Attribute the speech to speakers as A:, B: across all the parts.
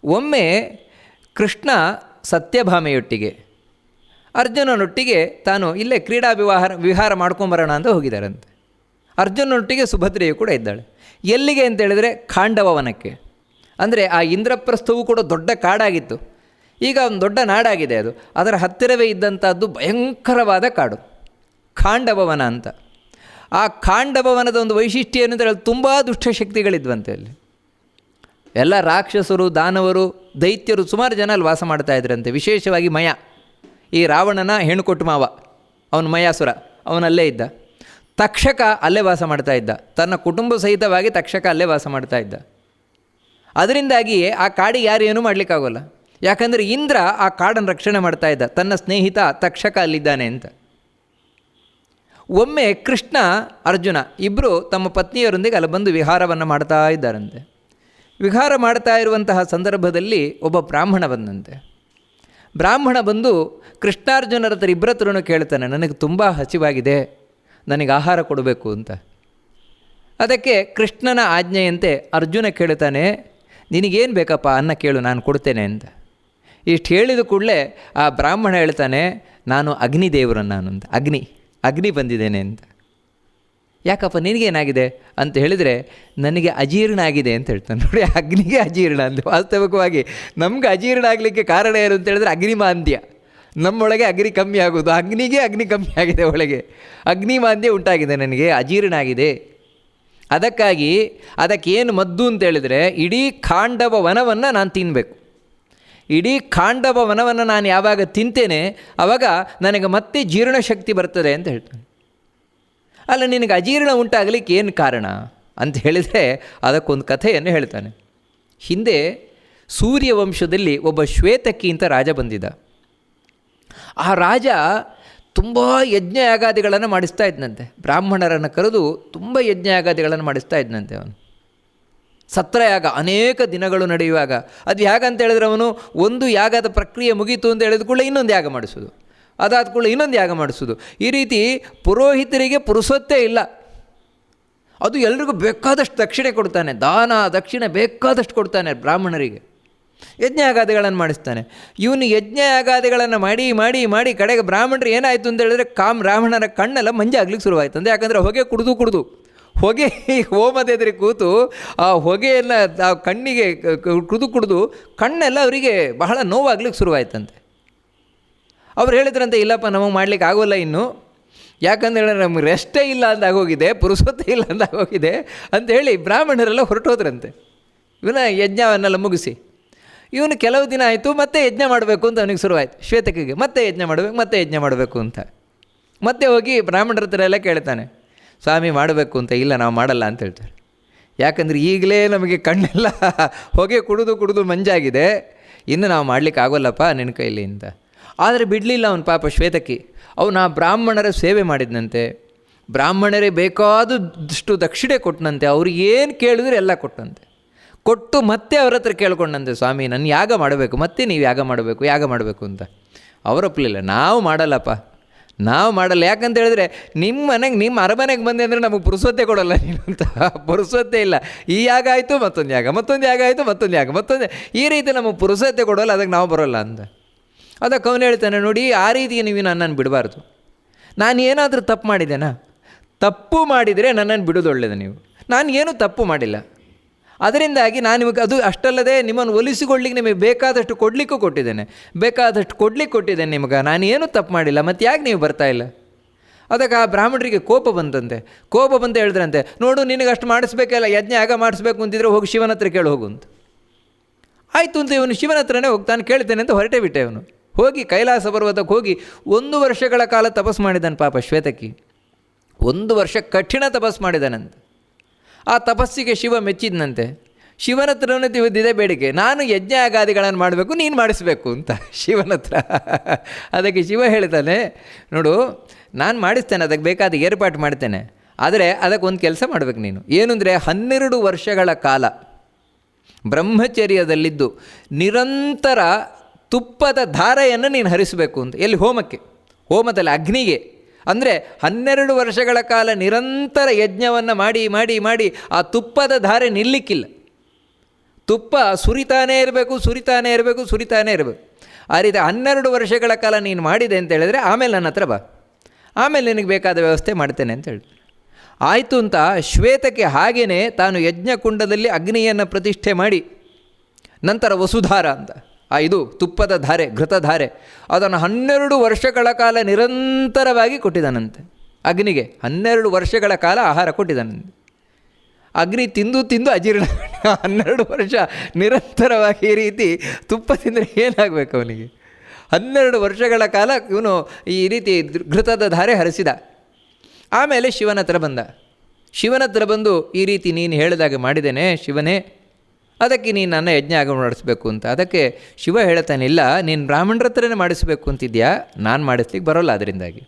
A: ಒಮ್ಮೆ ಕೃಷ್ಣ ಸತ್ಯಭಾಮೆಯೊಟ್ಟಿಗೆ ಅರ್ಜುನನೊಟ್ಟಿಗೆ ತಾನು ಇಲ್ಲೇ ಕ್ರೀಡಾ ವಿಹಾರ ಮಾಡ್ಕೊಂಬರೋಣ ಅಂತ ಹೋಗಿದ್ದಾರಂತೆ. ಅರ್ಜುನನೊಟ್ಟಿಗೆ ಸುಭದ್ರೆಯು ಕೂಡ ಇದ್ದಾಳೆ. ಎಲ್ಲಿಗೆ ಅಂತೇಳಿದರೆ ಖಾಂಡವವನಕ್ಕೆ. ಅಂದರೆ ಆ ಇಂದ್ರಪ್ರಸ್ಥವೂ ಕೂಡ ದೊಡ್ಡ ಕಾಡಾಗಿತ್ತು, ಈಗ ಒಂದು ದೊಡ್ಡ ನಾಡಾಗಿದೆ. ಅದು ಅದರ ಹತ್ತಿರವೇ ಇದ್ದಂಥದ್ದು ಭಯಂಕರವಾದ ಕಾಡು, ಖಾಂಡವವನ ಅಂತ. ಆ ಖಾಂಡವವನದ ಒಂದು ವೈಶಿಷ್ಟ್ಯ ಏನಂದರೆ ಅಲ್ಲಿ ತುಂಬ ದುಷ್ಟಶಕ್ತಿಗಳಿದ್ವಂತೆ. ಅಲ್ಲಿ ಎಲ್ಲ ರಾಕ್ಷಸರು, ದಾನವರು, ದೈತ್ಯರು ಸುಮಾರು ಜನ ಅಲ್ಲಿ ವಾಸ ಮಾಡ್ತಾಯಿದ್ರಂತೆ. ವಿಶೇಷವಾಗಿ ಮಯ, ಈ ರಾವಣನ ಹೆಣ್ಣುಕೊಟ್ಟು ಮಾವ, ಅವನು ಮಯಾಸುರ, ಅವನಲ್ಲೇ ಇದ್ದ. ತಕ್ಷಕ ಅಲ್ಲೇ ವಾಸ ಮಾಡ್ತಾ ಇದ್ದ, ತನ್ನ ಕುಟುಂಬ ಸಹಿತವಾಗಿ ತಕ್ಷಕ ಅಲ್ಲೇ ವಾಸ ಮಾಡ್ತಾ ಇದ್ದ. ಅದರಿಂದಾಗಿಯೇ ಆ ಕಾಡಿಗೆ ಯಾರು ಏನೂ ಮಾಡಲಿಕ್ಕಾಗೋಲ್ಲ, ಯಾಕಂದರೆ ಇಂದ್ರ ಆ ಕಾಡನ್ನು ರಕ್ಷಣೆ ಮಾಡ್ತಾ ಇದ್ದ, ತನ್ನ ಸ್ನೇಹಿತ ತಕ್ಷಕ ಅಲ್ಲಿದ್ದಾನೆ ಅಂತ. ಒಮ್ಮೆ ಕೃಷ್ಣ ಅರ್ಜುನ ಇಬ್ಬರು ತಮ್ಮ ಪತ್ನಿಯರೊಂದಿಗೆ ಅಲ್ಲಿ ಬಂದು ವಿಹಾರವನ್ನು ಮಾಡ್ತಾ ಇದ್ದಾರಂತೆ. ವಿಹಾರ ಮಾಡ್ತಾ ಇರುವಂತಹ ಸಂದರ್ಭದಲ್ಲಿ ಒಬ್ಬ ಬ್ರಾಹ್ಮಣ ಬಂದಂತೆ. ಬ್ರಾಹ್ಮಣ ಬಂದು ಕೃಷ್ಣಾರ್ಜುನರ ಹತ್ರ ಇಬ್ಬರತ್ರನೂ ಕೇಳ್ತಾನೆ, ನನಗೆ ತುಂಬ ಹಸಿವಾಗಿದೆ, ನನಗೆ ಆಹಾರ ಕೊಡಬೇಕು ಅಂತ. ಅದಕ್ಕೆ ಕೃಷ್ಣನ ಆಜ್ಞೆಯಂತೆ ಅರ್ಜುನ ಕೇಳ್ತಾನೆ, ನಿನಗೇನು ಬೇಕಪ್ಪ ಅನ್ನ ಕೇಳು, ನಾನು ಕೊಡ್ತೇನೆ ಅಂತ. ಇಷ್ಟು ಹೇಳಿದ ಕೂಡಲೇ ಆ ಬ್ರಾಹ್ಮಣ ಹೇಳ್ತಾನೆ, ನಾನು ಅಗ್ನಿದೇವರನ್ನು ನಾನು ಅಂತ, ಅಗ್ನಿ ಬಂದಿದ್ದೇನೆ ಅಂತ. ಯಾಕಪ್ಪ ನಿನಗೇನಾಗಿದೆ ಅಂತ ಹೇಳಿದರೆ, ನನಗೆ ಅಜೀರ್ಣ ಆಗಿದೆ ಅಂತ ಹೇಳ್ತಾನೆ. ನೋಡಿ, ಅಗ್ನಿಗೆ ಅಜೀರ್ಣ ಅಂತ. ವಾಸ್ತವಿಕವಾಗಿ ನಮ್ಗೆ ಅಜೀರ್ಣ ಆಗಲಿಕ್ಕೆ ಕಾರಣ ಏನು ಅಂತ ಹೇಳಿದ್ರೆ ಅಗ್ನಿಮಾಂದ್ಯ. ನಮ್ಮೊಳಗೆ ಅಗ್ನಿ ಕಮ್ಮಿ ಆಗೋದು, ಅಗ್ನಿಗೆ ಅಗ್ನಿ ಕಮ್ಮಿ ಆಗಿದೆ, ಒಳಗೆ ಅಗ್ನಿಮಾಂದ್ಯ ಉಂಟಾಗಿದೆ, ನನಗೆ ಅಜೀರ್ಣ ಆಗಿದೆ. ಅದಕ್ಕಾಗಿ ಅದಕ್ಕೇನು ಮದ್ದು ಅಂತ ಹೇಳಿದರೆ, ಇಡೀ ಖಾಂಡವ ವನವನ್ನು ನಾನು ತಿನ್ನಬೇಕು. ಇಡೀ ಖಾಂಡವ ವನವನ್ನು ನಾನು ಯಾವಾಗ ತಿಂತೇನೆ ಆವಾಗ ನನಗೆ ಮತ್ತೆ ಜೀರ್ಣಶಕ್ತಿ ಬರ್ತದೆ ಅಂತ ಹೇಳ್ತಾನೆ. ಅಲ್ಲ, ನಿನಗೆ ಅಜೀರ್ಣ ಉಂಟಾಗಲಿಕ್ಕೆ ಏನು ಕಾರಣ ಅಂತ ಹೇಳಿದರೆ ಅದಕ್ಕೊಂದು ಕಥೆಯನ್ನು ಹೇಳ್ತಾನೆ. ಹಿಂದೆ ಸೂರ್ಯವಂಶದಲ್ಲಿ ಒಬ್ಬ ಶ್ವೇತಕಿ ಅಂತ ರಾಜ ಬಂದಿದ್ದ. ಆ ರಾಜ ತುಂಬ ಯಜ್ಞಯಾಗಾದಿಗಳನ್ನು ಮಾಡಿಸ್ತಾ ಇದ್ದಂತೆ. ಬ್ರಾಹ್ಮಣರನ್ನು ಕರೆದು ತುಂಬ ಯಜ್ಞಯಾಗಾದಿಗಳನ್ನು ಮಾಡಿಸ್ತಾ ಇದ್ದಂತೆ. ಅವನು ಸತ್ರಯಾಗ ಅನೇಕ ದಿನಗಳು ನಡೆಯುವಾಗ ಅದು ಹೇಗಂತ ಹೇಳಿದ್ರೆ, ಅವನು ಒಂದು ಯಾಗದ ಪ್ರಕ್ರಿಯೆ ಮುಗೀತು ಅಂತ ಹೇಳಿದ ಕೂಡಲೇ ಇನ್ನೊಂದು ಯಾಗ ಮಾಡಿಸೋದು, ಅದಾದ ಕೂಡಲೇ ಇನ್ನೊಂದು ಯಾಗ ಮಾಡಿಸೋದು. ಈ ರೀತಿ ಪುರೋಹಿತರಿಗೆ ಪುರುಸೊತ್ತೇ ಇಲ್ಲ. ಅದು ಎಲ್ರಿಗೂ ಬೇಕಾದಷ್ಟು ದಕ್ಷಿಣೆ ಕೊಡ್ತಾನೆ, ದಾನ ದಕ್ಷಿಣೆ ಬೇಕಾದಷ್ಟು ಕೊಡ್ತಾನೆ ಬ್ರಾಹ್ಮಣರಿಗೆ. ಯಜ್ಞಯಾಗಾದಿಗಳನ್ನು ಮಾಡಿಸ್ತಾನೆ. ಇವನು ಯಜ್ಞಯಾಗಾದಿಗಳನ್ನು ಮಾಡಿ ಮಾಡಿ ಮಾಡಿ ಕಡೆಗೆ ಬ್ರಾಹ್ಮಣರು ಏನಾಯಿತು ಅಂತ ಹೇಳಿದ್ರೆ, ಬ್ರಾಹ್ಮಣರ ಕಣ್ಣೆಲ್ಲ ಮಂಜಾಗ್ಲಿಕ್ಕೆ ಶುರುವಾಯಿತು. ಅಂದರೆ ಯಾಕಂದರೆ ಹೊಗೆ ಕುಡಿದು ಹೊಗೆ ಹೋಮದ ಎದುರು ಕೂತು ಆ ಹೊಗೆಯನ್ನು ಆ ಕಣ್ಣಿಗೆ ಕುಡಿದು ಕಣ್ಣೆಲ್ಲ ಅವರಿಗೆ ಬಹಳ ನೋವಾಗ್ಲಿಕ್ಕೆ ಶುರುವಾಯ್ತಂತೆ. ಅವ್ರು ಹೇಳಿದ್ರಂತೆ, ಇಲ್ಲಪ್ಪ ನಮಗೆ ಮಾಡ್ಲಿಕ್ಕೆ ಆಗೋಲ್ಲ ಇನ್ನು, ಯಾಕಂದೇಳಿ ನಮಗೆ ರೆಸ್ಟೇ ಇಲ್ಲ ಅಂದಾಗೋಗಿದೆ, ಪುರುಸೊತ್ತೇ ಇಲ್ಲ ಅಂದಾಗೋಗಿದೆ ಅಂಥೇಳಿ ಬ್ರಾಹ್ಮಣರೆಲ್ಲ ಹೊರಟೋದ್ರಂತೆ. ಇವನ ಯಜ್ಞವನ್ನೆಲ್ಲ ಮುಗಿಸಿ ಇವನು ಕೆಲವು ದಿನ ಆಯಿತು, ಮತ್ತೆ ಯಜ್ಞ ಮಾಡಬೇಕು ಅಂತ ಅವನಿಗೆ ಶುರುವಾಯಿತು. ಶ್ವೇತಕಿಗೆ ಮತ್ತೆ ಯಜ್ಞ ಮಾಡಬೇಕು ಅಂತ ಮತ್ತೆ ಹೋಗಿ ಬ್ರಾಹ್ಮಣರ ಹತ್ರ ಎಲ್ಲ ಕೇಳ್ತಾನೆ, ಸ್ವಾಮಿ ಮಾಡಬೇಕು ಅಂತ. ಇಲ್ಲ, ನಾವು ಮಾಡಲ್ಲ ಅಂತ ಹೇಳ್ತಾರೆ. ಯಾಕಂದರೆ ಈಗಲೇ ನಮಗೆ ಕಣ್ಣೆಲ್ಲ ಹೊಗೆ ಕುಡಿದು ಮಂಜಾಗಿದೆ, ಇನ್ನು ನಾವು ಮಾಡಲಿಕ್ಕೆ ಆಗೋಲ್ಲಪ್ಪ ನಿನ್ನ ಕೈಲಿ ಅಂತ. ಆದರೆ ಬಿಡಲಿಲ್ಲ ಅವನು ಪಾಪ ಶ್ವೇತಕಿ. ಅವನು ಆ ಬ್ರಾಹ್ಮಣರ ಸೇವೆ ಮಾಡಿದಂತೆ, ಬ್ರಾಹ್ಮಣರೇ ಬೇಕಾದಷ್ಟು ದಕ್ಷಿಣೆ ಕೊಟ್ಟನಂತೆ, ಅವ್ರಿಗೆ ಏನು ಕೇಳಿದ್ರೆ ಎಲ್ಲ ಕೊಟ್ಟು ಮತ್ತೆ ಅವ್ರ ಹತ್ರ ಕೇಳ್ಕೊಂಡಂತೆ, ಸ್ವಾಮಿ ನನ್ನ ಯಾಗ ಮಾಡಬೇಕು, ಮತ್ತೆ ನೀವು ಯಾಗ ಮಾಡಬೇಕು ಅಂತ. ಅವರೊಪ್ಪಲಿಲ್ಲ, ನಾವು ಮಾಡಲ್ಲಪ್ಪ, ಯಾಕಂತ ಹೇಳಿದ್ರೆ ನಿಮ್ಮ ಅರಮನೆಗೆ ಬಂದೆ ಅಂದರೆ ನಮಗೆ ಪುರುಸೊತ್ತೆ ಕೊಡೋಲ್ಲ ನೀನು ಅಂತ. ಪುರುಸೊತ್ತೆ ಇಲ್ಲ, ಈ ಯಾಗ ಆಯಿತು ಮತ್ತೊಂದು ಯಾಗ ಆಯಿತು ಈ ರೀತಿ ನಮಗೆ ಪುರುಸೊತ್ತೆ ಕೊಡೋಲ್ಲ, ಅದಕ್ಕೆ ನಾವು ಬರೋಲ್ಲ ಅಂತ. ಅದಕ್ಕೆ ಅವನು ಹೇಳ್ತಾನೆ, ನೋಡಿ ಆ ರೀತಿ ನೀವು ನನ್ನನ್ನು ಬಿಡಬಾರ್ದು. ನಾನು ಏನಾದರೂ ತಪ್ಪು ಮಾಡಿದ್ದೇನಾ? ತಪ್ಪು ಮಾಡಿದರೆ ನನ್ನನ್ನು ಬಿಡೋದು ಒಳ್ಳೆಯದು. ನೀವು, ನಾನು ಏನೂ ತಪ್ಪು ಮಾಡಿಲ್ಲ, ಅದರಿಂದಾಗಿ ನಾನು ನಿಮಗೆ ಅದು ಅಷ್ಟಲ್ಲದೆ ನಿಮ್ಮನ್ನು ಒಲಿಸಿಕೊಳ್ಳಿಕ್ಕೆ ನಿಮಗೆ ಬೇಕಾದಷ್ಟು ಕೊಟ್ಟಿದ್ದೇನೆ ನಿಮಗೆ, ನಾನು ಏನೂ ತಪ್ಪು ಮಾಡಿಲ್ಲ, ಮತ್ತು ಯಾಕೆ ನೀವು ಬರ್ತಾ ಇಲ್ಲ? ಅದಕ್ಕೆ ಆ ಬ್ರಾಹ್ಮಣರಿಗೆ ಕೋಪ ಬಂತು ಹೇಳಿದ್ರಂತೆ, ನೋಡು ನಿನಗೆ ಅಷ್ಟು ಮಾಡಿಸ್ಬೇಕಲ್ಲ, ಯಜ್ಞ ಯಾಗ ಮಾಡಿಸ್ಬೇಕು ಅಂತಿದ್ರೆ ಹೋಗಿ ಶಿವನ ಹತ್ರ ಕೇಳಿ ಹೋಗು ಅಂತ. ಆಯಿತು ಅಂತ ಇವನು ಶಿವನ ಹತ್ರನೇ ಹೋಗ್ತಾನೆ, ಕೇಳ್ತೇನೆ ಅಂತ ಹೊರಟೇ ಬಿಟ್ಟೆ. ಇವನು ಹೋಗಿ ಕೈಲಾಸ ಪರ್ವತಕ್ಕೆ ಹೋಗಿ 1 ವರ್ಷಗಳ ಕಾಲ ತಪಸ್ಸು ಮಾಡಿದ್ದಾನೆ ಪಾಪ ಶ್ವೇತಕಿ. 1 ವರ್ಷ ಕಠಿಣ ತಪಸ್ಸು ಮಾಡಿದ್ದಾನಂತೆ. ಆ ತಪಸ್ಸಿಗೆ ಶಿವ ಮೆಚ್ಚಿದ್ನಂತೆ. ಶಿವನ ಹತ್ರನೇ ತಿವಿದಿದೆ ಬೇಡಿಕೆ, ನಾನು ಯಜ್ಞ ಯಾಗಾದಿಗಳನ್ನು ಮಾಡಬೇಕು, ನೀನು ಮಾಡಿಸ್ಬೇಕು ಅಂತ ಶಿವನ ಹತ್ರ. ಅದಕ್ಕೆ ಶಿವ ಹೇಳ್ತಾನೆ, ನೋಡು ನಾನು ಮಾಡಿಸ್ತೇನೆ, ಅದಕ್ಕೆ ಬೇಕಾದ ಏರ್ಪಾಟು ಮಾಡ್ತೇನೆ, ಆದರೆ ಅದಕ್ಕೊಂದು ಕೆಲಸ ಮಾಡಬೇಕು ನೀನು. ಏನು ಅಂದರೆ 12 ವರ್ಷಗಳ ಕಾಲ ಬ್ರಹ್ಮಚರ್ಯದಲ್ಲಿದ್ದು ನಿರಂತರ ತುಪ್ಪದ ಧಾರೆಯನ್ನು ನೀನು ಹರಿಸಬೇಕು ಅಂತ. ಎಲ್ಲಿ? ಹೋಮದಲ್ಲಿ ಅಗ್ನಿಗೆ. ಅಂದರೆ 12 ವರ್ಷಗಳ ಕಾಲ ನಿರಂತರ ಯಜ್ಞವನ್ನು ಮಾಡಿ ಆ ತುಪ್ಪದ ಧಾರೆ ನಿಲ್ಲಿಕ್ಕಿಲ್ಲ. ತುಪ್ಪ ಸುರಿತಾನೇ ಇರಬೇಕು, ಸುರಿತಾನೇ ಇರಬೇಕು, ಸುರಿತಾನೇ ಇರಬೇಕು. ಆ ರೀತಿ 12 ವರ್ಷಗಳ ಕಾಲ ನೀನು ಮಾಡಿದೆ ಅಂತ ಹೇಳಿದ್ರೆ ಆಮೇಲೆ ನನ್ನ ಹತ್ರ ಬಾ, ಆಮೇಲೆ ನಿನಗೆ ಬೇಕಾದ ವ್ಯವಸ್ಥೆ ಮಾಡ್ತೇನೆ ಅಂತ ಹೇಳಿ ಆಯಿತು ಅಂತ ಶ್ವೇತಕ್ಕೆ ಹಾಗೆಯೇ ತಾನು ಯಜ್ಞಕುಂಡದಲ್ಲಿ ಅಗ್ನಿಯನ್ನು ಪ್ರತಿಷ್ಠೆ ಮಾಡಿ ನಂತರ ವಸುಧಾರ ಅಂತ ಇದು ತುಪ್ಪದ ಧಾರೆ, ಘೃತಧಾರೆ, ಅದನ್ನು 12 ವರ್ಷಗಳ ಕಾಲ ನಿರಂತರವಾಗಿ ಕೊಟ್ಟಿದ್ದಾನಂತೆ ಅಗ್ನಿಗೆ. 12 ವರ್ಷಗಳ ಕಾಲ ಆಹಾರ ಕೊಟ್ಟಿದ್ದಾನಂತೆ. ಅಗ್ನಿ ತಿಂದು ತಿಂದು ಅಜೀರ್ಣ 12 ವರ್ಷ ನಿರಂತರವಾಗಿ ಈ ರೀತಿ ತುಪ್ಪ ತಿಂದರೆ ಏನಾಗಬೇಕು ಅವನಿಗೆ? 12 ವರ್ಷಗಳ ಕಾಲ ಇವನು ಈ ರೀತಿ ಘೃತದ ಧಾರೆ ಹರಿಸಿದ. ಆಮೇಲೆ ಶಿವನ ಹತ್ರ ಬಂದ. ಶಿವನ ಹತ್ರ ಬಂದು ಈ ರೀತಿ ನೀನು ಹೇಳಿದಾಗ ಮಾಡಿದ್ದೇನೆ ಶಿವನೇ, ಅದಕ್ಕೆ ನೀನು ನನ್ನ ಯಜ್ಞ ಆಗ ಮಾಡಿಸ್ಬೇಕು ಅಂತ. ಅದಕ್ಕೆ ಶಿವ ಹೇಳ್ತಾನೆ, ಇಲ್ಲ ನೀನು ಬ್ರಾಹ್ಮಣರ ಹತ್ರನೇ ಮಾಡಿಸ್ಬೇಕು ಅಂತಿದ್ಯಾ, ನಾನು ಮಾಡಿಸ್ಲಿಕ್ಕೆ ಬರೋಲ್ಲ ಅದರಿಂದಾಗಿ.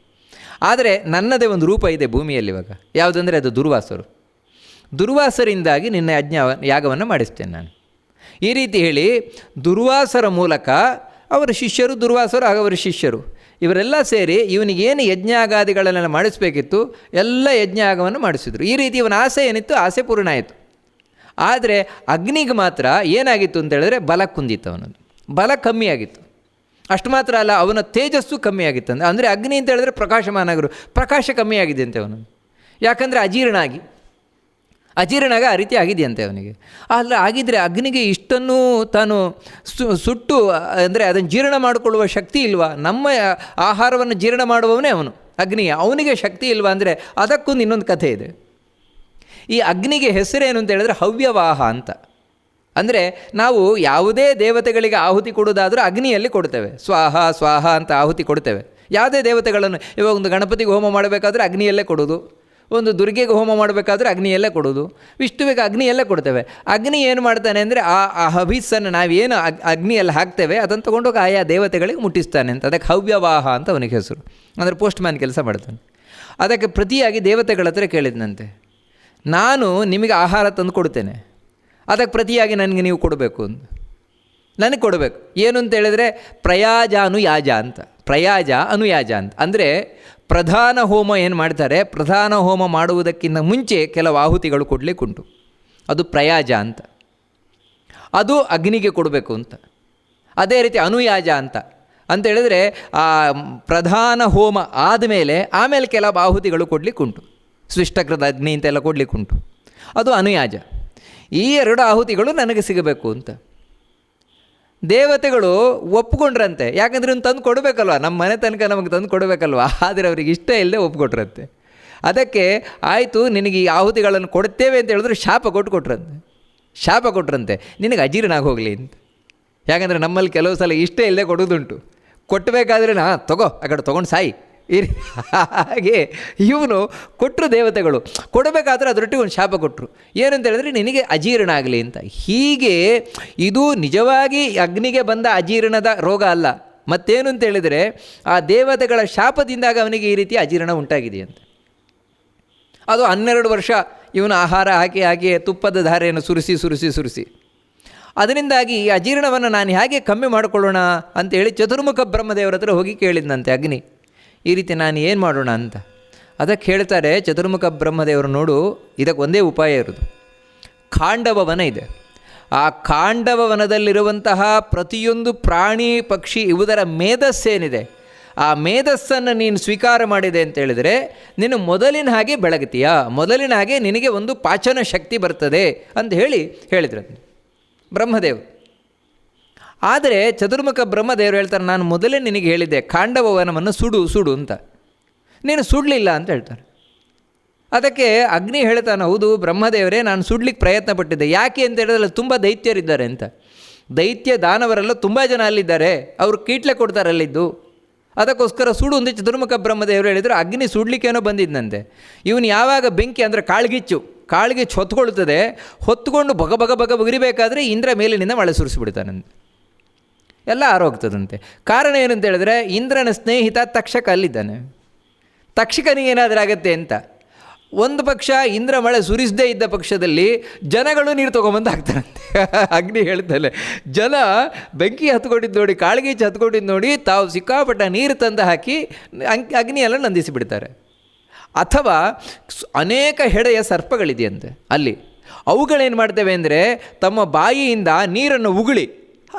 A: ಆದರೆ ನನ್ನದೇ ಒಂದು ರೂಪ ಇದೆ ಭೂಮಿಯಲ್ಲಿ ಇವಾಗ, ಯಾವುದಂದರೆ ಅದು ದುರ್ವಾಸರು. ದುರ್ವಾಸರಿಂದಾಗಿ ನಿನ್ನ ಯಾಗವನ್ನು ಮಾಡಿಸ್ತೇನೆ ನಾನು. ಈ ರೀತಿ ಹೇಳಿ ದುರ್ವಾಸರ ಮೂಲಕ ಅವರ ಶಿಷ್ಯರು, ದುರ್ವಾಸರು ಆಗ ಅವರ ಶಿಷ್ಯರು ಇವರೆಲ್ಲ ಸೇರಿ ಇವನಿಗೇನು ಯಜ್ಞಾಗಾದಿಗಳನ್ನೆಲ್ಲ ಮಾಡಿಸ್ಬೇಕಿತ್ತು ಎಲ್ಲ ಯಜ್ಞಾಗವನ್ನು ಮಾಡಿಸಿದ್ರು. ಈ ರೀತಿ ಇವನ ಆಸೆ ಏನಿತ್ತು, ಆಸೆ ಪೂರ್ಣ ಆಯಿತು. ಆದರೆ ಅಗ್ನಿಗೆ ಮಾತ್ರ ಏನಾಗಿತ್ತು ಅಂತೇಳಿದ್ರೆ ಬಲ ಕುಂದಿತ್ತು, ಅವನದು ಬಲ ಕಮ್ಮಿಯಾಗಿತ್ತು. ಅಷ್ಟು ಮಾತ್ರ ಅಲ್ಲ, ಅವನ ತೇಜಸ್ಸು ಕಮ್ಮಿಯಾಗಿತ್ತು. ಅಂದರೆ ಅಗ್ನಿ ಅಂತ ಹೇಳಿದ್ರೆ ಪ್ರಕಾಶಮಾನಗರು, ಪ್ರಕಾಶ ಕಮ್ಮಿಯಾಗಿದೆ ಅಂತೆ ಅವನು. ಯಾಕಂದರೆ ಅಜೀರ್ಣಾಗ ಆ ರೀತಿ ಆಗಿದೆಯಂತೆ ಅವನಿಗೆ. ಅಲ್ಲ ಆಗಿದ್ದರೆ ಅಗ್ನಿಗೆ ಇಷ್ಟನ್ನು ತಾನು ಸುಟ್ಟು ಅಂದರೆ ಅದನ್ನು ಜೀರ್ಣ ಮಾಡಿಕೊಳ್ಳುವ ಶಕ್ತಿ ಇಲ್ವಾ? ನಮ್ಮ ಆಹಾರವನ್ನು ಜೀರ್ಣ ಮಾಡುವವನೇ ಅವನು ಅಗ್ನಿ, ಅವನಿಗೆ ಶಕ್ತಿ ಇಲ್ವಾ ಅಂದರೆ ಅದಕ್ಕೊಂದು ಇನ್ನೊಂದು ಕಥೆ ಇದೆ. ಈ ಅಗ್ನಿಗೆ ಹೆಸರೇನು ಅಂತ ಹೇಳಿದ್ರೆ ಹವ್ಯವಾಹ ಅಂತ. ಅಂದರೆ ನಾವು ಯಾವುದೇ ದೇವತೆಗಳಿಗೆ ಆಹುತಿ ಕೊಡೋದಾದರೂ ಅಗ್ನಿಯಲ್ಲಿ ಕೊಡ್ತೇವೆ. ಸ್ವಾಹ ಸ್ವಾಹ ಅಂತ ಆಹುತಿ ಕೊಡ್ತೇವೆ ಯಾವುದೇ ದೇವತೆಗಳನ್ನು. ಇವಾಗ ಒಂದು ಗಣಪತಿಗೆ ಹೋಮ ಮಾಡಬೇಕಾದ್ರೆ ಅಗ್ನಿಯಲ್ಲೇ ಕೊಡೋದು, ಒಂದು ದುರ್ಗೆಗೆ ಹೋಮ ಮಾಡಬೇಕಾದ್ರೆ ಅಗ್ನಿಯಲ್ಲೇ ಕೊಡೋದು, ವಿಷ್ಣುವಿಗೆ ಅಗ್ನಿಯಲ್ಲೇ ಕೊಡ್ತೇವೆ. ಅಗ್ನಿ ಏನು ಮಾಡ್ತಾನೆ ಅಂದರೆ ಆ ಹವಿಸ್ಸನ್ನು ನಾವೇನು ಅಗ್ನಿಯಲ್ಲಿ ಹಾಕ್ತೇವೆ ಅದನ್ನು ತೊಗೊಂಡೋಗಿ ಆಯಾ ದೇವತೆಗಳಿಗೆ ಮುಟ್ಟಿಸ್ತಾನೆ ಅಂತ. ಅದಕ್ಕೆ ಹವ್ಯವಾಹ ಅಂತ ಅವನಿಗೆ ಹೆಸರು. ಅಂದರೆ ಪೋಸ್ಟ್ ಮ್ಯಾನ್ ಕೆಲಸ ಮಾಡ್ತಾನೆ. ಅದಕ್ಕೆ ಪ್ರತಿಯಾಗಿ ದೇವತೆಗಳ ಹತ್ರ ಕೇಳಿದ್ನಂತೆ, ನಾನು ನಿಮಗೆ ಆಹಾರ ತಂದು ಕೊಡ್ತೇನೆ, ಅದಕ್ಕೆ ಪ್ರತಿಯಾಗಿ ನನಗೆ ನೀವು ಕೊಡಬೇಕು ಅಂತ. ನನಗೆ ಕೊಡಬೇಕು ಏನು ಅಂತ ಹೇಳಿದರೆ ಪ್ರಯಾಜ ಅನುಯಾಜ ಅಂತ. ಪ್ರಯಾಜ ಅನುಯಾಜ ಅಂತ ಅಂದರೆ ಪ್ರಧಾನ ಹೋಮ ಏನು ಮಾಡ್ತಾರೆ, ಪ್ರಧಾನ ಹೋಮ ಮಾಡುವುದಕ್ಕಿಂತ ಮುಂಚೆ ಕೆಲವು ಆಹುತಿಗಳು ಕೊಡಲಿಕ್ಕುಂಟು, ಅದು ಪ್ರಯಾಜ ಅಂತ. ಅದು ಅಗ್ನಿಗೆ ಕೊಡಬೇಕು ಅಂತ. ಅದೇ ರೀತಿ ಅನುಯಾಜ ಅಂತ ಹೇಳಿದರೆ ಆ ಪ್ರಧಾನ ಹೋಮ ಆಮೇಲೆ ಕೆಲವು ಆಹುತಿಗಳು ಕೊಡಲಿಕ್ಕುಂಟು, ಸ್ವಿಷ್ಟಕೃತ ಅಗ್ನಿ ಅಂತೆಲ್ಲ ಕೊಡಲಿಕ್ಕುಂಟು, ಅದು ಅನುಯಾಜ. ಈ 2 ಆಹುತಿಗಳು ನನಗೆ ಸಿಗಬೇಕು ಅಂತ ದೇವತೆಗಳು ಒಪ್ಪಿಕೊಂಡ್ರಂತೆ. ಯಾಕಂದರೆ ಇವ್ನು ತಂದು ಕೊಡಬೇಕಲ್ವ, ನಮ್ಮ ಮನೆ ತನಕ ನಮಗೆ ತಂದು ಕೊಡಬೇಕಲ್ವ. ಆದರೆ ಅವ್ರಿಗೆ ಇಷ್ಟ ಇಲ್ಲದೆ ಒಪ್ಪಿಕೊಟ್ರಂತೆ. ಅದಕ್ಕೆ ಆಯಿತು ನಿನಗೆ ಈ ಆಹುತಿಗಳನ್ನು ಕೊಡ್ತೇವೆ ಅಂತ ಹೇಳಿದ್ರು ಶಾಪ ಕೊಟ್ರಂತೆ, ನಿನಗೆ ಅಜೀರ್ಣ ಹೋಗಲಿ ಅಂತ. ಯಾಕಂದರೆ ನಮ್ಮಲ್ಲಿ ಕೆಲವು ಸಲ ಇಷ್ಟ ಇಲ್ಲದೆ ಕೊಡೋದುಂಟು, ಕೊಟ್ಟಬೇಕಾದ್ರೆ ತಗೋ ಆ ಕಡೆ ತೊಗೊಂಡು ಸಾಯಿ ಹಾಗೆ ಇವನು ಕೊಟ್ಟರು. ದೇವತೆಗಳು ಕೊಡಬೇಕಾದ್ರೆ ಅದರೊಟ್ಟಿಗೆ ಒಂದು ಶಾಪ ಕೊಟ್ಟರು, ಏನಂತ ಹೇಳಿದ್ರೆ ನಿನಗೆ ಅಜೀರ್ಣ ಆಗಲಿ ಅಂತ. ಹೀಗೆ ಇದು ನಿಜವಾಗಿ ಅಗ್ನಿಗೆ ಬಂದ ಅಜೀರ್ಣದ ರೋಗ ಅಲ್ಲ, ಮತ್ತೇನು ಅಂತ ಹೇಳಿದರೆ ಆ ದೇವತೆಗಳ ಶಾಪದಿಂದಾಗ ಅವನಿಗೆ ಈ ರೀತಿ ಅಜೀರ್ಣ ಉಂಟಾಗಿದೆಯಂತೆ. ಅದು 12 ವರ್ಷ ಇವನು ಆಹಾರ ಹಾಕಿ ತುಪ್ಪದ ಧಾರೆಯನ್ನು ಸುರಿಸಿ ಅದರಿಂದಾಗಿ ಈ ಅಜೀರ್ಣವನ್ನು ನಾನು ಹೇಗೆ ಕಮ್ಮಿ ಮಾಡಿಕೊಳ್ಳೋಣ ಅಂತೇಳಿ ಚತುರ್ಮುಖ ಬ್ರಹ್ಮದೇವರ ಹತ್ರ ಹೋಗಿ ಕೇಳಿದ್ನಂತೆ ಅಗ್ನಿ, ಈ ರೀತಿ ನಾನು ಏನು ಮಾಡೋಣ ಅಂತ. ಅದಕ್ಕೆ ಹೇಳ್ತಾರೆ ಚತುರ್ಮುಖ ಬ್ರಹ್ಮದೇವರು, ನೋಡು ಇದಕ್ಕೆ ಒಂದೇ ಉಪಾಯ ಇರೋದು. ಖಾಂಡವ ವನ ಇದೆ, ಆ ಖಾಂಡವ ವನದಲ್ಲಿರುವಂತಹ ಪ್ರತಿಯೊಂದು ಪ್ರಾಣಿ ಪಕ್ಷಿ ಇವುದರ ಮೇಧಸ್ಸೇನಿದೆ, ಆ ಮೇಧಸ್ಸನ್ನು ನೀನು ಸ್ವೀಕಾರ ಮಾಡಿದೆ ಅಂತೇಳಿದರೆ ನೀನು ಮೊದಲಿನ ಹಾಗೆ ಬೆಳಗ್ತೀಯಾ, ಮೊದಲಿನ ಹಾಗೆ ನಿನಗೆ ಒಂದು ಪಾಚನ ಶಕ್ತಿ ಬರ್ತದೆ ಅಂತ ಹೇಳಿದ್ರು ಬ್ರಹ್ಮದೇವರು. ಆದರೆ ಚತುರ್ಮುಖ ಬ್ರಹ್ಮದೇವರು ಹೇಳ್ತಾರೆ, ನಾನು ಮೊದಲೇ ನಿನಗೆ ಹೇಳಿದ್ದೆ ಖಾಂಡವ ವನವನ್ನು ಸುಡು ಅಂತ, ನೀನು ಸುಡಲಿಲ್ಲ ಅಂತ ಹೇಳ್ತಾರೆ. ಅದಕ್ಕೆ ಅಗ್ನಿ ಹೇಳ್ತಾನೆ, ಹೌದು ಬ್ರಹ್ಮದೇವರೇ ನಾನು ಸುಡ್ಲಿಕ್ಕೆ ಪ್ರಯತ್ನ ಪಟ್ಟಿದ್ದೆ. ಯಾಕೆ ಅಂತ ಹೇಳಿದ್ರೆ ತುಂಬ ದೈತ್ಯರಿದ್ದಾರೆ ಅಂತ. ದೈತ್ಯ ದಾನವರೆಲ್ಲ ತುಂಬ ಜನ ಅಲ್ಲಿದ್ದಾರೆ, ಅವರು ಕೀಟ್ಲೆ ಕೊಡ್ತಾರೆ ಅಲ್ಲಿದ್ದು, ಅದಕ್ಕೋಸ್ಕರ ಸುಡು ಅಂತ ಚತುರ್ಮುಖ ಬ್ರಹ್ಮದೇವರು ಹೇಳಿದರು. ಅಗ್ನಿ ಸುಡ್ಲಿಕ್ಕೇನೋ ಬಂದಿದ್ದಂತೆ. ಇವನು ಯಾವಾಗ ಬೆಂಕಿ ಅಂದರೆ ಕಾಳ್ಗಿಚ್ಚು ಹೊತ್ಕೊಳ್ತದೆ, ಹೊತ್ಕೊಂಡು ಬಗ ಉರಿಬೇಕಾದ್ರೆ ಇಂದ್ರ ಮೇಲಿನಿಂದ ಮಳೆ ಸುರಿಸಿಬಿಡ್ತಾನಂತೆ, ಎಲ್ಲ ಆರೋಗ್ತದಂತೆ. ಕಾರಣ ಏನಂತ ಹೇಳಿದ್ರೆ ಇಂದ್ರನ ಸ್ನೇಹಿತ ತಕ್ಷಕ ಅಲ್ಲಿದ್ದಾನೆ. ತಕ್ಷಕನಿಗೆ ಏನಾದರೂ ಆಗತ್ತೆ ಅಂತ ಒಂದು ಪಕ್ಷ ಇಂದ್ರ ಮಳೆ ಸುರಿಸದೇ ಇದ್ದ ಪಕ್ಷದಲ್ಲಿ ಜನಗಳು ನೀರು ತೊಗೊಂಬಂದು ಹಾಕ್ತಾರಂತೆ. ಅಗ್ನಿ ಹೇಳ್ತಾನೆ, ಜನ ಬೆಂಕಿ ಹತ್ಕೊಂಡಿದ್ದು ನೋಡಿ, ಕಾಳ್ಗೀಚು ಹತ್ಕೊಂಡಿದ್ದು ನೋಡಿ ತಾವು ಸಿಕ್ಕಾಪಟ್ಟ ನೀರು ತಂದು ಹಾಕಿ ಅಗ್ನಿಯೆಲ್ಲ ನಂದಿಸಿಬಿಡ್ತಾರೆ. ಅಥವಾ ಅನೇಕ ಹೆಡೆಯ ಸರ್ಪಗಳಿದೆಯಂತೆ ಅಲ್ಲಿ, ಅವುಗಳೇನು ಮಾಡ್ತವೆ ಅಂದರೆ ತಮ್ಮ ಬಾಯಿಯಿಂದ ನೀರನ್ನು ಉಗುಳಿ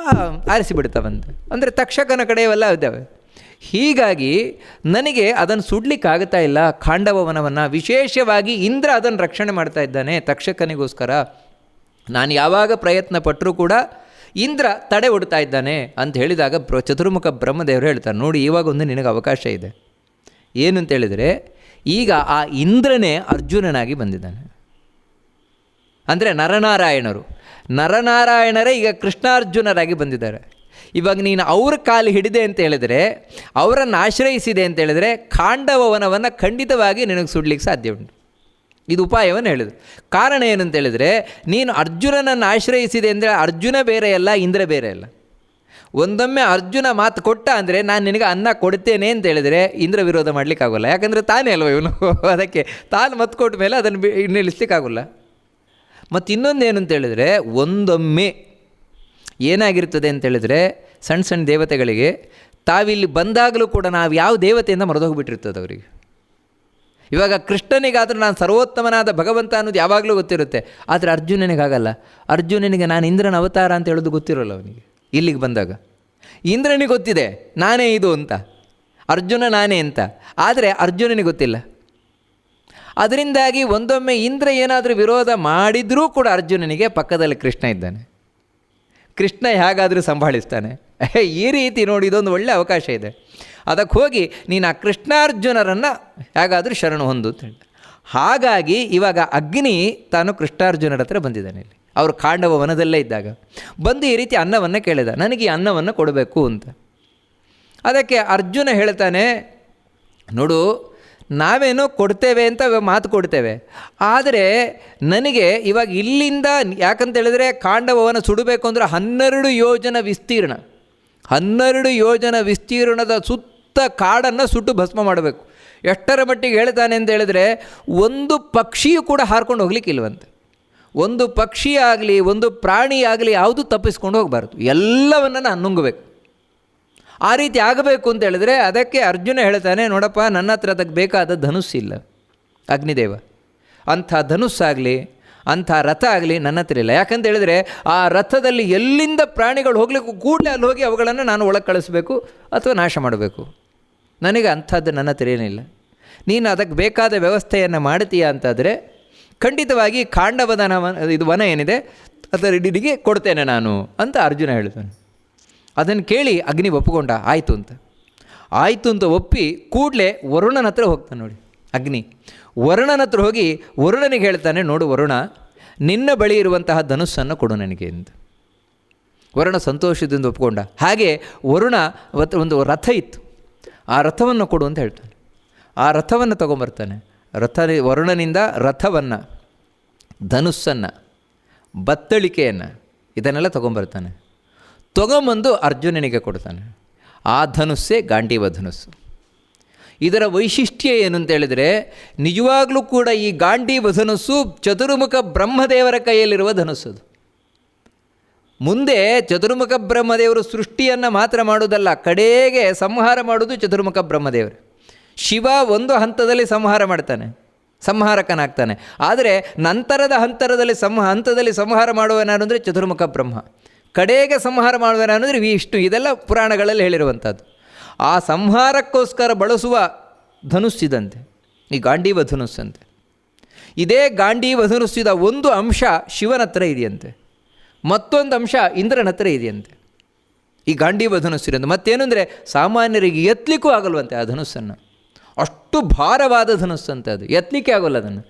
A: ಆರಿಸಿಬಿಡ್ತವಂತೆ. ಅಂದರೆ ತಕ್ಷಕನ ಕಡೆಯವೆಲ್ಲ ಇದ್ದಾವೆ. ಹೀಗಾಗಿ ನನಗೆ ಅದನ್ನು ಸುಡಲಿಕ್ಕಾಗ್ತಾ ಇಲ್ಲ ಖಾಂಡವವನವನ್ನು. ವಿಶೇಷವಾಗಿ ಇಂದ್ರ ಅದನ್ನು ರಕ್ಷಣೆ ಮಾಡ್ತಾ ಇದ್ದಾನೆ ತಕ್ಷಕನಿಗೋಸ್ಕರ. ನಾನು ಯಾವಾಗ ಪ್ರಯತ್ನ ಪಟ್ಟರೂ ಕೂಡ ಇಂದ್ರ ತಡೆ ಒಡ್ತಾ ಇದ್ದಾನೆ ಅಂತ ಹೇಳಿದಾಗ ಚತುರ್ಮುಖ ಬ್ರಹ್ಮದೇವರು ಹೇಳ್ತಾರೆ, ನೋಡಿ ಇವಾಗ ಒಂದು ನಿನಗೆ ಅವಕಾಶ ಇದೆ. ಏನು ಅಂತೇಳಿದರೆ, ಈಗ ಆ ಇಂದ್ರನೇ ಅರ್ಜುನನಾಗಿ ಬಂದಿದ್ದಾನೆ. ಅಂದರೆ ನರನಾರಾಯಣರೇ ಈಗ ಕೃಷ್ಣಾರ್ಜುನರಾಗಿ ಬಂದಿದ್ದಾರೆ. ಇವಾಗ ನೀನು ಅವ್ರ ಕಾಲು ಹಿಡಿದೆ ಅಂತ ಹೇಳಿದರೆ, ಅವರನ್ನು ಆಶ್ರಯಿಸಿದೆ ಅಂತ ಹೇಳಿದರೆ ಖಾಂಡವವನವನ್ನು ಖಂಡಿತವಾಗಿ ನಿನಗೆ ಸುಡಲಿಕ್ಕೆ ಸಾಧ್ಯ ಉಂಟು. ಇದು ಉಪಾಯವನ್ನು ಹೇಳಿದ್ರು. ಕಾರಣ ಏನು ಅಂತೇಳಿದರೆ, ನೀನು ಅರ್ಜುನನನ್ನು ಆಶ್ರಯಿಸಿದೆ ಅಂದರೆ ಅರ್ಜುನ ಬೇರೆ ಅಲ್ಲ, ಇಂದ್ರ ಬೇರೆ ಅಲ್ಲ. ಒಂದೊಮ್ಮೆ ಅರ್ಜುನ ಮಾತು ಕೊಟ್ಟ ಅಂದರೆ ನಾನು ನಿನಗೆ ಅನ್ನ ಕೊಡ್ತೇನೆ ಅಂತ ಹೇಳಿದರೆ ಇಂದ್ರ ವಿರೋಧ ಮಾಡಲಿಕ್ಕಾಗೋಲ್ಲ. ಯಾಕಂದರೆ ತಾನೇ ಅಲ್ವ ಇವನು, ಅದಕ್ಕೆ ತಾನು ಮತ್ತು ಕೊಟ್ಟ ಮೇಲೆ ಅದನ್ನು ನಿಲ್ಲಿಸ್ಲಿಕ್ಕಾಗೋಲ್ಲ. ಮತ್ತು ಇನ್ನೊಂದೇನು ಅಂತೇಳಿದರೆ, ಒಂದೊಮ್ಮೆ ಏನಾಗಿರ್ತದೆ ಅಂತೇಳಿದರೆ, ಸಣ್ಣ ಸಣ್ಣ ದೇವತೆಗಳಿಗೆ ತಾವಿಲ್ಲಿ ಬಂದಾಗಲೂ ಕೂಡ ನಾವು ಯಾವ ದೇವತೆಯಿಂದ ಮರೆದೋಗಿಬಿಟ್ಟಿರ್ತದೆ ಅವರಿಗೆ. ಇವಾಗ ಕೃಷ್ಣನಿಗಾದರೂ ನಾನು ಸರ್ವೋತ್ತಮನಾದ ಭಗವಂತ ಅನ್ನೋದು ಯಾವಾಗಲೂ ಗೊತ್ತಿರುತ್ತೆ. ಆದರೆ ಅರ್ಜುನನಿಗಾಗಲ್ಲ. ಅರ್ಜುನನಿಗೆ ನಾನು ಇಂದ್ರನ ಅವತಾರ ಅಂತ ಹೇಳೋದು ಗೊತ್ತಿರೋಲ್ಲ ಅವನಿಗೆ. ಇಲ್ಲಿಗೆ ಬಂದಾಗ ಇಂದ್ರನಿಗೆ ಗೊತ್ತಿದೆ ನಾನೇ ಇದು ಅಂತ, ಅರ್ಜುನ ನಾನೇ ಅಂತ, ಆದರೆ ಅರ್ಜುನನಿಗೆ ಗೊತ್ತಿಲ್ಲ. ಅದರಿಂದಾಗಿ ಒಂದೊಮ್ಮೆ ಇಂದ್ರ ಏನಾದರೂ ವಿರೋಧ ಮಾಡಿದರೂ ಕೂಡ ಅರ್ಜುನನಿಗೆ ಪಕ್ಕದಲ್ಲಿ ಕೃಷ್ಣ ಇದ್ದಾನೆ. ಕೃಷ್ಣ ಹೇಗಾದರೂ ಸಂಭಾಳಿಸ್ತಾನೆ. ಈ ರೀತಿ ನೋಡಿ, ಇದೊಂದು ಒಳ್ಳೆಯ ಅವಕಾಶ ಇದೆ. ಅದಕ್ಕೆ ಹೋಗಿ ನೀನು ಆ ಕೃಷ್ಣಾರ್ಜುನರನ್ನು ಹೇಗಾದರೂ ಶರಣು ಹೊಂದು ಅಂತ ಹೇಳಿ. ಹಾಗಾಗಿ ಇವಾಗ ಅಗ್ನಿ ತಾನು ಕೃಷ್ಣಾರ್ಜುನರ ಹತ್ರ ಬಂದಿದ್ದಾನೆ. ಇಲ್ಲಿ ಅವರು ಖಾಂಡವ ವನದಲ್ಲೇ ಇದ್ದಾಗ ಬಂದು ಈ ರೀತಿ ಅನ್ನವನ್ನು ಕೇಳಿದ, ನನಗೆ ಈ ಅನ್ನವನ್ನು ಕೊಡಬೇಕು ಅಂತ. ಅದಕ್ಕೆ ಅರ್ಜುನ ಹೇಳ್ತಾನೆ, ನೋಡು ನಾವೇನೋ ಕೊಡ್ತೇವೆ ಅಂತ ಮಾತು ಕೊಡ್ತೇವೆ, ಆದರೆ ನನಗೆ ಇವಾಗ ಇಲ್ಲಿಂದ ಯಾಕಂತೇಳಿದ್ರೆ ಖಾಂಡವವನ್ನು ಸುಡಬೇಕು ಅಂದರೆ 12 ಯೋಜನ ವಿಸ್ತೀರ್ಣದ ಸುತ್ತ ಕಾಡನ್ನು ಸುಟ್ಟು ಭಸ್ಮ ಮಾಡಬೇಕು. ಎಷ್ಟರ ಮಟ್ಟಿಗೆ ಹೇಳ್ತಾನೆ ಅಂತ ಹೇಳಿದ್ರೆ, ಒಂದು ಪಕ್ಷಿಯೂ ಕೂಡ ಹಾರ್ಕೊಂಡು ಹೋಗ್ಲಿಕ್ಕಿಲ್ವಂತೆ. ಒಂದು ಪಕ್ಷಿ ಆಗಲಿ ಒಂದು ಪ್ರಾಣಿ ಆಗಲಿ ಯಾವುದೂ ತಪ್ಪಿಸ್ಕೊಂಡು ಹೋಗಬಾರ್ದು, ಎಲ್ಲವನ್ನೂ ನಾನು ನುಂಗಬೇಕು. ಆ ರೀತಿ ಆಗಬೇಕು ಅಂತ ಹೇಳಿದ್ರೆ ಅದಕ್ಕೆ ಅರ್ಜುನ ಹೇಳ್ತಾನೆ, ನೋಡಪ್ಪ ನನ್ನ ಹತ್ರ ಅದಕ್ಕೆ ಬೇಕಾದ ಧನುಸ್ಸಿಲ್ಲ ಅಗ್ನಿದೇವ, ಅಂಥ ಧನುಸ್ಸಾಗಲಿ ಅಂಥ ರಥ ಆಗಲಿ ನನ್ನ ಹತ್ರ ಇಲ್ಲ. ಯಾಕಂತ ಹೇಳಿದ್ರೆ ಆ ರಥದಲ್ಲಿ ಎಲ್ಲಿಂದ ಪ್ರಾಣಿಗಳು ಹೋಗ್ಲಿಕ್ಕೂ ಕೂಡಲೇ ಅಲ್ಲಿ ಹೋಗಿ ಅವುಗಳನ್ನು ನಾನು ಒಳಗೆ ಕಳಿಸ್ಬೇಕು ಅಥವಾ ನಾಶ ಮಾಡಬೇಕು. ನನಗೆ ಅಂಥದ್ದು ನನ್ನ ಹತ್ರ ಏನಿಲ್ಲ. ನೀನು ಅದಕ್ಕೆ ಬೇಕಾದ ವ್ಯವಸ್ಥೆಯನ್ನು ಮಾಡ್ತೀಯ ಅಂತಾದರೆ ಖಂಡಿತವಾಗಿ ಖಾಂಡವದ ಇದು ವನ ಏನಿದೆ ಅದರ ಇಡಿಗೆ ಕೊಡ್ತೇನೆ ನಾನು ಅಂತ ಅರ್ಜುನ ಹೇಳ್ತಾನೆ. ಅದನ್ನು ಕೇಳಿ ಅಗ್ನಿ ಒಪ್ಪಿಕೊಂಡ, ಆಯಿತು ಅಂತ ಒಪ್ಪಿ ಕೂಡಲೇ ವರುಣನ ಹತ್ರ ಹೋಗ್ತಾನೆ. ನೋಡಿ ಅಗ್ನಿ ವರುಣನ ಹತ್ರ ಹೋಗಿ ವರುಣನಿಗೆ ಹೇಳ್ತಾನೆ, ನೋಡು ವರುಣ, ನಿನ್ನ ಬಳಿ ಇರುವಂತಹ ಧನುಸ್ಸನ್ನು ಕೊಡು ನನಗೆ ಅಂತ. ವರುಣ ಸಂತೋಷದಿಂದ ಒಪ್ಪಿಕೊಂಡ. ಹಾಗೆ ವರುಣ ಒಂದು ರಥ ಇತ್ತು, ಆ ರಥವನ್ನು ಕೊಡು ಅಂತ ಹೇಳ್ತಾನೆ. ಆ ರಥವನ್ನು ತೊಗೊಂಬರ್ತಾನೆ. ವರುಣನಿಂದ ರಥವನ್ನು, ಧನುಸ್ಸನ್ನು, ಬತ್ತಳಿಕೆಯನ್ನು ಇದನ್ನೆಲ್ಲ ತೊಗೊಂಬರ್ತಾನೆ. ತೊಗೊಂಬಂದು ಅರ್ಜುನನಿಗೆ ಕೊಡ್ತಾನೆ. ಆ ಧನುಸ್ಸೇ ಗಾಂಡೀವ ಧನುಸ್ಸು. ಇದರ ವೈಶಿಷ್ಟ್ಯ ಏನು ಅಂತೇಳಿದರೆ, ನಿಜವಾಗಲೂ ಕೂಡ ಈ ಗಾಂಡೀವ ಧನುಸ್ಸು ಚತುರ್ಮುಖ ಬ್ರಹ್ಮದೇವರ ಕೈಯಲ್ಲಿರುವ ಧನುಸ್ಸದು. ಮುಂದೆ ಚತುರ್ಮುಖ ಬ್ರಹ್ಮದೇವರು ಸೃಷ್ಟಿಯನ್ನು ಮಾತ್ರ ಮಾಡುವುದಲ್ಲ, ಕಡೆಗೆ ಸಂಹಾರ ಮಾಡುವುದು ಚತುರ್ಮುಖ ಬ್ರಹ್ಮದೇವರು. ಶಿವ ಒಂದು ಹಂತದಲ್ಲಿ ಸಂಹಾರ ಮಾಡ್ತಾನೆ, ಸಂಹಾರಕನಾಗ್ತಾನೆ. ಆದರೆ ನಂತರದ ಹಂತದಲ್ಲಿ ಸಂಹಾರ ಮಾಡುವನಾನು ಅಂದರೆ ಚತುರ್ಮುಖ ಬ್ರಹ್ಮ, ಕಡೆಗೆ ಸಂಹಾರ ಮಾಡುವನಾನು ಅಂದರೆ ವಿಷ್ಣು. ಇದೆಲ್ಲ ಪುರಾಣಗಳಲ್ಲಿ ಹೇಳಿರುವಂಥದ್ದು. ಆ ಸಂಹಾರಕ್ಕೋಸ್ಕರ ಬಳಸುವ ಧನುಸ್ಸಿದಂತೆ ಈ ಗಾಂಡೀವ ಧನುಸ್ಸಂತೆ. ಇದೇ ಗಾಂಡೀವ ಧನುಸ್ಸಿದ ಒಂದು ಅಂಶ ಶಿವನ ಹತ್ರ ಇದೆಯಂತೆ, ಮತ್ತೊಂದು ಅಂಶ ಇಂದ್ರನ ಹತ್ರ ಇದೆಯಂತೆ. ಈ ಗಾಂಡೀವ ಧನುಸ್ಸಿರಂತೆ ಮತ್ತೇನು ಅಂದರೆ ಸಾಮಾನ್ಯರಿಗೆ ಎತ್ತಲಿಕ್ಕೂ ಆಗಲ್ವಂತೆ ಆ ಧನುಸ್ಸನ್ನು. ಅಷ್ಟು ಭಾರವಾದ ಧನುಸ್ಸಂತೆ ಅದು, ಎತ್ತಲಿಕ್ಕೆ ಆಗೋಲ್ಲ ಅದನ್ನು.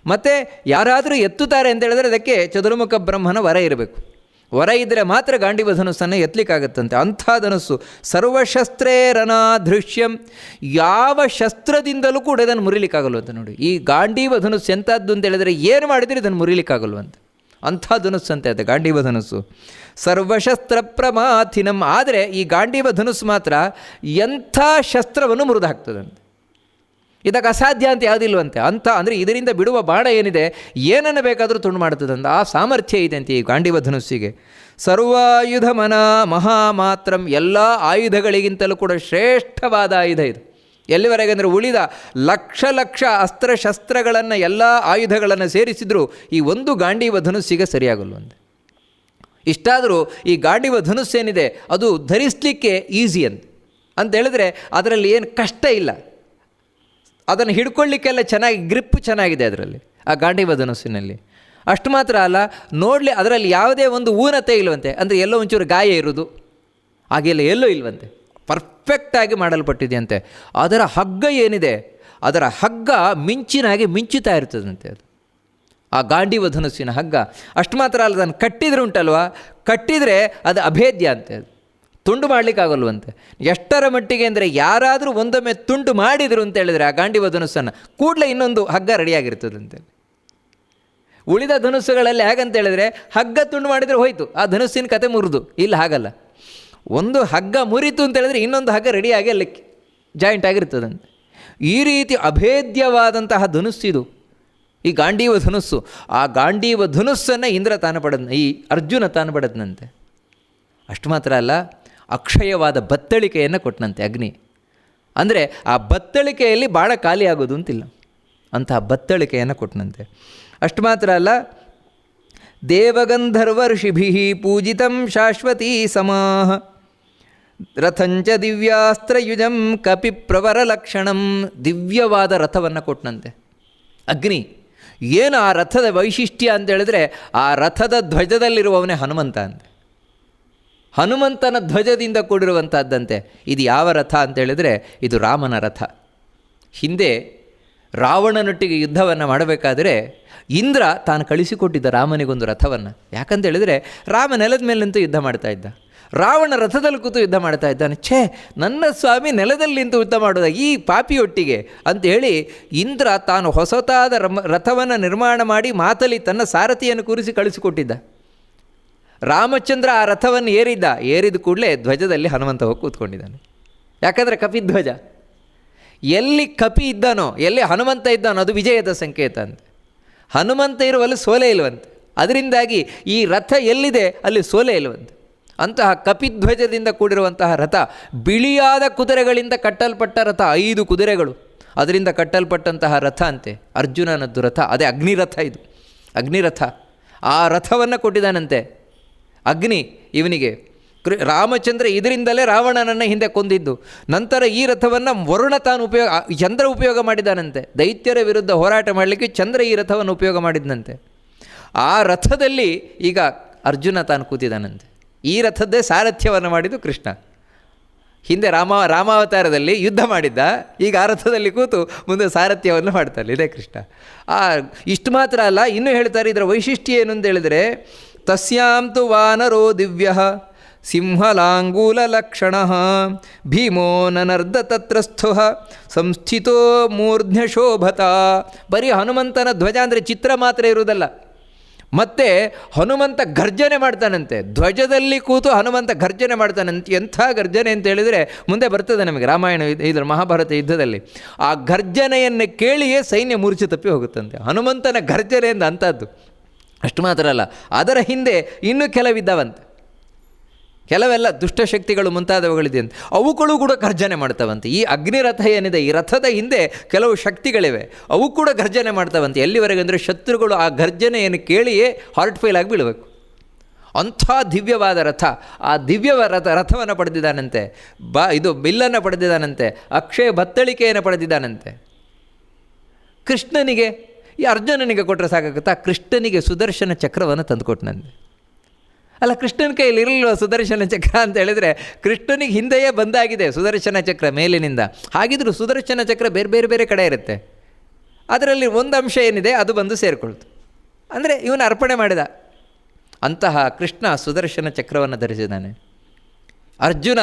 A: ಮತ್ತು ಯಾರಾದರೂ ಎತ್ತುತ್ತಾರೆ ಅಂತ ಹೇಳಿದ್ರೆ ಅದಕ್ಕೆ ಚತುರ್ಮುಖ ಬ್ರಹ್ಮನ ವರ ಇರಬೇಕು. ವರ ಇದ್ದರೆ ಮಾತ್ರ ಗಾಂಡೀವ ಧನುಸ್ಸನ್ನು ಎತ್ತಲಿಕ್ಕಾಗತ್ತಂತೆ. ಅಂಥ ಧನುಸ್ಸು ಸರ್ವಶಸ್ತ್ರೇರನಾಧೃಶ್ಯಂ, ಯಾವ ಶಸ್ತ್ರದಿಂದಲೂ ಕೂಡ ಇದನ್ನು ಮುರಿಲಿಕ್ಕಾಗಲ್ವಂತೆ. ನೋಡಿ ಈ ಗಾಂಡೀವ ಧನುಸ್ಸು ಎಂಥದ್ದು ಅಂತ ಹೇಳಿದರೆ ಏನು ಮಾಡಿದರೆ ಇದನ್ನು ಮುರಿಲಿಕ್ಕಾಗಲ್ವಂತೆ. ಅಂಥ ಧನುಸ್ಸಂತೆ ಅದು ಗಾಂಡೀವ ಧನುಸ್ಸು. ಸರ್ವಶಸ್ತ್ರ ಪ್ರಮಾಥಿನಂ, ಆದರೆ ಈ ಗಾಂಡೀವ ಧನುಸ್ಸು ಮಾತ್ರ ಎಂಥ ಶಸ್ತ್ರವನ್ನು ಮುರಿದು ಹಾಕ್ತದಂತೆ. ಇದಕ್ಕೆ ಅಸಾಧ್ಯ ಅಂತ ಯಾವುದಿಲ್ವಂತೆ. ಅಂಥ ಅಂದರೆ ಇದರಿಂದ ಬಿಡುವ ಬಾಣ ಏನಿದೆ ಏನನ್ನು ಬೇಕಾದರೂ ತುಂಡು ಮಾಡ್ತದಂತ ಆ ಸಾಮರ್ಥ್ಯ ಇದೆ ಅಂತ ಈ ಗಾಂಡೀವ ಧನುಸ್ಸಿಗೆ. ಸರ್ವಾಯುಧ ಮನ ಮಹಾಮಾತ್ರಂ, ಎಲ್ಲ ಆಯುಧಗಳಿಗಿಂತಲೂ ಕೂಡ ಶ್ರೇಷ್ಠವಾದ ಆಯುಧ ಇದು. ಎಲ್ಲಿವರೆಗೆ ಅಂದರೆ ಉಳಿದ ಲಕ್ಷ ಲಕ್ಷ ಅಸ್ತ್ರಶಸ್ತ್ರಗಳನ್ನು ಎಲ್ಲ ಆಯುಧಗಳನ್ನು ಸೇರಿಸಿದರೂ ಈ ಒಂದು ಗಾಂಡೀವ ಧನುಸ್ಸಿಗೆ ಸರಿಯಾಗಲ್ವಂತೆ. ಇಷ್ಟಾದರೂ ಈ ಗಾಂಡೀವ ಧನುಸ್ಸೇನಿದೆ ಅದು ಧರಿಸಲಿಕ್ಕೆ ಈಸಿ ಅಂತ ಹೇಳಿದ್ರೆ ಅದರಲ್ಲಿ ಏನು ಕಷ್ಟ ಇಲ್ಲ, ಅದನ್ನು ಹಿಡ್ಕೊಳ್ಳಿಕ್ಕೆಲ್ಲ ಚೆನ್ನಾಗಿ ಗ್ರಿಪ್ ಚೆನ್ನಾಗಿದೆ ಅದರಲ್ಲಿ, ಆ ಗಾಂಡೀವ ಧನುಸ್ಸಿನಲ್ಲಿ. ಅಷ್ಟು ಮಾತ್ರ ಅಲ್ಲ, ನೋಡಲಿ ಅದರಲ್ಲಿ ಯಾವುದೇ ಒಂದು ಊನತೆ ಇಲ್ವಂತೆ, ಅಂದರೆ ಎಲ್ಲೋ ಒಂಚೂರು ಗಾಯ ಇರೋದು ಹಾಗೆಲ್ಲ ಎಲ್ಲೋ ಇಲ್ವಂತೆ, ಪರ್ಫೆಕ್ಟಾಗಿ ಮಾಡಲ್ಪಟ್ಟಿದೆಯಂತೆ. ಅದರ ಹಗ್ಗ ಏನಿದೆ, ಅದರ ಹಗ್ಗ ಮಿಂಚಿನಾಗಿ ಮಿಂಚುತ್ತಾ ಇರ್ತದಂತೆ. ಅದು ಆ ಗಾಂಡೀವ ಧನುಸ್ಸಿನ ಹಗ್ಗ. ಅಷ್ಟು ಮಾತ್ರ ಅಲ್ಲ, ಅದನ್ನು ಕಟ್ಟಿದರೆ ಉಂಟಲ್ವ, ಕಟ್ಟಿದರೆ ಅದು ಅಭೇದ್ಯ ಅಂತೆ, ಅದು ತುಂಡು ಮಾಡಲಿಕ್ಕಾಗಲ್ವಂತೆ. ಎಷ್ಟರ ಮಟ್ಟಿಗೆ ಅಂದರೆ ಯಾರಾದರೂ ಒಂದೊಮ್ಮೆ ತುಂಡು ಮಾಡಿದರು ಅಂತ ಹೇಳಿದರೆ ಆ ಗಾಂಡೀವ ಧನುಸ್ಸನ್ನು ಕೂಡಲೇ ಇನ್ನೊಂದು ಹಗ್ಗ ರೆಡಿಯಾಗಿರ್ತದಂತೆ. ಉಳಿದ ಧನುಸ್ಸುಗಳಲ್ಲಿ ಹೇಗಂತ ಹೇಳಿದರೆ ಹಗ್ಗ ತುಂಡು ಮಾಡಿದರೆ ಹೋಯಿತು, ಆ ಧನುಸ್ಸಿನ ಕತೆ ಮುರಿದು. ಇಲ್ಲ, ಹಾಗಲ್ಲ, ಒಂದು ಹಗ್ಗ ಮುರಿತು ಅಂತ ಹೇಳಿದ್ರೆ ಇನ್ನೊಂದು ಹಗ್ಗ ರೆಡಿಯಾಗಿ ಅಲ್ಲಿ ಜಾಯಿಂಟ್ ಆಗಿರ್ತದಂತೆ. ಈ ರೀತಿ ಅಭೇದ್ಯವಾದಂತಹ ಧನುಸ್ಸಿದು ಈ ಗಾಂಡೀವ ಧನುಸ್ಸು. ಆ ಗಾಂಡೀವ ಧನುಸ್ಸನ್ನು ಇಂದ್ರ ತಾನು ಈ ಅರ್ಜುನ ತಾನು ಪಡೆದನಂತೆ. ಅಷ್ಟು ಮಾತ್ರ ಅಲ್ಲ, ಅಕ್ಷಯವಾದ ಬತ್ತಳಿಕೆಯನ್ನು ಕೊಟ್ಟನಂತೆ ಅಗ್ನಿ. ಅಂದರೆ ಆ ಬತ್ತಳಿಕೆಯಲ್ಲಿ ಬಾಳ ಖಾಲಿ ಆಗೋದು ಅಂತಿಲ್ಲ, ಅಂತಹ ಬತ್ತಳಿಕೆಯನ್ನು ಕೊಟ್ಟನಂತೆ. ಅಷ್ಟು ಮಾತ್ರ ಅಲ್ಲ, ದೇವಗಂಧರ್ವ ಋಷಿಭಿ ಪೂಜಿತಂ ಶಾಶ್ವತೀ ಸಮಾಹ ರಥಂಚ ದಿವ್ಯಾಸ್ತ್ರಯುಜಂ ಕಪಿಪ್ರವರ ಲಕ್ಷಣಂ. ದಿವ್ಯವಾದ ರಥವನ್ನು ಕೊಟ್ಟನಂತೆ ಅಗ್ನಿ. ಏನು ಆ ರಥದ ವೈಶಿಷ್ಟ್ಯ ಅಂತ ಹೇಳಿದ್ರೆ, ಆ ರಥದ ಧ್ವಜದಲ್ಲಿರುವವನೇ ಹನುಮಂತ ಅಂತೆ. ಹನುಮಂತನ ಧ್ವಜದಿಂದ ಕೂಡಿರುವಂಥದ್ದಂತೆ. ಇದು ಯಾವ ರಥ ಅಂತ ಹೇಳಿದರೆ, ಇದು ರಾಮನ ರಥ. ಹಿಂದೆ ರಾವಣನೊಟ್ಟಿಗೆ ಯುದ್ಧವನ್ನು ಮಾಡಬೇಕಾದರೆ ಇಂದ್ರ ತಾನು ಕಳಿಸಿಕೊಟ್ಟಿದ್ದ ರಾಮನಿಗೊಂದು ರಥವನ್ನು. ಯಾಕಂತ ಹೇಳಿದರೆ ರಾಮ ನೆಲದ ಮೇಲೆ ನಿಂತು ಯುದ್ಧ ಮಾಡ್ತಾ ಇದ್ದ, ರಾವಣ ರಥದಲ್ಲಿ ಕೂತು ಯುದ್ಧ ಮಾಡ್ತಾ ಇದ್ದಾನೆ. ನನ್ನ ಸ್ವಾಮಿ ನೆಲದಲ್ಲಿ ನಿಂತು ಯುದ್ಧ ಮಾಡೋದ ಈ ಪಾಪಿಯೊಟ್ಟಿಗೆ ಅಂಥೇಳಿ ಇಂದ್ರ ತಾನು ಹೊಸತಾದ ರಥವನ್ನು ನಿರ್ಮಾಣ ಮಾಡಿ ಮಾತಲಿ ತನ್ನ ಸಾರಥಿಯನ್ನು ಕೂರಿಸಿ ಕಳಿಸಿಕೊಟ್ಟಿದ್ದ. ರಾಮಚಂದ್ರ ಆ ರಥವನ್ನು ಏರಿದ ಕೂಡಲೇ ಧ್ವಜದಲ್ಲಿ ಹನುಮಂತ ಹೋಗಿ ಕೂತ್ಕೊಂಡಿದ್ದಾನೆ. ಯಾಕಂದರೆ ಕಪಿಧ್ವಜ, ಎಲ್ಲಿ ಕಪಿ ಇದ್ದಾನೋ, ಎಲ್ಲಿ ಹನುಮಂತ ಇದ್ದಾನೋ ಅದು ವಿಜಯದ ಸಂಕೇತ ಅಂತ. ಹನುಮಂತ ಇರುವಲ್ಲಿ ಸೋಲೆ ಇಲ್ವಂತೆ, ಅದರಿಂದಾಗಿ ಈ ರಥ ಎಲ್ಲಿದೆ ಅಲ್ಲಿ ಸೋಲೆ ಇಲ್ವಂತೆ. ಅಂತಹ ಕಪಿಧ್ವಜದಿಂದ ಕೂಡಿರುವಂತಹ ರಥ, ಬಿಳಿಯಾದ ಕುದುರೆಗಳಿಂದ ಕಟ್ಟಲ್ಪಟ್ಟ ರಥ, 5 ಕುದುರೆಗಳು ಅದರಿಂದ ಕಟ್ಟಲ್ಪಟ್ಟಂತಹ ರಥ ಅಂತೆ ಅರ್ಜುನನದ್ದು ರಥ. ಅದೇ ಅಗ್ನಿರಥ, ಇದು ಅಗ್ನಿರಥ. ಆ ರಥವನ್ನು ಕೊಟ್ಟಿದ್ದಾನಂತೆ ಅಗ್ನಿ ಇವನಿಗೆ. ರಾಮಚಂದ್ರ ಇದರಿಂದಲೇ ರಾವಣನನ್ನು ಹಿಂದೆ ಕೊಂದಿದ್ದು. ನಂತರ ಈ ರಥವನ್ನು ವರುಣ ತಾನು ಚಂದ್ರ ಉಪಯೋಗ ಮಾಡಿದ್ದಾನಂತೆ. ದೈತ್ಯರ ವಿರುದ್ಧ ಹೋರಾಟ ಮಾಡಲಿಕ್ಕೆ ಚಂದ್ರ ಈ ರಥವನ್ನು ಉಪಯೋಗ ಮಾಡಿದ್ದಂತೆ. ಆ ರಥದಲ್ಲಿ ಈಗ ಅರ್ಜುನ ತಾನು ಕೂತಿದ್ದಾನಂತೆ. ಈ ರಥದ್ದೇ ಸಾರಥ್ಯವನ್ನು ಮಾಡಿದ್ದು ಕೃಷ್ಣ. ಹಿಂದೆ ರಾಮಾವತಾರದಲ್ಲಿ ಯುದ್ಧ ಮಾಡಿದ್ದ, ಈಗ ಆ ರಥದಲ್ಲಿ ಕೂತು ಮುಂದೆ ಸಾರಥ್ಯವನ್ನು ಮಾಡ್ತಾನೆ, ಇದೇ ಕೃಷ್ಣ. ಇಷ್ಟು ಮಾತ್ರ ಅಲ್ಲ, ಇನ್ನೂ ಹೇಳ್ತಾರೆ ಇದರ ವೈಶಿಷ್ಟ್ಯ ಏನು ಅಂತ ಹೇಳಿದರೆ, ತಸ್ಯಾಂ ತು ವಾನರೋ ದಿವ್ಯ ಸಿಂಹಲಾಂಗೂಲಲಕ್ಷಣ ಭೀಮೋ ನನರ್ಧ ತತ್ರಸ್ಥೋ ಸಂಸ್ಥಿತೋ ಮೂರ್ಧ್ನಶೋಭತ. ಬರೀ ಹನುಮಂತನ ಧ್ವಜ ಅಂದರೆ ಚಿತ್ರ ಮಾತ್ರ ಇರುವುದಲ್ಲ, ಮತ್ತು ಹನುಮಂತ ಗರ್ಜನೆ ಮಾಡ್ತಾನಂತೆ. ಧ್ವಜದಲ್ಲಿ ಕೂತು ಹನುಮಂತ ಗರ್ಜನೆ ಮಾಡ್ತಾನಂತೆ. ಎಂಥ ಗರ್ಜನೆ ಅಂತ ಹೇಳಿದರೆ ಮುಂದೆ ಬರ್ತದೆ ನಮಗೆ ರಾಮಾಯಣ ಇದರ ಮಹಾಭಾರತ ಯುದ್ಧದಲ್ಲಿ. ಆ ಗರ್ಜನೆಯನ್ನು ಕೇಳಿಯೇ ಸೈನ್ಯ ಮೂರ್ಛೆ ತಪ್ಪಿ ಹೋಗುತ್ತಂತೆ, ಹನುಮಂತನ ಗರ್ಜನೆಯಿಂದ ಅಂಥದ್ದು. ಅಷ್ಟು ಮಾತ್ರ ಅಲ್ಲ, ಅದರ ಹಿಂದೆ ಇನ್ನೂ ಕೆಲವಿದ್ದಾವಂತೆ, ಕೆಲವೆಲ್ಲ ದುಷ್ಟಶಕ್ತಿಗಳು ಮುಂತಾದವುಗಳಿದೆ ಅಂತ, ಅವುಗಳು ಕೂಡ ಗರ್ಜನೆ ಮಾಡ್ತಾವಂತೆ. ಈ ಅಗ್ನಿರಥ ಏನಿದೆ, ಈ ರಥದ ಹಿಂದೆ ಕೆಲವು ಶಕ್ತಿಗಳಿವೆ, ಅವು ಕೂಡ ಗರ್ಜನೆ ಮಾಡ್ತಾವಂತೆ. ಎಲ್ಲಿವರೆಗೆ ಅಂದರೆ ಶತ್ರುಗಳು ಆ ಗರ್ಜನೆಯನ್ನು ಕೇಳಿಯೇ ಹಾರ್ಟ್ ಫೇಲ್ ಆಗಿ ಬೀಳಬೇಕು. ಅಂಥ ದಿವ್ಯವಾದ ರಥ. ಆ ದಿವ್ಯವಾದ ರಥವನ್ನು ಪಡೆದಿದ್ದಾನಂತೆ. ಇದು ಬಿಲ್ಲನ್ನು ಪಡೆದಿದ್ದಾನಂತೆ, ಅಕ್ಷಯ ಬತ್ತಳಿಕೆಯನ್ನು ಪಡೆದಿದ್ದಾನಂತೆ. ಕೃಷ್ಣನಿಗೆ, ಈ ಅರ್ಜುನನಿಗೆ ಕೊಟ್ಟರೆ ಸಾಕಾಗುತ್ತಾ? ಕೃಷ್ಣನಿಗೆ ಸುದರ್ಶನ ಚಕ್ರವನ್ನು ತಂದುಕೊಟ್ಟನಂತೆ. ಅಲ್ಲ, ಕೃಷ್ಣನ ಕೈಯಲ್ಲಿ ಇರಲಿಲ್ಲ ಸುದರ್ಶನ ಚಕ್ರ ಅಂತ ಹೇಳಿದರೆ, ಕೃಷ್ಣನಿಗೆ ಹಿಂದೆಯೇ ಬಂದಾಗಿದೆ ಸುದರ್ಶನ ಚಕ್ರ ಮೇಲಿನಿಂದ. ಹಾಗಿದ್ರೂ ಸುದರ್ಶನ ಚಕ್ರ ಬೇರೆ ಬೇರೆ ಕಡೆ ಇರುತ್ತೆ, ಅದರಲ್ಲಿ ಒಂದು ಅಂಶ ಏನಿದೆ ಅದು ಬಂದು ಸೇರಿಕೊಳ್ತು. ಅಂದರೆ ಇವನು ಅರ್ಪಣೆ ಮಾಡಿದ. ಅಂತಹ ಕೃಷ್ಣ ಸುದರ್ಶನ ಚಕ್ರವನ್ನು ಧರಿಸಿದ್ದಾನೆ. ಅರ್ಜುನ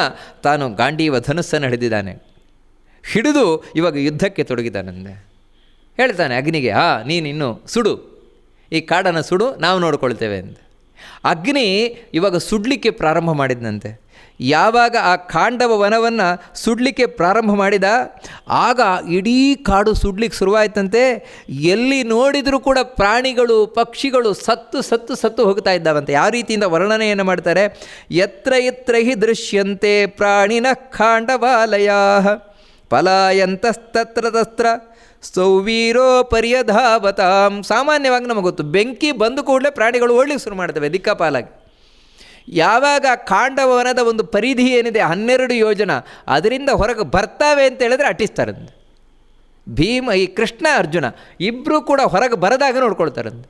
A: ತಾನು ಗಾಂಡೀವ ಧನುಸ್ಸನ್ನು ಹಿಡಿದಿದ್ದಾನೆ. ಹಿಡಿದು ಇವಾಗ ಯುದ್ಧಕ್ಕೆ ತೊಡಗಿದ್ದಾನಂದೆ. ಹೇಳ್ತಾನೆ ಅಗ್ನಿಗೆ, ನೀನಿನ್ನು ಸುಡು, ಈ ಕಾಡನ್ನು ಸುಡು, ನಾವು ನೋಡ್ಕೊಳ್ತೇವೆ ಅಂತ. ಅಗ್ನಿ ಇವಾಗ ಸುಡಲಿಕ್ಕೆ ಪ್ರಾರಂಭ ಮಾಡಿದಂತೆ. ಯಾವಾಗ ಆ ಕಾಂಡವ ವನವನ್ನು ಸುಡಲಿಕ್ಕೆ ಪ್ರಾರಂಭ ಮಾಡಿದ, ಆಗ ಇಡೀ ಕಾಡು ಸುಡ್ಲಿಕ್ಕೆ ಶುರುವಾಯ್ತಂತೆ. ಎಲ್ಲಿ ನೋಡಿದರೂ ಕೂಡ ಪ್ರಾಣಿಗಳು ಪಕ್ಷಿಗಳು ಸತ್ತು ಸತ್ತು ಸತ್ತು ಹೋಗ್ತಾ ಇದ್ದಾವಂತೆ. ಯಾವ ರೀತಿಯಿಂದ ವರ್ಣನೆಯನ್ನು ಮಾಡ್ತಾರೆ, ಯತ್ರ ಯತ್ರ ಹಿ ದೃಶ್ಯಂತೆ ಪ್ರಾಣಿನ ಖಾಂಡವಾಲಯ ಪಲಾಯಂತಸ್ತತ್ರ ತಸ್ತ್ರ ಸೌವೀರೋ ಪರ್ಯಧಾವತಾಂ. ಸಾಮಾನ್ಯವಾಗಿ ನಮಗೆ ಗೊತ್ತು, ಬೆಂಕಿ ಬಂದು ಕೂಡಲೇ ಪ್ರಾಣಿಗಳು ಓಡಲಿಕ್ಕೆ ಶುರು ಮಾಡ್ತವೆ ದಿಕ್ಕಾಪಾಲಾಗಿ. ಯಾವಾಗ ಕಾಂಡವನದ ಒಂದು ಪರಿಧಿ ಏನಿದೆ 12 ಯೋಜನ, ಅದರಿಂದ ಹೊರಗೆ ಬರ್ತಾವೆ ಅಂತ ಹೇಳಿದ್ರೆ ಅಟ್ಟಿಸ್ತಾರಂತೆ. ಈ ಕೃಷ್ಣ ಅರ್ಜುನ ಇಬ್ಬರೂ ಕೂಡ ಹೊರಗೆ ಬರದಾಗ ನೋಡ್ಕೊಳ್ತಾರಂತೆ.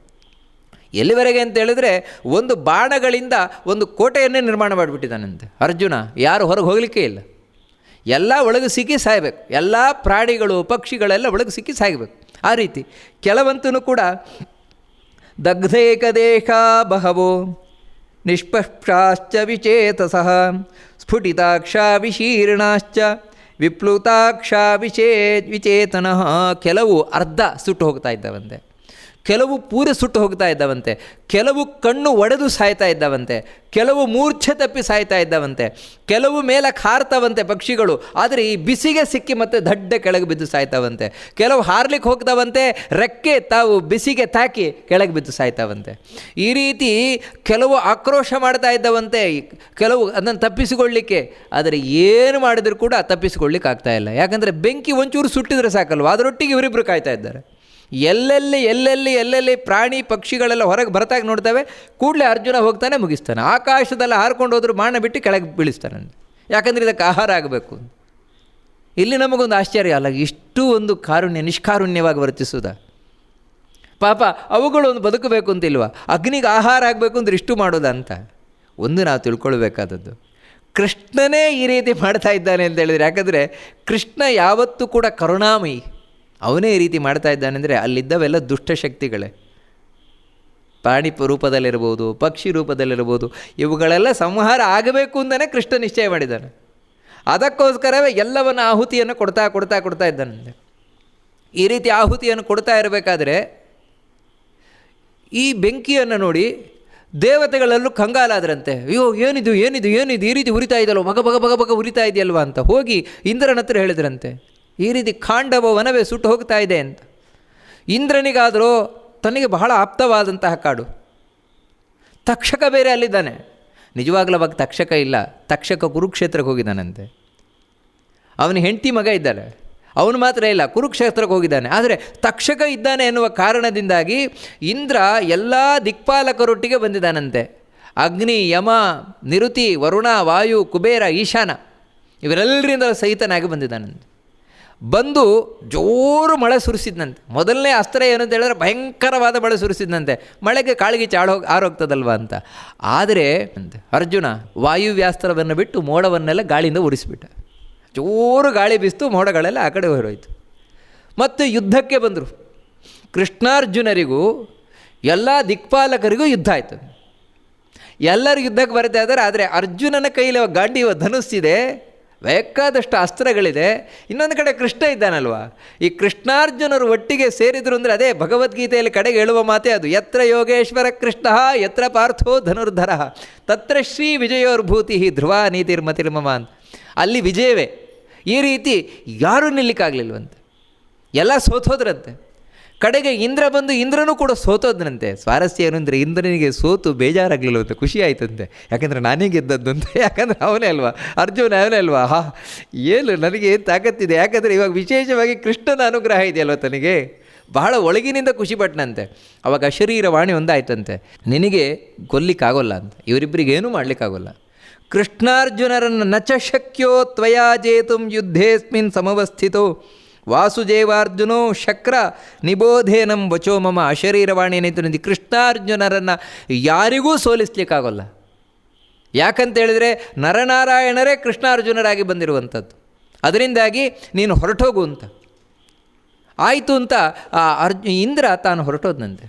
A: ಎಲ್ಲಿವರೆಗೆ ಅಂತ ಹೇಳಿದ್ರೆ ಒಂದು ಬಾಣಗಳಿಂದ ಒಂದು ಕೋಟೆಯನ್ನೇ ನಿರ್ಮಾಣ ಮಾಡಿಬಿಟ್ಟಿದ್ದಾನಂತೆ ಅರ್ಜುನ. ಯಾರು ಹೊರಗೆ ಹೋಗಲಿಕ್ಕೆ ಇಲ್ಲ, ಎಲ್ಲ ಒಳಗೆ ಸಿಕ್ಕಿ ಸಾಯಬೇಕು. ಎಲ್ಲ ಪ್ರಾಣಿಗಳು ಪಕ್ಷಿಗಳೆಲ್ಲ ಒಳಗೆ ಸಿಕ್ಕಿ ಸಾಯಬೇಕು. ಆ ರೀತಿ ಕೆಲವಂತೂ ಕೂಡ ದಗ್ಧೇಕದೇಶ ಬಹವೋ ನಿಷ್ಪಕ್ಷಾಶ್ಚ ವಿಚೇತಸಃ ಸ್ಫುಟಿತಾಕ್ಷ ವಿಶೀರ್ಣಾಶ್ಚ ವಿಪ್ಲುತಾಕ್ಷ ವಿಚೇತನಃ. ಕೆಲವು ಅರ್ಧ ಸುಟ್ಟು ಹೋಗ್ತಾ ಇದ್ದಾವಂತೆ, ಕೆಲವು ಪೂರ ಸುಟ್ಟು ಹೋಗ್ತಾ ಇದ್ದಾವಂತೆ, ಕೆಲವು ಕಣ್ಣು ಒಡೆದು ಸಾಯ್ತಾ ಇದ್ದಾವಂತೆ, ಕೆಲವು ಮೂರ್ಛೆ ತಪ್ಪಿ ಸಾಯ್ತಾ ಇದ್ದಾವಂತೆ, ಕೆಲವು ಮೇಲಕ್ಕೆ ಹಾರ್ತಾವಂತೆ ಪಕ್ಷಿಗಳು, ಆದರೆ ಈ ಬಿಸಿಗೆ ಸಿಕ್ಕಿ ಮತ್ತೆ ದಡ್ಡ ಕೆಳಗೆ ಬಿದ್ದು ಸಾಯ್ತಾವಂತೆ. ಕೆಲವು ಹಾರ್ಲಿಕ್ಕೆ ಹೋಗ್ತಾವಂತೆ, ರೆಕ್ಕೆ ತಾವು ಬಿಸಿಗೆ ತಾಕಿ ಕೆಳಗೆ ಬಿದ್ದು ಸಾಯ್ತಾವಂತೆ. ಈ ರೀತಿ ಕೆಲವು ಆಕ್ರೋಶ ಮಾಡ್ತಾ ಇದ್ದಾವಂತೆ, ಕೆಲವು ಅದನ್ನು ತಪ್ಪಿಸಿಕೊಳ್ಳಿಕ್ಕೆ. ಆದರೆ ಏನು ಮಾಡಿದರೂ ಕೂಡ ತಪ್ಪಿಸಿಕೊಳ್ಳಿಕ್ಕೆ ಆಗ್ತಾಯಿಲ್ಲ. ಯಾಕಂದರೆ ಬೆಂಕಿ ಒಂಚೂರು ಸುಟ್ಟಿದ್ರೆ ಸಾಕಲ್ವ, ಅದರೊಟ್ಟಿಗೆ ಇವರಿಬ್ಬರು ಕಾಯ್ತಾ ಇದ್ದಾರೆ. ಎಲ್ಲೆಲ್ಲಿ ಪ್ರಾಣಿ ಪಕ್ಷಿಗಳೆಲ್ಲ ಹೊರಗೆ ಬರ್ತಾಗ ನೋಡ್ತವೆ, ಕೂಡಲೇ ಅರ್ಜುನ ಹೋಗ್ತಾನೆ, ಮುಗಿಸ್ತಾನೆ. ಆಕಾಶದಲ್ಲಿ ಹಾರ್ಕೊಂಡು ಹೋದ್ರು ಬಾಣ ಬಿಟ್ಟು ಕೆಳಗೆ ಬೀಳಿಸ್ತಾನೆ. ಯಾಕಂದರೆ ಇದಕ್ಕೆ ಆಹಾರ ಆಗಬೇಕು. ಇಲ್ಲಿ ನಮಗೊಂದು ಆಶ್ಚರ್ಯ ಅಲ್ಲ, ಇಷ್ಟು ಒಂದು ನಿಷ್ಕಾರುಣ್ಯವಾಗಿ ವರ್ತಿಸುವುದ. ಪಾಪ ಅವುಗಳು ಒಂದು ಬದುಕಬೇಕು ಅಂತಿಲ್ವಾ, ಅಗ್ನಿಗೆ ಆಹಾರ ಆಗಬೇಕು ಅಂದ್ರೆ ಇಷ್ಟು ಮಾಡೋದ ಅಂತ. ಒಂದು ನಾವು ತಿಳ್ಕೊಳ್ಬೇಕಾದದ್ದು, ಕೃಷ್ಣನೇ ಈ ರೀತಿ ಮಾಡ್ತಾ ಇದ್ದಾನೆ ಅಂತ ಹೇಳಿದರೆ, ಯಾಕಂದರೆ ಕೃಷ್ಣ ಯಾವತ್ತೂ ಕೂಡ ಕರುಣಾಮಯಿ. ಅವನೇ ಈ ರೀತಿ ಮಾಡ್ತಾ ಇದ್ದಾನೆ ಅಂದರೆ ಅಲ್ಲಿದ್ದವೆಲ್ಲ ದುಷ್ಟಶಕ್ತಿಗಳೇ. ಪ್ರಾಣಿ ರೂಪದಲ್ಲಿರ್ಬೋದು, ಪಕ್ಷಿ ರೂಪದಲ್ಲಿರ್ಬೋದು, ಇವುಗಳೆಲ್ಲ ಸಂಹಾರ ಆಗಬೇಕು ಅಂತಲೇ ಕೃಷ್ಣ ನಿಶ್ಚಯ ಮಾಡಿದ್ದಾನೆ. ಅದಕ್ಕೋಸ್ಕರವೇ ಎಲ್ಲವನ್ನು ಆಹುತಿಯನ್ನು ಕೊಡ್ತಾ ಇದ್ದಾನೆ. ಈ ರೀತಿ ಆಹುತಿಯನ್ನು ಕೊಡ್ತಾ ಇರಬೇಕಾದ್ರೆ ಈ ಬೆಂಕಿಯನ್ನು ನೋಡಿ ದೇವತೆಗಳಲ್ಲೂ ಕಂಗಾಲಾದ್ರಂತೆ. ಅಯ್ಯೋ ಏನಿದು ಈ ರೀತಿ ಉರಿತಾ ಇದಲ್ವ, ಬಗ ಉರಿತಾ ಇದೆಯಲ್ವ ಅಂತ ಹೋಗಿ ಇಂದ್ರನ ಹತ್ರ ಹೇಳಿದ್ರಂತೆ, ಈ ರೀತಿ ಖಾಂಡವ ವನವೇ ಸುಟ್ಟು ಹೋಗ್ತಾ ಇದೆ ಅಂತ. ಇಂದ್ರನಿಗಾದರೂ ತನಗೆ ಬಹಳ ಆಪ್ತವಾದಂತಹ ಕಾಡು. ತಕ್ಷಕ ಬೇರೆ ಅಲ್ಲಿದ್ದಾನೆ. ನಿಜವಾಗ್ಲೂ ಅವಾಗ ತಕ್ಷಕ ಇಲ್ಲ, ತಕ್ಷಕ ಕುರುಕ್ಷೇತ್ರಕ್ಕೆ ಹೋಗಿದ್ದಾನಂತೆ. ಅವನ ಹೆಂಡತಿ ಮಗ ಇದ್ದಾನೆ, ಅವನು ಮಾತ್ರ ಇಲ್ಲ, ಕುರುಕ್ಷೇತ್ರಕ್ಕೆ ಹೋಗಿದ್ದಾನೆ. ಆದರೆ ತಕ್ಷಕ ಇದ್ದಾನೆ ಎನ್ನುವ ಕಾರಣದಿಂದಾಗಿ ಇಂದ್ರ ಎಲ್ಲ ದಿಕ್ಪಾಲಕರೊಟ್ಟಿಗೆ ಬಂದಿದ್ದಾನಂತೆ. ಅಗ್ನಿ, ಯಮ, ನಿರುತಿ, ವರುಣ, ವಾಯು, ಕುಬೇರ, ಈಶಾನ ಇವರೆಲ್ಲರಿಂದ ಸಹಿತನಾಗಿ ಬಂದಿದ್ದಾನಂತೆ. ಬಂದು ಜೋರು ಮಳೆ ಸುರಿಸಿದ್ನಂತೆ. ಮೊದಲನೇ ಅಸ್ತ್ರ ಏನು ಅಂತ ಹೇಳಿದ್ರೆ ಭಯಂಕರವಾದ ಮಳೆ ಸುರಿಸಿದ್ನಂತೆ. ಮಳೆಗೆ ಕಾಳಿಗೆ ಆರೋಗ್ತದಲ್ವ ಅಂತ. ಆದರೆ ಅರ್ಜುನ ವಾಯುವ್ಯಾಸ್ತ್ರವನ್ನು ಬಿಟ್ಟು ಮೋಡವನ್ನೆಲ್ಲ ಗಾಳಿಯಿಂದ ಉರಿಸಿಬಿಟ್ಟ. ಜೋರು ಗಾಳಿ ಬೀಸ್ತು, ಮೋಡಗಳೆಲ್ಲ ಆ ಕಡೆ ಹೊರೋಯ್ತು. ಮತ್ತು ಯುದ್ಧಕ್ಕೆ ಬಂದರು. ಕೃಷ್ಣಾರ್ಜುನರಿಗೂ ಎಲ್ಲ ದಿಕ್ಪಾಲಕರಿಗೂ ಯುದ್ಧ ಆಯಿತು. ಎಲ್ಲರೂ ಯುದ್ಧಕ್ಕೆ ಬರ್ತಾ ಇದ್ದಾರೆ. ಆದರೆ ಅರ್ಜುನನ ಕೈಲಿ ಗಾಂಡೀವ ಧನುಸ್ಸಿದೆ, ಬೇಕಾದಷ್ಟು ಅಸ್ತ್ರಗಳಿದೆ. ಇನ್ನೊಂದು ಕಡೆ ಕೃಷ್ಣ ಇದ್ದಾನಲ್ವ. ಈ ಕೃಷ್ಣಾರ್ಜುನರು ಒಟ್ಟಿಗೆ ಸೇರಿದರು ಅಂದರೆ ಅದೇ ಭಗವದ್ಗೀತೆಯಲ್ಲಿ ಕಡೆಗೆ ಹೇಳುವ ಮಾತೇ ಅದು. ಯತ್ರ ಯೋಗೇಶ್ವರ ಕೃಷ್ಣ ಯತ್ರ ಪಾರ್ಥೋ ಧನುರ್ಧರ ತತ್ರ ಶ್ರೀ ವಿಜಯೋರ್ಭೂತಿ ಧ್ರುವ ನೀತಿರ್ಮತಿರ್ಮಮ ಅಂತ. ಅಲ್ಲಿ ವಿಜಯವೇ. ಈ ರೀತಿ ಯಾರೂ ನಿಲ್ಲಿಕ್ಕಾಗಲಿಲ್ವಂತೆ, ಎಲ್ಲ ಸೋತೋದ್ರಂತೆ. ಕಡೆಗೆ ಇಂದ್ರ ಬಂದು ಇಂದ್ರನೂ ಕೂಡ ಸೋತೋದ್ರಂತೆ. ಸ್ವಾರಸ್ಯ ಏನು ಅಂದರೆ ಇಂದ್ರನಿಗೆ ಸೋತು ಬೇಜಾರಾಗಲಿಲ್ಲವಂತೆ, ಖುಷಿ ಆಯ್ತಂತೆ. ಯಾಕಂದರೆ ನಾನೇ ಗೆದ್ದದ್ದು ಅಂತ. ಯಾಕಂದರೆ ಅವನೇ ಅಲ್ವಾ ಅರ್ಜುನ, ಅವನೇ ಅಲ್ವಾ. ಏನು ನನಗೆ ಏನು ತಾಕತ್ತಿದೆ. ಯಾಕಂದರೆ ಇವಾಗ ವಿಶೇಷವಾಗಿ ಕೃಷ್ಣನ ಅನುಗ್ರಹ ಇದೆಯಲ್ವ ತನಗೆ. ಬಹಳ ಒಳಗಿನಿಂದ ಖುಷಿಪಟ್ಟನಂತೆ. ಅವಾಗ ಅಶರೀರವಾಣಿ ಒಂದಾಯ್ತಂತೆ, ನಿನಗೆ ಕೊಲ್ಲಿಕ್ಕಾಗೋಲ್ಲ ಅಂತ, ಇವರಿಬ್ಬರಿಗೇನೂ ಮಾಡಲಿಕ್ಕಾಗೋಲ್ಲ. ಕೃಷ್ಣಾರ್ಜುನರನ್ನು ನಚ ಶಕ್ಯೋ ತ್ವಯಾ ಜೇತುಂ ಯುದ್ಧೇಸ್ಮಿನ್ ಸಮವಸ್ಥಿತೋ ವಾಸುದೇವಾರ್ಜುನೋ ಶಕ್ರ ನಿಬೋಧೇನಂ ವಚೋ ಮಮ. ಅಶರೀರವಾಣಿ ಏನಾಯಿತು ನಿಂದು, ಕೃಷ್ಣಾರ್ಜುನರನ್ನು ಯಾರಿಗೂ ಸೋಲಿಸ್ಲಿಕ್ಕಾಗೋಲ್ಲ. ಯಾಕಂತೇಳಿದರೆ ನರನಾರಾಯಣರೇ ಕೃಷ್ಣಾರ್ಜುನರಾಗಿ ಬಂದಿರುವಂಥದ್ದು. ಅದರಿಂದಾಗಿ ನೀನು ಹೊರಟೋಗು ಅಂತ ಆಯಿತು ಅಂತ ಇಂದ್ರ ತಾನು ಹೊರಟೋದ್ನಂತೆ.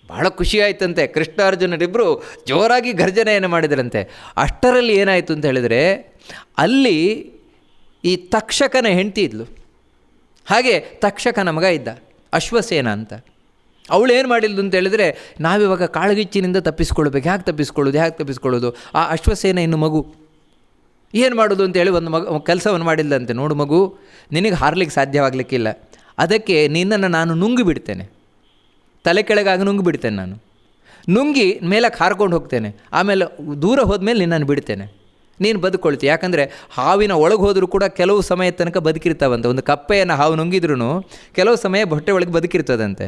A: ಬಹಳ ಖುಷಿಯಾಯಿತಂತೆ. ಕೃಷ್ಣಾರ್ಜುನರಿಬ್ಬರು ಜೋರಾಗಿ ಗರ್ಜನೆಯನ್ನು ಮಾಡಿದರಂತೆ. ಅಷ್ಟರಲ್ಲಿ ಏನಾಯಿತು ಅಂತ ಹೇಳಿದರೆ, ಅಲ್ಲಿ ಈ ತಕ್ಷಕನ ಹೆಂಡತಿ ಇದ್ಲು. ಹಾಗೆ ತಕ್ಷಕನ ಮಗ ಇದ್ದ ಅಶ್ವಸೇನ ಅಂತ. ಅವಳು ಏನು ಮಾಡಿಲ್ದು ಅಂತ ಹೇಳಿದರೆ, ನಾವಿವಾಗ ಕಾಳಗಿಚ್ಚಿನಿಂದ ತಪ್ಪಿಸ್ಕೊಳ್ಬೇಕು. ಹೇಗೆ ತಪ್ಪಿಸ್ಕೊಳ್ಳೋದು? ಆ ಅಶ್ವಸೇನ ಇನ್ನು ಮಗು ಏನು ಮಾಡೋದು ಅಂತೇಳಿ ಒಂದು ಕೆಲಸವನ್ನು ಮಾಡಿಲ್ಲಂತೆ. ನೋಡು ಮಗು, ನಿನಗೆ ಹಾರಲಿಕ್ಕೆ ಸಾಧ್ಯವಾಗಲಿಕ್ಕಿಲ್ಲ, ಅದಕ್ಕೆ ನಿನ್ನನ್ನು ನಾನು ನುಂಗಿ ಬಿಡ್ತೇನೆ, ತಲೆ ಕೆಳಗಾಗಿ ನುಂಗಿ ಬಿಡ್ತೇನೆ. ನಾನು ನುಂಗಿ ಮೇಲಕ್ಕೆ ಹಾರ್ಕೊಂಡು ಹೋಗ್ತೇನೆ, ಆಮೇಲೆ ದೂರ ಹೋದ್ಮೇಲೆ ನಿನ್ನನ್ನು ಬಿಡ್ತೇನೆ. ನೀನು ಬದುಕೊಳ್ತೀಯ. ಯಾಕಂದರೆ ಹಾವಿನ ಒಳಗೆ ಹೋದರೂ ಕೂಡ ಕೆಲವು ಸಮಯ ತನಕ ಬದುಕಿರ್ತಾವಂತೆ. ಒಂದು ಕಪ್ಪೆಯನ್ನು ಹಾವು ನುಂಗಿದ್ರೂ ಕೆಲವು ಸಮಯ ಹೊಟ್ಟೆ ಒಳಗೆ ಬದುಕಿರ್ತದಂತೆ.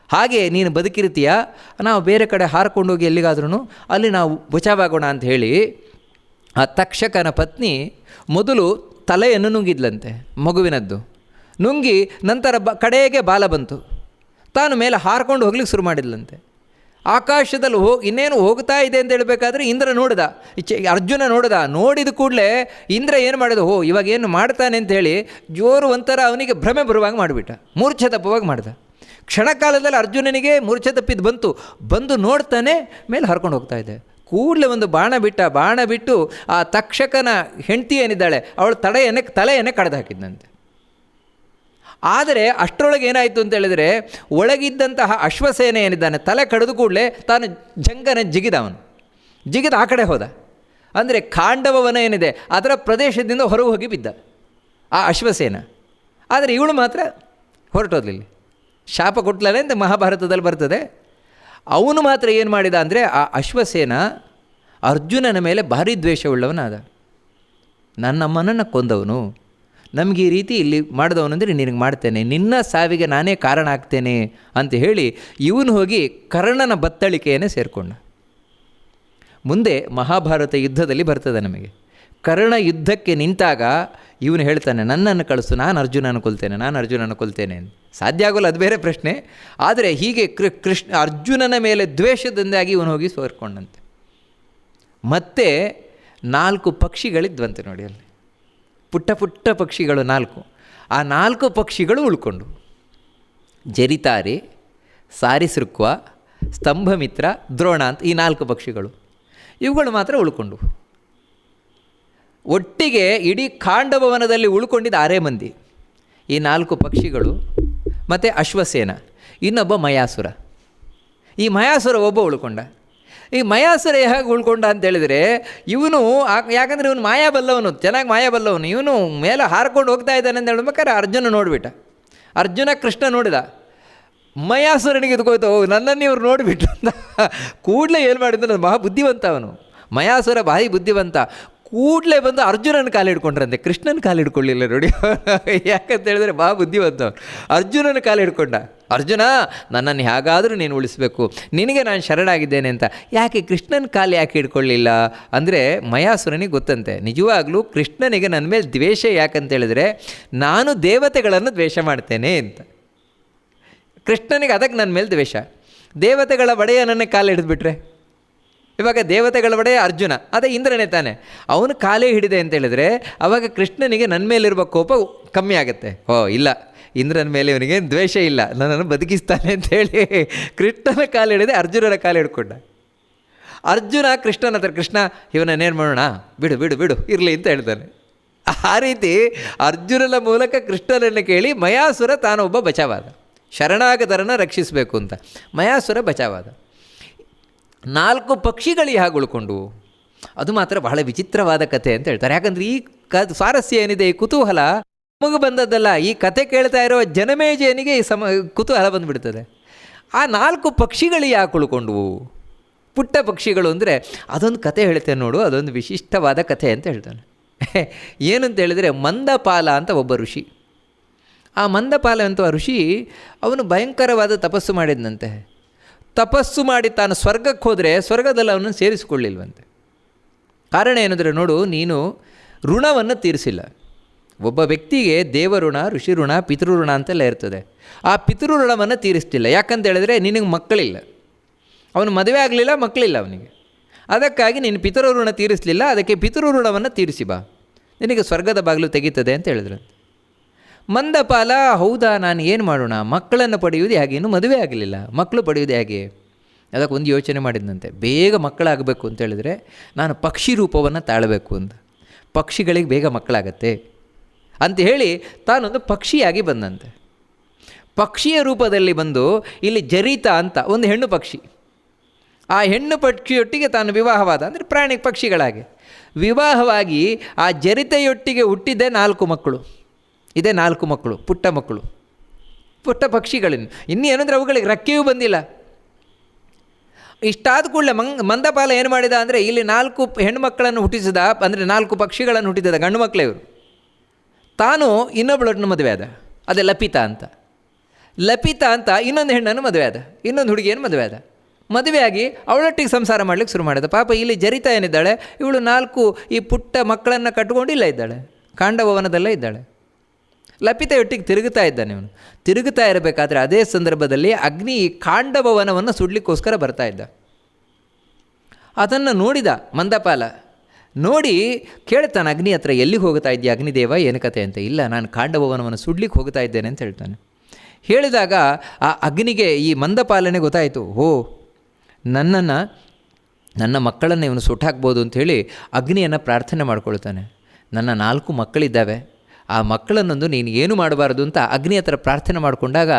A: ಹಾಗೆ ನೀನು ಬದುಕಿರ್ತೀಯ, ನಾವು ಬೇರೆ ಕಡೆ ಹಾರ್ಕೊಂಡೋಗಿ ಎಲ್ಲಿಗಾದ್ರೂ ಅಲ್ಲಿ ನಾವು ಬಚಾವಾಗೋಣ ಅಂತ ಹೇಳಿ ಆ ತಕ್ಷಕನ ಪತ್ನಿ ಮೊದಲು ತಲೆಯನ್ನು ನುಂಗಿದ್ಲಂತೆ, ಮಗುವಿನದ್ದು ನುಂಗಿ ನಂತರ ಕಡೆಗೆ ಬಾಲ ಬಂತು. ತಾನು ಮೇಲೆ ಹಾರ್ಕೊಂಡು ಹೋಗ್ಲಿಕ್ಕೆ ಶುರು ಮಾಡಿದ್ಲಂತೆ. ಆಕಾಶದಲ್ಲಿ ಇನ್ನೇನು ಹೋಗ್ತಾ ಇದೆ ಅಂತ ಹೇಳಬೇಕಾದ್ರೆ ಇಂದ್ರ ನೋಡಿದ, ಅರ್ಜುನ ನೋಡಿದ ಕೂಡಲೇ ಇಂದ್ರ ಏನು ಮಾಡಿದ, ಇವಾಗ ಏನು ಮಾಡ್ತಾನೆ ಅಂತ ಹೇಳಿ ಜೋರು ಒಂಥರ ಅವನಿಗೆ ಭ್ರಮೆ ಬರುವಾಗ ಮಾಡಿಬಿಟ್ಟ, ಮೂರ್ಛೆ ತಪ್ಪುವಾಗಿ ಮಾಡ್ದ. ಕ್ಷಣಕಾಲದಲ್ಲಿ ಅರ್ಜುನನಿಗೆ ಮೂರ್ಛೆ ತಪ್ಪಿದ್ದು ಬಂದು ನೋಡ್ತಾನೆ ಮೇಲೆ ಹರ್ಕೊಂಡು ಹೋಗ್ತಾ ಇದೆ. ಕೂಡಲೇ ಒಂದು ಬಾಣ ಬಿಟ್ಟು ಆ ತಕ್ಷಕನ ಹೆಂಡತಿ ಏನಿದ್ದಾಳೆ ಅವಳು ತಲೆಯನ್ನೇ ಕಡ್ದು ಹಾಕಿದ್ದಂತೆ. ಆದರೆ ಅಷ್ಟರೊಳಗೆ ಏನಾಯಿತು ಅಂತ ಹೇಳಿದರೆ, ಒಳಗಿದ್ದಂತಹ ಅಶ್ವಸೇನೆ ಏನಿದ್ದಾನೆ ತಲೆ ಕಡಿದು ಕೂಡಲೇ ತಾನು ಜಂಗನ ಜಿಗಿದ ಆ ಕಡೆ ಹೋದ. ಅಂದರೆ ಖಾಂಡವವನ ಏನಿದೆ ಅದರ ಪ್ರದೇಶದಿಂದ ಹೊರಗೆ ಹೋಗಿ ಬಿದ್ದ ಆ ಅಶ್ವಸೇನ. ಆದರೆ ಇವಳು ಮಾತ್ರ ಹೊರಟೋದ್ಲಿಲ್ಲ, ಶಾಪ ಕೊಟ್ಲನೆ ಅಂತ ಮಹಾಭಾರತದಲ್ಲಿ ಬರ್ತದೆ. ಅವನು ಮಾತ್ರ ಏನು ಮಾಡಿದ ಅಂದರೆ, ಆ ಅಶ್ವಸೇನ ಅರ್ಜುನನ ಮೇಲೆ ಭಾರಿ ದ್ವೇಷವುಳ್ಳವನಾದ. ನನ್ನಮ್ಮನನ್ನು ಕೊಂದವನು, ನಮಗೆ ಈ ರೀತಿ ಇಲ್ಲಿ ಮಾಡಿದವನಂದರೆ ನಿನಗೆ ಮಾಡ್ತೇನೆ, ನಿನ್ನ ಸಾವಿಗೆ ನಾನೇ ಕಾರಣ ಆಗ್ತೇನೆ ಅಂತ ಹೇಳಿ ಇವನು ಹೋಗಿ ಕರ್ಣನ ಬತ್ತಳಿಕೆಯನ್ನೇ ಸೇರಿಕೊಂಡ. ಮುಂದೆ ಮಹಾಭಾರತ ಯುದ್ಧದಲ್ಲಿ ಬರ್ತದೆ ನಮಗೆ. ಕರ್ಣ ಯುದ್ಧಕ್ಕೆ ನಿಂತಾಗ ಇವನು ಹೇಳ್ತಾನೆ, ನನ್ನನ್ನು ಕಳಿಸು, ನಾನು ಅರ್ಜುನನ ಕೊಲ್ತೇನೆ ಅಂತ. ಸಾಧ್ಯ ಆಗೋಲ್ಲ, ಅದು ಬೇರೆ ಪ್ರಶ್ನೆ. ಆದರೆ ಹೀಗೆ ಅರ್ಜುನನ ಮೇಲೆ ದ್ವೇಷದಿಂದಾಗಿ ಇವನು ಹೋಗಿ ಸೇರಿಕೊಂಡಂತೆ. ಮತ್ತೆ 4 ಪಕ್ಷಿಗಳಿದ್ವಂತೆ ನೋಡಿ, ಅಲ್ಲಿ ಪುಟ್ಟ ಪಕ್ಷಿಗಳು 4. ಆ 4 ಪಕ್ಷಿಗಳು ಉಳ್ಕೊಂಡು, ಜರಿತಾರಿ, ಸಾರಿಸೃಕ್ವ, ಸ್ತಂಭಮಿತ್ರ, ದ್ರೋಣ ಅಂತ ಈ 4 ಪಕ್ಷಿಗಳು, ಇವುಗಳು ಮಾತ್ರ ಉಳ್ಕೊಂಡು. ಒಟ್ಟಿಗೆ ಇಡೀ ಖಾಂಡವವನದಲ್ಲಿ ಉಳ್ಕೊಂಡಿದ್ದ 6 ಮಂದಿ, ಈ 4 ಪಕ್ಷಿಗಳು ಮತ್ತು ಅಶ್ವಸೇನ, ಇನ್ನೊಬ್ಬ ಮಯಾಸುರ. ಈ ಮಯಾಸುರ ಒಬ್ಬ ಉಳ್ಕೊಂಡ. ಈ ಮಯಾಸುರ ಹೇಗೆ ಉಳ್ಕೊಂಡ ಅಂತೇಳಿದರೆ, ಇವನು ಯಾಕಂದರೆ ಇವನು ಚೆನ್ನಾಗಿ ಮಾಯಾಬಲ್ಲವನು. ಇವನು ಮೇಲೆ ಹಾರ್ಕೊಂಡು ಹೋಗ್ತಾ ಇದ್ದಾನೆ ಅಂತ ಹೇಳ್ಬೇಕಾದ್ರೆ ಅರ್ಜುನ ನೋಡಿಬಿಟ್ಟ. ಕೃಷ್ಣ ನೋಡಿದ, ಮಯಾಸುರನಿಗೆ ಇದ್ಕೋಯ್ತು, ನನ್ನನ್ನು ಇವ್ರು ನೋಡಿಬಿಟ್ರು ಅಂತ ಕೂಡಲೇ ಏನು ಮಾಡಿದ್ರು, ಮಹಾ ಬುದ್ಧಿವಂತ ಅವನು. ಮಯಾಸುರ ಭಾರಿ ಬುದ್ಧಿವಂತ. ಕೂಡಲೇ ಬಂದು ಅರ್ಜುನನ ಕಾಲು ಹಿಡ್ಕೊಂಡ್ರಂತೆ, ಕೃಷ್ಣನ ಕಾಲು ಹಿಡ್ಕೊಳ್ಳಿಲ್ಲ ನೋಡಿ. ಯಾಕಂತ ಹೇಳಿದ್ರೆ ಬಾ ಬುದ್ಧಿವಂತ ಅರ್ಜುನನ ಕಾಲು ಹಿಡ್ಕೊಂಡ. ಅರ್ಜುನ, ನನ್ನನ್ನು ಹೇಗಾದರೂ ನೀನು ಉಳಿಸಬೇಕು, ನಿನಗೆ ನಾನು ಶರಣಾಗಿದ್ದೇನೆ ಅಂತ. ಯಾಕೆ ಕೃಷ್ಣನ ಕಾಲು ಯಾಕೆ ಹಿಡ್ಕೊಳ್ಳಿಲ್ಲ ಅಂದರೆ, ಮಯಾಸುರನಿಗೆ ಗೊತ್ತಂತೆ ನಿಜವಾಗ್ಲೂ ಕೃಷ್ಣನಿಗೆ ನನ್ನ ಮೇಲೆ ದ್ವೇಷ ಯಾಕಂತ ಹೇಳಿದ್ರೆ, ನಾನು ದೇವತೆಗಳನ್ನು ದ್ವೇಷ ಮಾಡ್ತೇನೆ ಅಂತ. ಕೃಷ್ಣನಿಗೆ ಅದಕ್ಕೆ ನನ್ನ ಮೇಲೆ ದ್ವೇಷ. ದೇವತೆಗಳ ಒಡೆಯ ನನ್ನ ಕಾಲು ಹಿಡಿದ್ಬಿಟ್ರೆ, ಇವಾಗ ದೇವತೆಗಳ ಒಡೆಯ ಅರ್ಜುನ, ಅದೇ ಇಂದ್ರನೇ ತಾನೆ, ಅವನು ಕಾಲೇ ಹಿಡಿದೆ ಅಂತ ಹೇಳಿದರೆ ಆವಾಗ ಕೃಷ್ಣನಿಗೆ ನನ್ನ ಮೇಲಿರುವ ಕೋಪ ಕಮ್ಮಿ ಆಗುತ್ತೆ. ಇಲ್ಲ, ಇಂದ್ರನ ಮೇಲೆ ಇವನಿಗೆ ದ್ವೇಷ ಇಲ್ಲ, ನನ್ನನ್ನು ಬದುಕಿಸ್ತಾನೆ ಅಂಥೇಳಿ ಕೃಷ್ಣನ ಕಾಲು ಹಿಡಿದೆ, ಅರ್ಜುನನ ಕಾಲು ಹಿಡ್ಕೊಂಡ. ಅರ್ಜುನ ಕೃಷ್ಣನ ಹತ್ರ, ಕೃಷ್ಣ ಇವನನ್ನೇನು ಮಾಡೋಣ, ಬಿಡು ಇರಲಿ ಅಂತ ಹೇಳ್ತಾನೆ. ಆ ರೀತಿ ಅರ್ಜುನನ ಮೂಲಕ ಕೃಷ್ಣನನ್ನು ಕೇಳಿ ಮಯಾಸುರ ತಾನೊಬ್ಬ ಬಚಾವಾದ, ಶರಣಾಗತರನ್ನು ರಕ್ಷಿಸಬೇಕು ಅಂತ ಮಯಾಸುರ ಬಚಾವಾದ. 4 ಪಕ್ಷಿಗಳು ಹೇಗೆ ಉಳ್ಕೊಂಡು, ಅದು ಮಾತ್ರ ಬಹಳ ವಿಚಿತ್ರವಾದ ಕಥೆ ಅಂತ ಹೇಳ್ತಾರೆ. ಯಾಕಂದರೆ ಈ ಸ್ವಾರಸ್ಯ ಏನಿದೆ, ಈ ಕುತೂಹಲ ನಮಗೆ ಬಂದದ್ದಲ್ಲ, ಈ ಕಥೆ ಕೇಳ್ತಾ ಇರೋ ಜನಮೇಜಯನಿಗೆ ಈ ಕುತೂಹಲ ಬಂದುಬಿಡ್ತದೆ. ಆ 4 ಪಕ್ಷಿಗಳು ಯಾಕೆ ಉಳ್ಕೊಂಡ್ವು, ಪುಟ್ಟ ಪಕ್ಷಿಗಳು ಅಂದರೆ ಅದೊಂದು ಕಥೆ ಹೇಳ್ತೇನೆ ನೋಡು, ಅದೊಂದು ವಿಶಿಷ್ಟವಾದ ಕಥೆ ಅಂತ ಹೇಳ್ತಾನೆ. ಏನಂತ ಹೇಳಿದರೆ, ಮಂದಪಾಲ ಅಂತ ಒಬ್ಬ ಋಷಿ. ಆ ಮಂದಪಾಲ ಅಂತ ಋಷಿ ಅವನು ಭಯಂಕರವಾದ ತಪಸ್ಸು ಮಾಡಿದ್ನಂತೆ. ತಪಸ್ಸು ಮಾಡಿ ತಾನು ಸ್ವರ್ಗಕ್ಕೆ ಹೋದರೆ ಸ್ವರ್ಗದಲ್ಲಿ ಅವನನ್ನು ಸೇರಿಸಿಕೊಳ್ಳಿಲ್ವಂತೆ. ಕಾರಣ ಏನಂದರೆ, ನೋಡು, ನೀನು ಋಣವನ್ನು ತೀರಿಸಿಲ್ಲ. ಒಬ್ಬ ವ್ಯಕ್ತಿಗೆ ದೇವಋಣ, ಋಷಿ ಋಣ, ಪಿತೃಋಣ ಅಂತೆಲ್ಲ ಇರ್ತದೆ. ಆ ಪಿತೃಋಣವನ್ನು ತೀರಿಸ್ತಿಲ್ಲ. ಯಾಕಂತ ಹೇಳಿದ್ರೆ ನಿನಗೆ ಮಕ್ಕಳಿಲ್ಲ, ಅವನು ಮದುವೆ ಆಗಲಿಲ್ಲ, ಮಕ್ಕಳಿಲ್ಲ ಅವನಿಗೆ. ಅದಕ್ಕಾಗಿ ನೀನು ಪಿತೃಋಣ ತೀರಿಸಲಿಲ್ಲ, ಅದಕ್ಕೆ ಪಿತೃಋಣವನ್ನು ತೀರಿಸಿ ಬಾ, ನಿನಗೆ ಸ್ವರ್ಗದ ಬಾಗಿಲು ತೆಗೀತದೆ ಅಂತ ಹೇಳಿದ್ರು. ಮಂದಪಾಲ, ಹೌದಾ, ನಾನು ಏನು ಮಾಡೋಣ, ಮಕ್ಕಳನ್ನು ಪಡೆಯುವುದು ಹೇಗೆ, ಇನ್ನೂ ಮದುವೆ ಆಗಲಿಲ್ಲ, ಮಕ್ಕಳು ಪಡೆಯುವುದು ಹೇಗೆ? ಅದಕ್ಕೆ ಒಂದು ಯೋಚನೆ ಮಾಡಿದಂತೆ, ಬೇಗ ಮಕ್ಕಳಾಗಬೇಕು ಅಂತ ಹೇಳಿದರೆ ನಾನು ಪಕ್ಷಿ ರೂಪವನ್ನು ತಾಳಬೇಕು ಅಂತ, ಪಕ್ಷಿಗಳಿಗೆ ಬೇಗ ಮಕ್ಕಳಾಗತ್ತೆ ಅಂತ ಹೇಳಿ ತಾನೊಂದು ಪಕ್ಷಿಯಾಗಿ ಬಂದಂತೆ. ಪಕ್ಷಿಯ ರೂಪದಲ್ಲಿ ಬಂದು ಇಲ್ಲಿ ಜರಿತ ಅಂತ ಒಂದು ಹೆಣ್ಣು ಪಕ್ಷಿ, ಆ ಹೆಣ್ಣು ಪಕ್ಷಿಯೊಟ್ಟಿಗೆ ತಾನು ವಿವಾಹವಾದ, ಅಂದರೆ ಪ್ರಾಣಿ ಪಕ್ಷಿಗಳಾಗಿ ವಿವಾಹವಾಗಿ ಆ ಜರಿತೆಯೊಟ್ಟಿಗೆ ಹುಟ್ಟಿದ್ದೆ 4 ಮಕ್ಕಳು. ಇದೇ 4 ಮಕ್ಕಳು, ಪುಟ್ಟ ಪಕ್ಷಿಗಳಿನ್ನು. ಇನ್ನೇನಂದರೆ ಅವುಗಳಿಗೆ ರೆಕ್ಕೆಯೂ ಬಂದಿಲ್ಲ. ಇಷ್ಟಾದ ಕೂಡಲೇ ಮಂದಪಾಲ ಏನು ಮಾಡಿದ ಅಂದರೆ ಇಲ್ಲಿ 4 ಹೆಣ್ಣುಮಕ್ಕಳನ್ನು ಹುಟ್ಟಿಸಿದ, ಅಂದರೆ 4 ಪಕ್ಷಿಗಳನ್ನು ಹುಟ್ಟಿಸಿದ, ಗಂಡು ಮಕ್ಕಳೇ ಇವರು. ತಾನು ಇನ್ನೊಬ್ಬಳನ್ನು ಮದುವೆ ಆದ, ಅದೇ ಲಪಿತಾ ಅಂತ ಇನ್ನೊಂದು ಹೆಣ್ಣನ್ನು ಮದುವೆ ಆದ, ಇನ್ನೊಂದು ಹುಡುಗಿಯನ್ನು ಮದುವೆ ಆದ. ಮದುವೆಯಾಗಿ ಅವಳೊಟ್ಟಿಗೆ ಸಂಸಾರ ಮಾಡಲಿಕ್ಕೆ ಶುರು ಮಾಡಿದ. ಪಾಪ ಇಲ್ಲಿ ಜರಿತಾ ಏನಿದ್ದಾಳೆ, ಇವಳು 4 ಈ ಪುಟ್ಟ ಮಕ್ಕಳನ್ನು ಕಟ್ಕೊಂಡಿಲ್ಲ ಇದ್ದಾಳೆ, ಕಾಂಡವವನದಲ್ಲೇ ಇದ್ದಾಳೆ. ಲಪಿತೆಯೊಟ್ಟಿಗೆ ತಿರುಗುತ್ತಾ ಇದ್ದಾನೆ ಇವನು. ತಿರುಗುತ್ತಾ ಇರಬೇಕಾದ್ರೆ ಅದೇ ಸಂದರ್ಭದಲ್ಲಿ ಅಗ್ನಿ ಕಾಂಡವವನವನ್ನು ಸುಡಲಿಕ್ಕೋಸ್ಕರ ಬರ್ತಾ ಇದ್ದ. ಅದನ್ನು ನೋಡಿದ ಮಂದಪಾಲ. ನೋಡಿ ಕೇಳ್ತಾನೆ ಅಗ್ನಿ ಹತ್ರ, ಎಲ್ಲಿಗೆ ಹೋಗ್ತಾ ಇದ್ದೀಯ ಅಗ್ನಿದೇವ, ಏನು ಕತೆ ಅಂತ. ಇಲ್ಲ, ನಾನು ಕಾಂಡವವನವನ್ನು ಸುಡ್ಲಿಕ್ಕೆ ಹೋಗ್ತಾ ಇದ್ದೇನೆ ಅಂತ ಹೇಳ್ತಾನೆ. ಹೇಳಿದಾಗ ಆ ಅಗ್ನಿಗೆ, ಈ ಮಂದಪಾಲನೆ ಗೊತ್ತಾಯಿತು, ನನ್ನ ಮಕ್ಕಳನ್ನು ಇವನು ಸುಟ್ಟಾಕ್ಬೋದು ಅಂಥೇಳಿ ಅಗ್ನಿಯನ್ನು ಪ್ರಾರ್ಥನೆ ಮಾಡ್ಕೊಳ್ತಾನೆ. ನನ್ನ 4 ಮಕ್ಕಳಿದ್ದಾವೆ, ಆ ಮಕ್ಕಳನ್ನೊಂದು ನೀನು ಏನು ಮಾಡಬಾರ್ದು ಅಂತ ಅಗ್ನಿ ಹತ್ರ ಪ್ರಾರ್ಥನೆ ಮಾಡಿಕೊಂಡಾಗ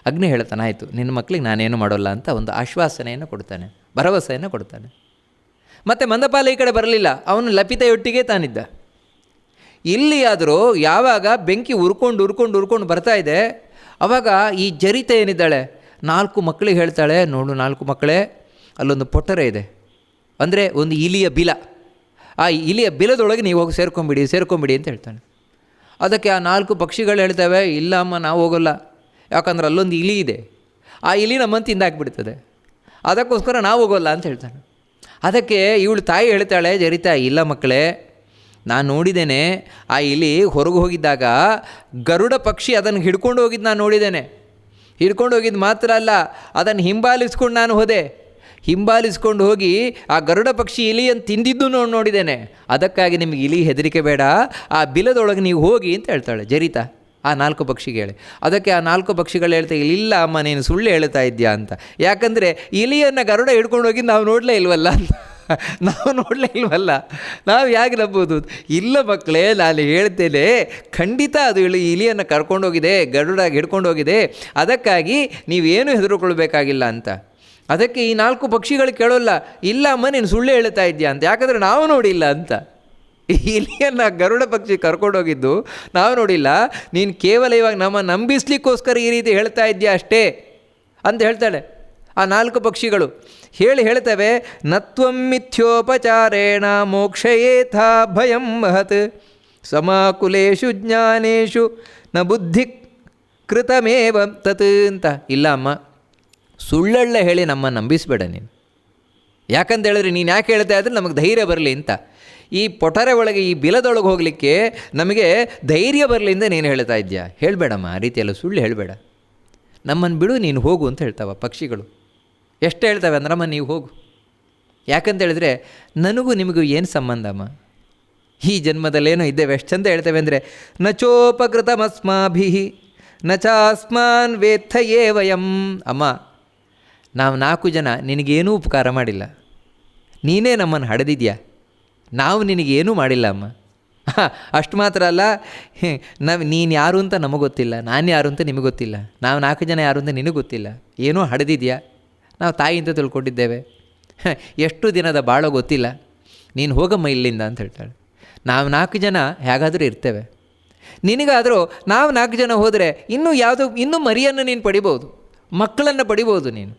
A: ಅಗ್ನಿ ಹೇಳ್ತಾನೆ, ಆಯಿತು ನಿನ್ನ ಮಕ್ಕಳಿಗೆ ನಾನೇನು ಮಾಡೋಲ್ಲ ಅಂತ ಒಂದು ಆಶ್ವಾಸನೆಯನ್ನು ಕೊಡ್ತಾನೆ, ಭರವಸೆಯನ್ನು ಕೊಡ್ತಾನೆ. ಮತ್ತು ಮಂದಪಾಲ ಈ ಕಡೆ ಬರಲಿಲ್ಲ, ಅವನು ಲಪಿತೆಯೊಟ್ಟಿಗೆ ತಾನಿದ್ದ. ಇಲ್ಲಿ ಆದರೂ ಯಾವಾಗ ಬೆಂಕಿ ಉರ್ಕೊಂಡು ಬರ್ತಾ ಇದೆ, ಆವಾಗ ಈ ಜರಿತೆ ಏನಿದ್ದಾಳೆ 4 ಮಕ್ಕಳಿಗೆ ಹೇಳ್ತಾಳೆ, ನೋಡು 4 ಮಕ್ಕಳೇ, ಅಲ್ಲೊಂದು ಪೊಟ್ಟರೆ ಇದೆ, ಅಂದರೆ ಒಂದು ಇಲಿಯ ಬಿಲ, ಆ ಇಲಿಯ ಬಿಲದೊಳಗೆ ನೀವು ಹೋಗಿ ಸೇರ್ಕೊಂಬಿಡಿ ಅಂತ ಹೇಳ್ತಾನೆ. ಅದಕ್ಕೆ ಆ 4 ಪಕ್ಷಿಗಳು ಹೇಳ್ತವೆ, ಇಲ್ಲ ಅಮ್ಮ ನಾವು ಹೋಗೋಲ್ಲ, ಯಾಕಂದ್ರೆ ಅಲ್ಲೊಂದು ಇಲಿ ಇದೆ, ಆ ಇಲಿ ನಮ್ಮನ್ನು ತಿಂದಾಕ್ಬಿಡ್ತದೆ, ಅದಕ್ಕೋಸ್ಕರ ನಾವು ಹೋಗೋಲ್ಲ ಅಂತ ಹೇಳ್ತಾನೆ. ಅದಕ್ಕೆ ಇವಳು ತಾಯಿ ಹೇಳ್ತಾಳೆ, ಜರಿತಾ, ಇಲ್ಲ ಮಕ್ಕಳೇ, ನಾನು ನೋಡಿದ್ದೇನೆ, ಆ ಇಲಿ ಹೊರಗೆ ಹೋಗಿದ್ದಾಗ ಗರುಡ ಪಕ್ಷಿ ಅದನ್ನು ಹಿಡ್ಕೊಂಡು ಹೋಗಿದ್ದು ನಾನು ನೋಡಿದ್ದೇನೆ. ಹಿಡ್ಕೊಂಡು ಹೋಗಿದ್ದು ಮಾತ್ರ ಅಲ್ಲ, ಅದನ್ನು ಹಿಂಬಾಲಿಸ್ಕೊಂಡು ನಾನು ಹಿಂಬಾಲಿಸ್ಕೊಂಡು ಹೋಗಿ ಆ ಗರುಡ ಪಕ್ಷಿ ಇಲಿಯನ್ನು ತಿಂದಿದ್ದು ನೋಡಿದ್ದೇನೆ. ಅದಕ್ಕಾಗಿ ನಿಮಗೆ ಇಲಿ ಹೆದರಿಕೆ ಬೇಡ, ಆ ಬಿಲದೊಳಗೆ ನೀವು ಹೋಗಿ ಅಂತ ಹೇಳ್ತಾಳೆ ಜರಿತಾ ಆ 4 ಪಕ್ಷಿಗೆ ಹೇಳಿ. ಅದಕ್ಕೆ ಆ 4 ಪಕ್ಷಿಗಳು ಹೇಳ್ತಾ, ಇಲ್ಲ ಅಮ್ಮ ನೀನು ಸುಳ್ಳು ಹೇಳ್ತಾ ಇದ್ದೀಯಾ ಅಂತ, ಯಾಕಂದರೆ ಇಲಿಯನ್ನು ಗರುಡ ಹಿಡ್ಕೊಂಡು ಹೋಗಿ ನಾವು ನೋಡಲೇ ಇಲ್ವಲ್ಲ ನಾವು ಹೇಗೆ ನಂಬೋದು. ಇಲ್ಲ ಮಕ್ಕಳೇ, ನಾನು ಹೇಳ್ತೇನೆ, ಖಂಡಿತ ಅದು ಇಲಿಯನ್ನು ಕರ್ಕೊಂಡೋಗಿದೆ, ಗರುಡ ಹಿಡ್ಕೊಂಡು ಹೋಗಿದೆ, ಅದಕ್ಕಾಗಿ ನೀವೇನು ಹೆದರ್ಕೊಳ್ಬೇಕಾಗಿಲ್ಲ ಅಂತ. ಅದಕ್ಕೆ ಈ 4 ಪಕ್ಷಿಗಳು ಕೇಳೋಲ್ಲ, ಇಲ್ಲ ಅಮ್ಮ ನೀನು ಸುಳ್ಳು ಹೇಳ್ತಾ ಇದ್ದೀಯಾ ಅಂತ, ಯಾಕಂದರೆ ನಾವು ನೋಡಿಲ್ಲ ಅಂತ. ಇಲಿಯನ್ನು ಗರುಡ ಪಕ್ಷಿ ಕರ್ಕೊಂಡೋಗಿದ್ದು ನಾವು ನೋಡಿಲ್ಲ, ನೀನು ಕೇವಲ ಇವಾಗ ನಮ್ಮ ನಂಬಿಸ್ಲಿಕ್ಕೋಸ್ಕರ ಈ ರೀತಿ ಹೇಳ್ತಾ ಇದ್ದೀಯಾ ಅಷ್ಟೇ ಅಂತ ಹೇಳ್ತಾಳೆ. ಆ 4 ಪಕ್ಷಿಗಳು ಹೇಳ್ತವೆ, ನತ್ವಂ ಮಿಥ್ಯೋಪಚಾರೇಣ ಮೋಕ್ಷಯೇಥಾ ಭಯಂ ಮಹತ್ ಸಮಾಕುಲೇಶು ಜ್ಞಾನೇಶು ನ ಬುದ್ಧಿ ಕೃತಮೇವ ತತ್ ಅಂತ. ಇಲ್ಲ ಅಮ್ಮ, ಸುಳ್ಳಳ್ಳೆ ಹೇಳಿ ನಮ್ಮನ್ನು ನಂಬಿಸಬೇಡ ನೀನು, ಯಾಕಂತೇಳಿದ್ರೆ ನೀನು ಯಾಕೆ ಹೇಳ್ತಾ ಇದ್ರೆ ನಮಗೆ ಧೈರ್ಯ ಬರಲಿ ಅಂತ. ಈ ಪೊಟರೆ ಒಳಗೆ, ಈ ಬಿಲದೊಳಗೆ ಹೋಗಲಿಕ್ಕೆ ನಮಗೆ ಧೈರ್ಯ ಬರಲಿ ಅಂತ ನೀನು ಹೇಳ್ತಾ ಇದ್ದೀಯಾ, ಹೇಳಬೇಡಮ್ಮ, ಆ ರೀತಿಯೆಲ್ಲ ಸುಳ್ಳು ಹೇಳಬೇಡ, ನಮ್ಮನ್ನು ಬಿಡು, ನೀನು ಹೋಗು ಅಂತ ಹೇಳ್ತಾವ ಪಕ್ಷಿಗಳು. ಎಷ್ಟು ಹೇಳ್ತವೆ ಅಂದ್ರಮ್ಮ, ನೀವು ಹೋಗು, ಯಾಕಂತೇಳಿದ್ರೆ ನನಗೂ ನಿಮಗೂ ಏನು ಸಂಬಂಧಮ್ಮ, ಈ ಜನ್ಮದಲ್ಲೇನೋ ಇದ್ದೇವೆ, ಎಷ್ಟು ಚಂದ ಹೇಳ್ತೇವೆ ಅಂದರೆ, ನಚೋಪಕೃತಮಸ್ಮಾಭಿ ನ ಚಾಸ್ಮಾನ್ ವೇತ್ಥಯೇ ವಯಂ. ಅಮ್ಮ, ನಾವು 4 ಜನ ನಿನಗೇನೂ ಉಪಕಾರ ಮಾಡಿಲ್ಲ, ನೀನೇ ನಮ್ಮನ್ನು ಹಡೆದಿದ್ಯಾ, ನಾವು ನಿನಗೇನೂ ಮಾಡಿಲ್ಲ ಅಮ್ಮ. ಅಷ್ಟು ಮಾತ್ರ ಅಲ್ಲ, ನೀನು ಯಾರು ಅಂತ ನಮಗೆ ಗೊತ್ತಿಲ್ಲ, ನಾನು ಯಾರು ಅಂತ ನಿಮಗೆ ಗೊತ್ತಿಲ್ಲ, ನಾವು 4 ಜನ ಯಾರು ಅಂತ ನಿನಗೆ ಗೊತ್ತಿಲ್ಲ, ಏನೋ ಹಡೆದಿದ್ಯಾ, ನಾವು ತಾಯಿ ಅಂತ ತಿಳ್ಕೊಂಡಿದ್ದೇವೆ, ಎಷ್ಟು ದಿನದ ಬಾಳೋ ಗೊತ್ತಿಲ್ಲ, ನೀನು ಹೋಗಮ್ಮ ಇಲ್ಲಿಂದ ಅಂತ ಹೇಳ್ತಾಳೆ. ನಾವು 4 ಜನ ಹೇಗಾದರೂ ಇರ್ತೇವೆ, ನಿನಗಾದರೂ ನಾವು 4 ಜನ ಹೋದರೆ ಇನ್ನೂ ಮರಿಯನ್ನು ನೀನು ಪಡಿಬೋದು, ಮಕ್ಕಳನ್ನು ಪಡಿಬೋದು ನೀನು,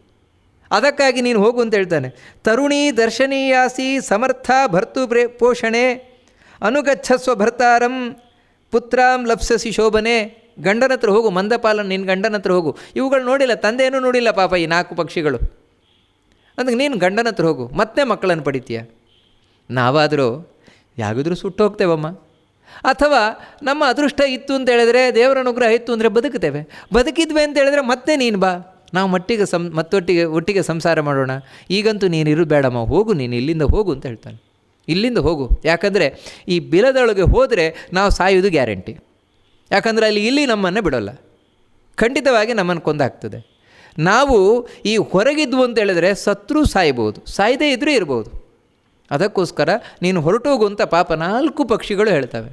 A: ಅದಕ್ಕಾಗಿ ನೀನು ಹೋಗು ಅಂತ ಹೇಳ್ತಾನೆ. ತರುಣಿ ದರ್ಶನೀಯಾಸಿ ಸಮರ್ಥ ಭರ್ತು ಪೋಷಣೆ ಅನುಗಚ್ಛಸ್ವ ಭರ್ತಾರಂ ಪುತ್ರಾಂ ಲಪ್ಸಸಿ ಶೋಭನೆ. ಗಂಡನ ಹತ್ರ ಹೋಗು, ಮಂದಪಾಲನ ನಿನ್ನ ಗಂಡನ ಹತ್ರ ಹೋಗು. ಇವುಗಳು ನೋಡಿಲ್ಲ, ತಂದೆಯೂ ನೋಡಿಲ್ಲ ಪಾಪ ಈ 4 ಪಕ್ಷಿಗಳು. ಅದಕ್ಕೆ ನೀನು ಗಂಡನ ಹತ್ರ ಹೋಗು, ಮತ್ತೆ ಮಕ್ಕಳನ್ನು ಪಡಿತೀಯ. ನಾವಾದರೂ ಯಾಗಿದ್ರೂ ಸುಟ್ಟು ಹೋಗ್ತೇವಮ್ಮ, ಅಥವಾ ನಮ್ಮ ಅದೃಷ್ಟ ಇತ್ತು ಅಂತ ಹೇಳಿದ್ರೆ, ದೇವರ ಅನುಗ್ರಹ ಇತ್ತು ಅಂದರೆ ಬದುಕಿದ್ವಿ ಅಂತ ಹೇಳಿದ್ರೆ ಮತ್ತೆ ನೀನು ಬಾ, ನಾವು ಒಟ್ಟಿಗೆ ಸಂಸಾರ ಮಾಡೋಣ. ಈಗಂತೂ ನೀನು ಇರಬೇಡಮ್ಮ, ಹೋಗು, ನೀನು ಇಲ್ಲಿಂದ ಹೋಗು ಅಂತ ಹೇಳ್ತಾನೆ. ಇಲ್ಲಿಂದ ಹೋಗು, ಯಾಕಂದರೆ ಈ ಬಿಲದೊಳಗೆ ಹೋದರೆ ನಾವು ಸಾಯೋದು ಗ್ಯಾರಂಟಿ, ಯಾಕಂದರೆ ಇಲ್ಲಿ ನಮ್ಮನ್ನು ಬಿಡೋಲ್ಲ, ಖಂಡಿತವಾಗಿ ನಮ್ಮನ್ನು ಕೊಂದಾಗ್ತದೆ. ನಾವು ಈ ಹೊರಗಿದ್ವು ಅಂತ ಹೇಳಿದ್ರೆ ಸತ್ರು ಸಾಯ್ಬೋದು, ಸಾಯದೇ ಇದ್ರೂ ಇರ್ಬೋದು. ಅದಕ್ಕೋಸ್ಕರ ನೀನು ಹೊರಟೋಗು ಅಂತ ಪಾಪ 4 ಪಕ್ಷಿಗಳು ಹೇಳ್ತವೆ.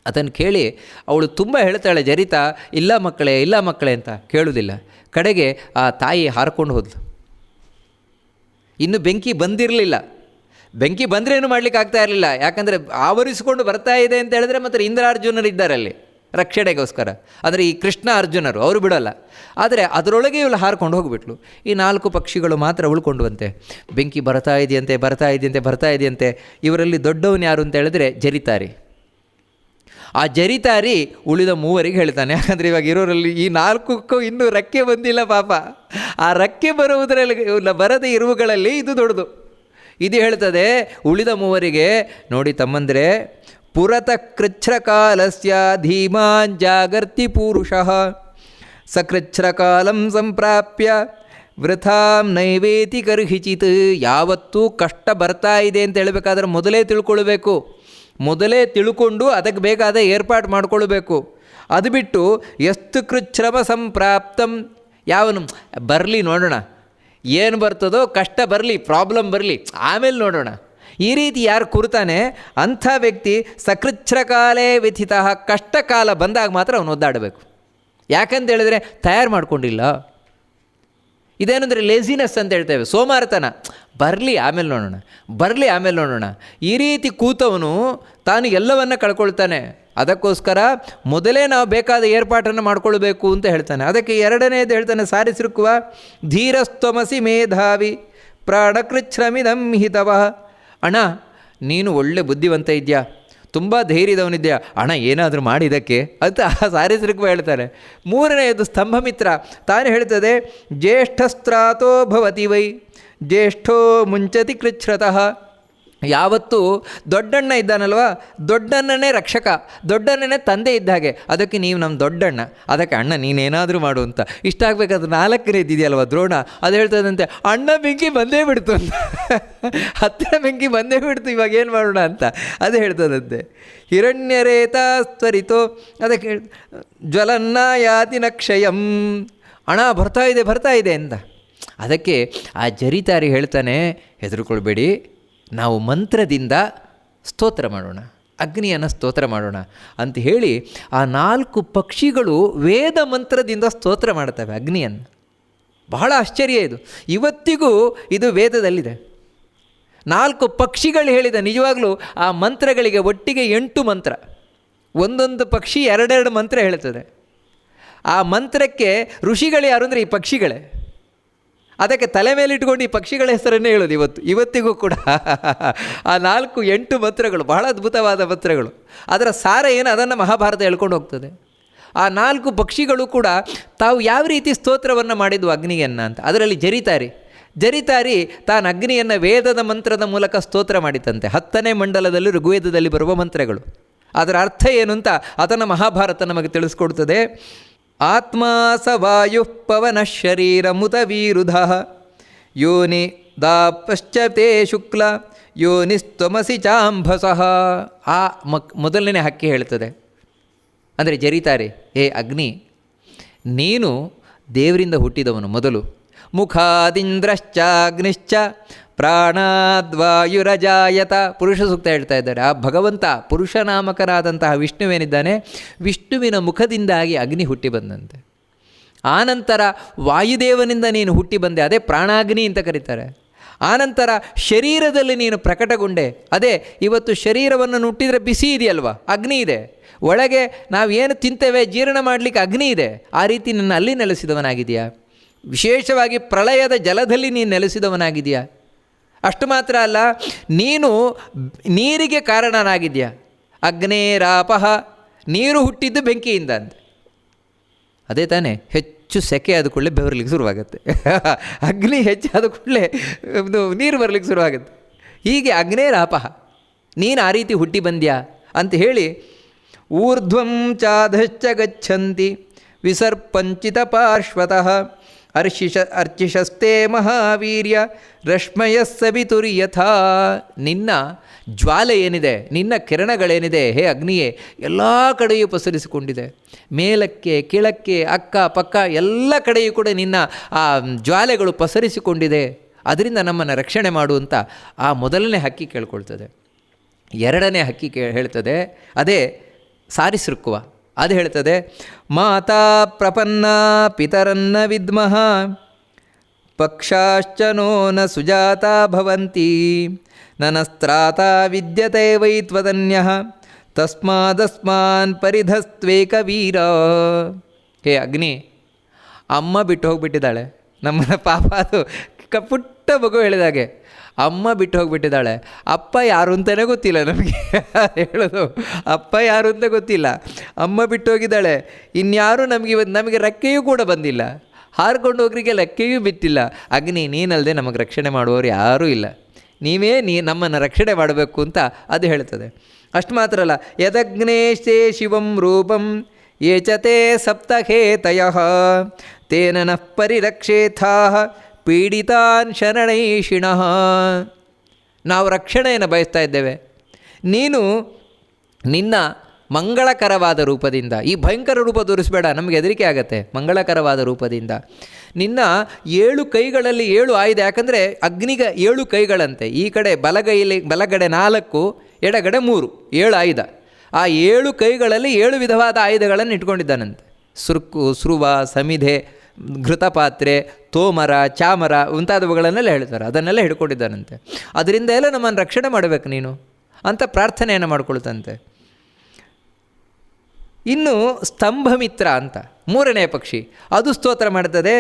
A: ಅದನ್ನು ಕೇಳಿ ಅವಳು ತುಂಬ ಹೇಳ್ತಾಳೆ ಜರಿತಾ, ಇಲ್ಲ ಮಕ್ಕಳೇ ಅಂತ ಕೇಳುವುದಿಲ್ಲ. ಕಡೆಗೆ ಆ ತಾಯಿ ಹಾರ್ಕೊಂಡು ಹೋದ್ಲು. ಇನ್ನು ಬೆಂಕಿ ಬಂದಿರಲಿಲ್ಲ, ಬೆಂಕಿ ಬಂದರೆ ಏನು ಮಾಡಲಿಕ್ಕೆ ಆಗ್ತಾ ಇರಲಿಲ್ಲ, ಯಾಕಂದರೆ ಆವರಿಸಿಕೊಂಡು ಬರ್ತಾ ಇದೆ ಅಂತ ಹೇಳಿದ್ರೆ ಮತ್ತು ಇಂದ್ರಾರ್ಜುನರಿದ್ದಾರೆ ಅಲ್ಲಿ, ರಕ್ಷಣೆಗೋಸ್ಕರ. ಅಂದರೆ ಈ ಕೃಷ್ಣ ಅರ್ಜುನರು ಅವರು ಬಿಡೋಲ್ಲ. ಆದರೆ ಅದರೊಳಗೆ ಇವಳು ಹಾರ್ಕೊಂಡು ಹೋಗಿಬಿಟ್ಲು. ಈ 4 ಪಕ್ಷಿಗಳು ಮಾತ್ರ ಉಳ್ಕೊಂಡುವಂತೆ. ಬೆಂಕಿ ಬರ್ತಾ ಇದೆಯಂತೆ. ಇವರಲ್ಲಿ ದೊಡ್ಡವನು ಯಾರು ಅಂತ ಹೇಳಿದ್ರೆ ಜರಿತಾರಿ. ಆ ಜರಿತಾರಿ ಉಳಿದ 3 ಹೇಳ್ತಾನೆ. ಯಾಕಂದರೆ ಇವಾಗ ಇರೋರಲ್ಲಿ ಈ 4ಕ್ಕೂ ಇನ್ನೂ ರೆಕ್ಕೆ ಬಂದಿಲ್ಲ ಪಾಪ. ಆ ರೆಕ್ಕೆ ಬರುವುದರಲ್ಲಿ ಬರದೇ ಇರುವುಗಳಲ್ಲಿ ಇದು ದೊಡ್ಡದು. ಇದು ಹೇಳ್ತದೆ ಉಳಿದ 3 ನೋಡಿ ತಮ್ಮಂದರೆ, ಪುರತಃ ಕೃಚ್ಛ್ರಕಾಲಸ್ಯ ಧೀಮಾನ್ ಜಾಗರ್ತಿ ಪೂರುಷಃ ಸಕೃಚ್ಛ್ರಕಾಲಂ ಸಂಪ್ರಾಪ್ಯ ವೃಥಾಂ ನೈವೇತಿ ಕರ್ಹಿಚಿತ್. ಯಾವತ್ತೂ ಕಷ್ಟ ಬರ್ತಾ ಇದೆ ಅಂತ ಹೇಳಬೇಕಾದ್ರೆ ಮೊದಲೇ ತಿಳ್ಕೊಳ್ಬೇಕು. ಮೊದಲೇ ತಿಳ್ಕೊಂಡು ಅದಕ್ಕೆ ಬೇಕಾದ ಏರ್ಪಾಡು ಮಾಡಿಕೊಳ್ಬೇಕು. ಅದು ಬಿಟ್ಟು ಎಷ್ಟು ಕೃಚ್ಛ್ರಮ ಸಂಪ್ರಾಪ್ತಂ, ಯಾವನು ಬರಲಿ ನೋಡೋಣ, ಏನು ಬರ್ತದೋ ಕಷ್ಟ ಬರಲಿ, ಪ್ರಾಬ್ಲಮ್ ಬರಲಿ, ಆಮೇಲೆ ನೋಡೋಣ, ಈ ರೀತಿ ಯಾರು ಕೂರ್ತಾನೆ ಅಂಥ ವ್ಯಕ್ತಿ ಸಕೃಚ್ಛ್ರಕಾಲೇ ವ್ಯಥಿತ. ಕಷ್ಟ ಕಾಲ ಬಂದಾಗ ಮಾತ್ರ ಅವನು ಒದ್ದಾಡಬೇಕು. ಯಾಕಂತ ಹೇಳಿದ್ರೆ ತಯಾರು ಮಾಡಿಕೊಂಡಿಲ್ಲ. ಇದೇನೆಂದರೆ ಲೇಸಿನೆಸ್ ಅಂತ ಹೇಳ್ತೇವೆ, ಸೋಮಾರ್ತನ. ಬರಲಿ ಆಮೇಲೆ ನೋಡೋಣ. ಈ ರೀತಿ ಕೂತವನು ತಾನು ಎಲ್ಲವನ್ನ ಕಳ್ಕೊಳ್ತಾನೆ. ಅದಕ್ಕೋಸ್ಕರ ಮೊದಲೇ ನಾವು ಬೇಕಾದ ಏರ್ಪಾಟನ್ನು ಮಾಡಿಕೊಳ್ಬೇಕು ಅಂತ ಹೇಳ್ತಾನೆ. ಅದಕ್ಕೆ 2ನೇದು ಹೇಳ್ತಾನೆ ಸಾರಿಸಿರುಕುವ, ಧೀರಸ್ತ್ವಮಸಿ ಮೇಧಾವಿ ಪ್ರಾಣಕೃಚ್ಛ್ರಮಿದಂ ಹಿತವಃ. ಅಣ್ಣ ನೀನು ಒಳ್ಳೆ ಬುದ್ಧಿವಂತ ಇದೆಯಾ, ತುಂಬ ಧೈರ್ಯದವನಿದೆಯಾ, ಅಣ್ಣ ಏನಾದರೂ ಮಾಡಿದ್ದಕ್ಕೆ ಅಂತ ಸಾರಿಸಿರುಕುವ ಹೇಳ್ತಾನೆ. 3ನೇದು ಸ್ತಂಭಮಿತ್ರ ತಾನು ಹೇಳ್ತದೆ, ಜ್ಯೇಷ್ಠಸ್ತ್ರಾತೋ ಭವತಿ ವೈ ಜ್ಯೇಷ್ಠೋ ಮುಂಚತಿ ಕೃಚ್ಛ್ರತಃ. ಯಾವತ್ತೂ ದೊಡ್ಡಣ್ಣ ಇದ್ದಾನಲ್ವ, ದೊಡ್ಡಣ್ಣನೇ ರಕ್ಷಕ, ದೊಡ್ಡಣ್ಣನೇ ತಂದೆ ಇದ್ದ ಹಾಗೆ. ಅದಕ್ಕೆ ನೀವು ನಮ್ಮ ದೊಡ್ಡಣ್ಣ, ಅದಕ್ಕೆ ಅಣ್ಣ ನೀನೇನಾದರೂ ಮಾಡು ಅಂತ. ಇಷ್ಟ ಆಗಬೇಕಾದ್ರೆ 4ನೇದು ಇದೆಯಲ್ವ ದ್ರೋಣ, ಅದು ಹೇಳ್ತದಂತೆ ಅಣ್ಣ ಬೆಂಕಿ ಬಂದೇ ಬಿಡ್ತು ಅಂತ. ಹತ್ತಿರ ಬೆಂಕಿ ಬಂದೇ ಬಿಡ್ತು, ಇವಾಗ ಏನು ಮಾಡೋಣ ಅಂತ ಅದು ಹೇಳ್ತದಂತೆ. ಹಿರಣ್ಯರೇತ ತ್ವರಿತೋ, ಅದಕ್ಕೆ ಜ್ವಲನ್ನ ಯಾತಿನ ಕ್ಷಯಂ. ಹಣ ಬರ್ತಾ ಇದೆ ಅಂತ. ಅದಕ್ಕೆ ಆ ಜರಿತಾರಿ ಹೇಳ್ತಾನೆ, ಹೆದರ್ಕೊಳ್ಬೇಡಿ, ನಾವು ಮಂತ್ರದಿಂದ ಸ್ತೋತ್ರ ಮಾಡೋಣ, ಅಗ್ನಿಯನ್ನು ಸ್ತೋತ್ರ ಮಾಡೋಣ ಅಂತ ಹೇಳಿ ಆ 4 ಪಕ್ಷಿಗಳು ವೇದ ಮಂತ್ರದಿಂದ ಸ್ತೋತ್ರ ಮಾಡ್ತವೆ ಅಗ್ನಿಯನ್ನು. ಬಹಳ ಆಶ್ಚರ್ಯ ಇದು. ಇವತ್ತಿಗೂ ಇದು ವೇದದಲ್ಲಿದೆ. 4 ಪಕ್ಷಿಗಳು ಹೇಳಿದ, ನಿಜವಾಗಲೂ ಆ ಮಂತ್ರಗಳಿಗೆ ಒಟ್ಟಿಗೆ 8 ಮಂತ್ರ, ಒಂದೊಂದು ಪಕ್ಷಿ 2 ಮಂತ್ರ ಹೇಳ್ತದೆ. ಆ ಮಂತ್ರಕ್ಕೆ ಋಷಿಗಳು ಯಾರು ಅಂದರೆ ಈ ಪಕ್ಷಿಗಳೇ. ಅದಕ್ಕೆ ತಲೆ ಮೇಲೆ ಇಟ್ಕೊಂಡು ಈ ಪಕ್ಷಿಗಳ ಹೆಸರನ್ನೇ ಹೇಳೋದು ಇವತ್ತಿಗೂ ಕೂಡ. ಆ 8 ಮಂತ್ರಗಳು ಬಹಳ ಅದ್ಭುತವಾದ ಮಂತ್ರಗಳು. ಅದರ ಸಾರ ಏನು ಅದನ್ನು ಮಹಾಭಾರತ ಹೇಳ್ಕೊಂಡು ಹೋಗ್ತದೆ. ಆ 4 ಪಕ್ಷಿಗಳು ಕೂಡ ತಾವು ಯಾವ ರೀತಿ ಸ್ತೋತ್ರವನ್ನು ಮಾಡಿದ್ವು ಅಗ್ನಿಯನ್ನು ಅಂತ. ಅದರಲ್ಲಿ ಜರಿತಾರಿ ತಾನು ಅಗ್ನಿಯನ್ನು ವೇದದ ಮಂತ್ರದ ಮೂಲಕ ಸ್ತೋತ್ರ ಮಾಡಿತಂತೆ. 10ನೇ ಮಂಡಲದಲ್ಲಿ ಋಗ್ವೇದದಲ್ಲಿ ಬರುವ ಮಂತ್ರಗಳು. ಅದರ ಅರ್ಥ ಏನು ಅಂತ ಅದನ್ನು ಮಹಾಭಾರತ ನಮಗೆ ತಿಳಿಸ್ಕೊಡ್ತದೆ. ಆತ್ಮಾ ಸ ವಾಯು ಪವನ ಶರೀರ ಮುತ ವೀರುಧ ಯೋನಿ ದಾಪಶ್ಚತೆ ಶುಕ್ಲ ಯೋನಿಸ್ತ್ವಮಸಿ ಚಾಂಭಸಃ. ಆ ಮೊದಲನೇ ಹಕ್ಕಿ ಹೇಳ್ತದೆ, ಅಂದರೆ ಜರಿತಾರೆ, ಹೇ ಅಗ್ನಿ, ನೀನು ದೇವರಿಂದ ಹುಟ್ಟಿದವನು ಮೊದಲು. ಮುಖಾದಿಂದ್ರಶ್ಚಾಗ್ನಿಶ್ಚ ಪ್ರಾಣಾದ್ವಾಯುರಜಾಯತ. ಪುರುಷ ಸೂಕ್ತ ಹೇಳ್ತಾ ಇದ್ದಾರೆ. ಆ ಭಗವಂತ ಪುರುಷನಾಮಕನಾದಂತಹ ವಿಷ್ಣುವೇನಿದ್ದಾನೆ, ವಿಷ್ಣುವಿನ ಮುಖದಿಂದಾಗಿ ಅಗ್ನಿ ಹುಟ್ಟಿ ಬಂದಂತೆ. ಆನಂತರ ವಾಯುದೇವನಿಂದ ನೀನು ಹುಟ್ಟಿ ಬಂದೆ, ಅದೇ ಪ್ರಾಣಾಗ್ನಿ ಅಂತ ಕರೀತಾರೆ. ಆನಂತರ ಶರೀರದಲ್ಲಿ ನೀನು ಪ್ರಕಟಗೊಂಡೆ. ಅದೇ ಇವತ್ತು ಶರೀರವನ್ನು ಹುಟ್ಟಿದರೆ ಬಿಸಿ ಇದೆಯಲ್ವ, ಅಗ್ನಿ ಇದೆ. ಒಳಗೆ ನಾವು ಏನು ತಿಂತೇವೆ ಜೀರ್ಣ ಮಾಡಲಿಕ್ಕೆ ಅಗ್ನಿ ಇದೆ. ಆ ರೀತಿ ನಿನ್ನ ಅಲ್ಲಿ ನೆಲೆಸಿದವನಾಗಿದೆಯಾ. ವಿಶೇಷವಾಗಿ ಪ್ರಳಯದ ಜಲದಲ್ಲಿ ನೀನು ನೆಲೆಸಿದವನಾಗಿದೆಯಾ. ಅಷ್ಟು ಮಾತ್ರ ಅಲ್ಲ, ನೀನು ನೀರಿಗೆ ಕಾರಣನಾಗಿದೆಯಾ. ಅಗ್ನೇರಾಪಹ, ನೀರು ಹುಟ್ಟಿದ್ದು ಬೆಂಕಿಯಿಂದ ಅಂತ. ಅದೇ ತಾನೇ, ಹೆಚ್ಚು ಸೆಕೆ ಆದ ಕೂಡಲೇ ಬೆವರ್ಲಿಕ್ಕೆ ಶುರುವಾಗುತ್ತೆ. ಅಗ್ನಿ ಹೆಚ್ಚಾದ ಕೂಡಲೇ ನೀರು ಬರಲಿಕ್ಕೆ ಶುರುವಾಗುತ್ತೆ. ಹೀಗೆ ಅಗ್ನೇರಾಪಹ, ನೀನು ಆ ರೀತಿ ಹುಟ್ಟಿ ಬಂದ್ಯಾ ಅಂತ ಹೇಳಿ, ಊರ್ಧ್ವಂ ಚಾಧಶ್ಚ ಗಚ್ಚಂತಿ ವಿಸರ್ಪಂಚಿತ ಪಾರ್ಶ್ವತಃ ಅರ್ಚಿಷಸ್ತೆ ಮಹಾವೀರ್ಯ ರಶ್ಮಯ ಸವಿತುರ್ಯಥಾ. ನಿನ್ನ ಜ್ವಾಲೆ ಏನಿದೆ, ನಿನ್ನ ಕಿರಣಗಳೇನಿದೆ ಹೇ ಅಗ್ನಿಯೇ, ಎಲ್ಲ ಕಡೆಯೂ ಪಸರಿಸಿಕೊಂಡಿದೆ. ಮೇಲಕ್ಕೆ ಕೆಳಕ್ಕೆ ಅಕ್ಕ ಪಕ್ಕ ಎಲ್ಲ ಕಡೆಯೂ ಕೂಡ ನಿನ್ನ ಆ ಜ್ವಾಲೆಗಳು ಪಸರಿಸಿಕೊಂಡಿದೆ. ಅದರಿಂದ ನಮ್ಮನ್ನು ರಕ್ಷಣೆ ಮಾಡುವಂಥ ಆ ಮೊದಲನೇ ಹಕ್ಕಿ ಕೇಳ್ಕೊಳ್ತದೆ. 2ನೇ ಹಕ್ಕಿ ಹೇಳ್ತದೆ, ಅದೇ ಸಾರಿಸೃಕ್ಕುವ. ಅದು ಹೇಳ್ತದೆ, ಮಾತಾ ಪ್ರಪನ್ನ ಪಿತರನ್ನ ವಿದ್ಮಃ ಪಕ್ಷಾಶ್ಚ ನೋ ನ ಸುಜಾತಾ ಭವಂತಿ ನನಸ್ತ್ರಾತಾ ವಿದ್ಯತೆ ವೈ ತ್ವದನ್ಯಃ ತಸ್ಮಾದಸ್ಮಾನ್ ಪರಿಧಸ್ತ್ವೇಕವೀರ. ಹೇ ಅಗ್ನಿ, ಅಮ್ಮ ಬಿಟ್ಟು ಹೋಗಿಬಿಟ್ಟಿದ್ದಾಳೆ ನಮ್ಮನ್ನ. ಪಾಪ ಅದು ಪುಟ್ಟ ಮಗು ಹೇಳಿದಾಗೆ ಅಮ್ಮ ಬಿಟ್ಟು ಹೋಗಿಬಿಟ್ಟಿದ್ದಾಳೆ. ಅಪ್ಪ ಯಾರು ಅಂತಲೇ ಗೊತ್ತಿಲ್ಲ ನಮಗೆ. ಹೇಳೋದು ಅಪ್ಪ ಯಾರು ಅಂತ ಗೊತ್ತಿಲ್ಲ, ಅಮ್ಮ ಬಿಟ್ಟು ಹೋಗಿದ್ದಾಳೆ. ಇನ್ಯಾರು ನಮಗೆ ರೆಕ್ಕೆಯೂ ಕೂಡ ಬಂದಿಲ್ಲ, ಹಾರ್ಕೊಂಡು ಹೋಗ್ರಿಗೆ ರೆಕ್ಕೆಯೂ ಬಿಟ್ಟಿಲ್ಲ. ಅಗ್ನಿ, ನೀನಲ್ಲದೆ ನಮಗೆ ರಕ್ಷಣೆ ಮಾಡುವವರು ಯಾರೂ ಇಲ್ಲ, ನೀವೇ ನಮ್ಮನ್ನು ರಕ್ಷಣೆ ಮಾಡಬೇಕು ಅಂತ ಅದು ಹೇಳ್ತದೆ. ಅಷ್ಟು ಮಾತ್ರ ಅಲ್ಲ, ಯದಗ್ನೇಶೇ ಶಿವಂ ರೂಪಂ ಯೇಚತೆ ಸಪ್ತಹೇತಯಃ ತೇನ ನಃ ಪರಿರಕ್ಷೇಥಾಃ ಪೀಡಿತಾನ್ ಶರಣೈಷಿಣಃ. ನಾವು ರಕ್ಷಣೆಯನ್ನು ಬಯಸ್ತಾ ಇದ್ದೇವೆ, ನೀನು ನಿನ್ನ ಮಂಗಳಕರವಾದ ರೂಪದಿಂದ, ಈ ಭಯಂಕರ ರೂಪ ತೋರಿಸಬೇಡ, ನಮಗೆ ಹೆದರಿಕೆ ಆಗತ್ತೆ. ಮಂಗಳಕರವಾದ ರೂಪದಿಂದ ನಿನ್ನ 7 ಕೈಗಳಲ್ಲಿ 7 ಆಯುಧ, ಯಾಕಂದರೆ ಅಗ್ನಿಗೆ 7 ಕೈಗಳಂತೆ. ಈ ಕಡೆ ಬಲಗಡೆ 4, ಎಡಗಡೆ 3, 7 ಆಯುಧ. ಆ 7 ಕೈಗಳಲ್ಲಿ 7 ವಿಧವಾದ ಆಯುಧಗಳನ್ನು ಇಟ್ಕೊಂಡಿದ್ದಾನಂತೆ. ಸುರ್ಕು, ಸ್ರುವ, ಸಮಿಧೆ, ಘೃತಪಾತ್ರೆ, ತೋಮರ, ಚಾಮರ ಮುಂತಾದವುಗಳನ್ನೆಲ್ಲ ಹೇಳ್ತಾರೆ. ಅದನ್ನೆಲ್ಲ ಹಿಡ್ಕೊಂಡಿದ್ದಾನಂತೆ. ಅದರಿಂದ ಎಲ್ಲ ನಮ್ಮನ್ನು ರಕ್ಷಣೆ ಮಾಡಬೇಕು ನೀನು ಅಂತ ಪ್ರಾರ್ಥನೆಯನ್ನು ಮಾಡ್ಕೊಳ್ತಂತೆ. ಇನ್ನು ಸ್ತಂಭಮಿತ್ರ ಅಂತ 3ನೇ ಪಕ್ಷಿ, ಅದು ಸ್ತೋತ್ರ ಮಾಡ್ತದೆ.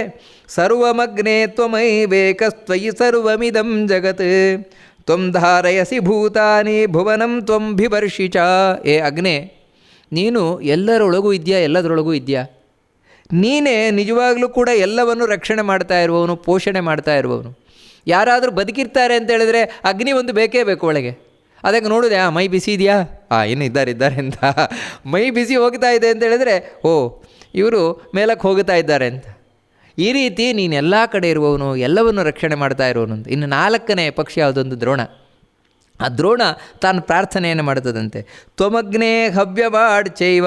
A: ಸರ್ವಮಗ್ನೇ ತ್ವಮೈವೇಕಸ್ತ್ವಯಿ ಸರ್ವಮಿದಂ ಜಗತ್ ತ್ವಂ ಧಾರಯಸಿ ಭೂತಾನಿ ಭುವನಂ ತ್ವಂ ಬಿಭರ್ಷಿ ಚ. ಏ ಅಗ್ನೇ, ನೀನು ಎಲ್ಲರೊಳಗೂ ಇದೆಯಾ, ಎಲ್ಲದರೊಳಗೂ ಇದೆಯಾ. ನೀನೇ ನಿಜವಾಗಲೂ ಕೂಡ ಎಲ್ಲವನ್ನು ರಕ್ಷಣೆ ಮಾಡ್ತಾ ಇರುವವನು, ಪೋಷಣೆ ಮಾಡ್ತಾ ಇರುವವನು. ಯಾರಾದರೂ ಬದುಕಿರ್ತಾರೆ ಅಂತ ಹೇಳಿದ್ರೆ ಅಗ್ನಿ ಒಂದು ಬೇಕೇ ಬೇಕು ಒಳಗೆ. ಅದಕ್ಕೆ ನೋಡಿದೆ, ಮೈ ಬಿಸಿ ಇದೆಯಾ, ಇನ್ನು ಇದ್ದಾರೆ ಅಂತ. ಮೈ ಬಿಸಿ ಹೋಗ್ತಾ ಇದೆ ಅಂತ ಹೇಳಿದ್ರೆ ಓ ಇವರು ಮೇಲಕ್ಕೆ ಹೋಗ್ತಾ ಇದ್ದಾರೆ ಅಂತ. ಈ ರೀತಿ ನೀನು ಎಲ್ಲ ಕಡೆ ಇರುವವನು, ಎಲ್ಲವನ್ನು ರಕ್ಷಣೆ ಮಾಡ್ತಾ ಇರುವವನು ಅಂತ. ಇನ್ನು 4ನೇ ಪಕ್ಷಿ ಯಾವುದೊಂದು ದ್ರೋಣ. ಆ ದ್ರೋಣ ತಾನು ಪ್ರಾರ್ಥನೆಯನ್ನು ಮಾಡ್ತದಂತೆ. ತ್ವಮಗ್ನೇ ಹವ್ಯವಾಡ್ ಚೈವ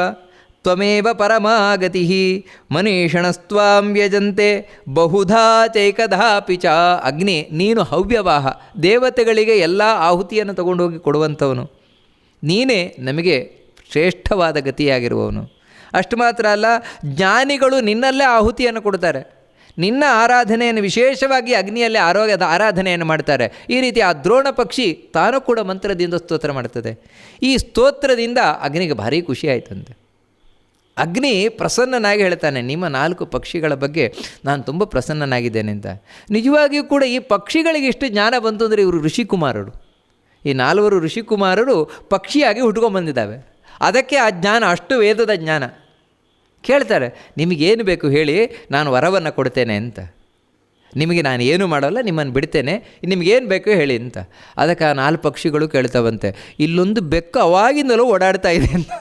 A: ತ್ವಮೇವ ಪರಮಾಗತಿ ಮನೀಷಣಸ್ತ್ವಾಂ ವ್ಯಜಂತೆ ಬಹುಧಾ ಚೈಕಧಾಪಿ ಚ. ಅಗ್ನಿ, ನೀನು ಹವ್ಯವಾಹ, ದೇವತೆಗಳಿಗೆ ಎಲ್ಲ ಆಹುತಿಯನ್ನು ತಗೊಂಡೋಗಿ ಕೊಡುವಂಥವನು. ನೀನೇ ನಮಗೆ ಶ್ರೇಷ್ಠವಾದ ಗತಿಯಾಗಿರುವವನು. ಅಷ್ಟು ಮಾತ್ರ ಅಲ್ಲ, ಜ್ಞಾನಿಗಳು ನಿನ್ನಲ್ಲೇ ಆಹುತಿಯನ್ನು ಕೊಡ್ತಾರೆ. ನಿನ್ನ ಆರಾಧನೆಯನ್ನು ವಿಶೇಷವಾಗಿ ಅಗ್ನಿಯಲ್ಲೇ ಆರಾಧನೆಯನ್ನು ಮಾಡ್ತಾರೆ. ಈ ರೀತಿ ಆ ದ್ರೋಣ ಪಕ್ಷಿ ತಾನು ಕೂಡ ಮಂತ್ರದಿಂದ ಸ್ತೋತ್ರ ಮಾಡ್ತದೆ. ಈ ಸ್ತೋತ್ರದಿಂದ ಅಗ್ನಿಗೆ ಭಾರಿ ಖುಷಿ ಆಯ್ತಂತೆ. ಅಗ್ನಿ ಪ್ರಸನ್ನನಾಗಿ ಹೇಳ್ತಾನೆ, ನಿಮ್ಮ 4 ಪಕ್ಷಿಗಳ ಬಗ್ಗೆ ನಾನು ತುಂಬ ಪ್ರಸನ್ನನಾಗಿದ್ದೇನೆ ಅಂತ. ನಿಜವಾಗಿಯೂ ಕೂಡ ಈ ಪಕ್ಷಿಗಳಿಗೆ ಇಷ್ಟು ಜ್ಞಾನ ಬಂತು ಅಂದರೆ ಇವರು ಋಷಿಕುಮಾರರು. ಈ 4 ಋಷಿಕುಮಾರರು ಪಕ್ಷಿಯಾಗಿ ಹುಟ್ಕೊಂಡ್ಬಂದಿದ್ದಾವೆ. ಅದಕ್ಕೆ ಆ ಜ್ಞಾನ, ಅಷ್ಟು ವೇದದ ಜ್ಞಾನ. ಕೇಳ್ತಾರೆ, ನಿಮಗೇನು ಬೇಕು ಹೇಳಿ, ನಾನು ವರವನ್ನು ಕೊಡ್ತೇನೆ ಅಂತ. ನಿಮಗೆ ನಾನು ಏನೂ ಮಾಡೋಲ್ಲ, ನಿಮ್ಮನ್ನು ಬಿಡ್ತೇನೆ, ನಿಮಗೇನು ಬೇಕು ಹೇಳಿ ಅಂತ. ಅದಕ್ಕೆ ಆ 4 ಪಕ್ಷಿಗಳು ಕೇಳ್ತಾವಂತೆ, ಇಲ್ಲೊಂದು ಬೆಕ್ಕು ಅವಾಗಿಂದಲೂ ಓಡಾಡ್ತಾ ಇದೆ ಅಂತ.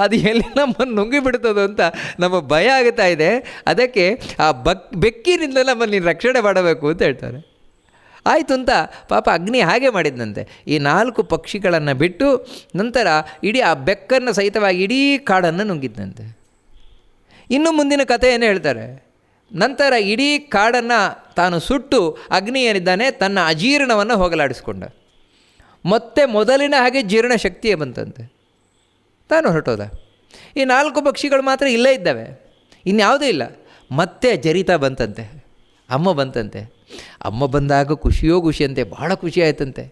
A: ಅದು ಎಲ್ಲಿ ನಮ್ಮನ್ನು ನುಂಗಿಬಿಡ್ತದೋ ಅಂತ ನಮ್ಮ ಭಯ ಆಗ್ತಾ ಇದೆ. ಅದಕ್ಕೆ ಆ ಬೆಕ್ಕಿನಿಂದ ನಮ್ಮನ್ನು ನೀನು ರಕ್ಷಣೆ ಮಾಡಬೇಕು ಅಂತ ಹೇಳ್ತಾರೆ. ಆಯಿತು ಅಂತ ಪಾಪ ಅಗ್ನಿ ಹಾಗೆ ಮಾಡಿದ್ದಂತೆ. ಈ 4 ಪಕ್ಷಿಗಳನ್ನು ಬಿಟ್ಟು ನಂತರ ಇಡೀ ಆ ಬೆಕ್ಕನ್ನು ಸಹಿತವಾಗಿ ಇಡೀ ಕಾಡನ್ನು ನುಂಗಿದ್ದಂತೆ. ಇನ್ನು ಮುಂದಿನ ಕಥೆಯನ್ನು ಹೇಳ್ತಾರೆ. ನಂತರ ಇಡೀ ಕಾಡನ್ನು ತಾನು ಸುಟ್ಟು ಅಗ್ನಿ ಏನಿದ್ದಾನೆ ತನ್ನ ಅಜೀರ್ಣವನ್ನು ಹೋಗಲಾಡಿಸ್ಕೊಂಡ. ಮತ್ತೆ ಮೊದಲಿನ ಹಾಗೆ ಜೀರ್ಣ ಶಕ್ತಿಯೇ ಬಂತಂತೆ. ತಾನು ಹೊರಟೋದ. ಈ 4 ಪಕ್ಷಿಗಳು ಮಾತ್ರ ಇಲ್ಲೇ ಇದ್ದಾವೆ, ಇನ್ಯಾವುದೂ ಇಲ್ಲ. ಮತ್ತೆ ಜರಿತಾ ಬಂತಂತೆ, ಅಮ್ಮ ಬಂತಂತೆ. ಅಮ್ಮ ಬಂದಾಗ ಖುಷಿಯೋ ಖುಷಿಯಂತೆ, ಬಹಳ ಖುಷಿ ಆಯ್ತಂತೆ.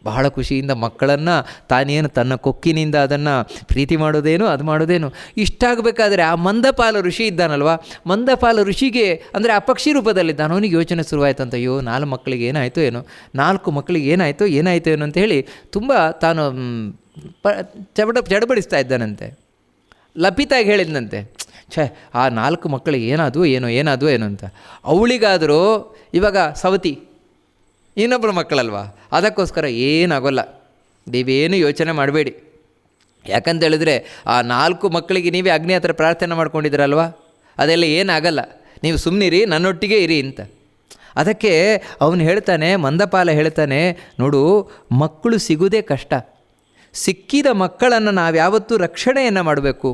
A: ಬಹಳ ಖುಷಿಯಿಂದ ಮಕ್ಕಳನ್ನು ತಾನೇನು ತನ್ನ ಕೊಕ್ಕಿನಿಂದ ಅದನ್ನು ಪ್ರೀತಿ ಮಾಡೋದೇನು, ಅದು ಮಾಡೋದೇನು ಇಷ್ಟಾಗಬೇಕಾದ್ರೆ ಆ ಮಂದಪಾಲ ಋಷಿ ಇದ್ದಾನಲ್ವ, ಮಂದಪಾಲ ಋಷಿಗೆ ಅಂದರೆ ಆ ಪಕ್ಷಿ ರೂಪದಲ್ಲಿದ್ದಾನೆ. ಅವನಿಗೆ ಯೋಚನೆ ಶುರುವಾಯ್ತಂತ, ಅಯ್ಯೋ 4 ಮಕ್ಕಳಿಗೆ ಏನಾಯಿತು ಏನೋ, 4 ಮಕ್ಕಳಿಗೆ ಏನಾಯಿತು ಏನೋ ಅಂತ ಹೇಳಿ ತುಂಬ ತಾನು ಚಡಬಡಿಸ್ತಾ ಇದ್ದಾನಂತೆ. ಲಪಿತಾಗಿ ಹೇಳಿದಂತೆ, ಆ 4 ಮಕ್ಕಳಿಗೆ ಏನಾದವು ಏನೋ ಅಂತ. ಅವಳಿಗಾದರೂ ಇವಾಗ ಸವತಿ ಇನ್ನೊಬ್ಬರು ಮಕ್ಕಳಲ್ವ, ಅದಕ್ಕೋಸ್ಕರ ಏನಾಗೋಲ್ಲ, ನೀವೇನು ಯೋಚನೆ ಮಾಡಬೇಡಿ. ಯಾಕಂತೇಳಿದ್ರೆ ಆ 4 ಮಕ್ಕಳಿಗೆ ನೀವೇ ಅಗ್ನಿ ಹತ್ರ ಪ್ರಾರ್ಥನೆ ಮಾಡ್ಕೊಂಡಿದ್ದೀರಲ್ವ, ಅದೆಲ್ಲ ಏನಾಗಲ್ಲ, ನೀವು ಸುಮ್ಮನಿರಿ, ನನ್ನೊಟ್ಟಿಗೆ ಇರಿ ಅಂತ. ಅದಕ್ಕೆ ಅವನು ಹೇಳ್ತಾನೆ, ಮಂದಪಾಲ ಹೇಳ್ತಾನೆ, ನೋಡು ಮಕ್ಕಳು ಸಿಗುವುದೇ ಕಷ್ಟ, ಸಿಕ್ಕಿದ ಮಕ್ಕಳನ್ನು ನಾವ್ಯಾವತ್ತೂ ರಕ್ಷಣೆಯನ್ನು ಮಾಡಬೇಕು,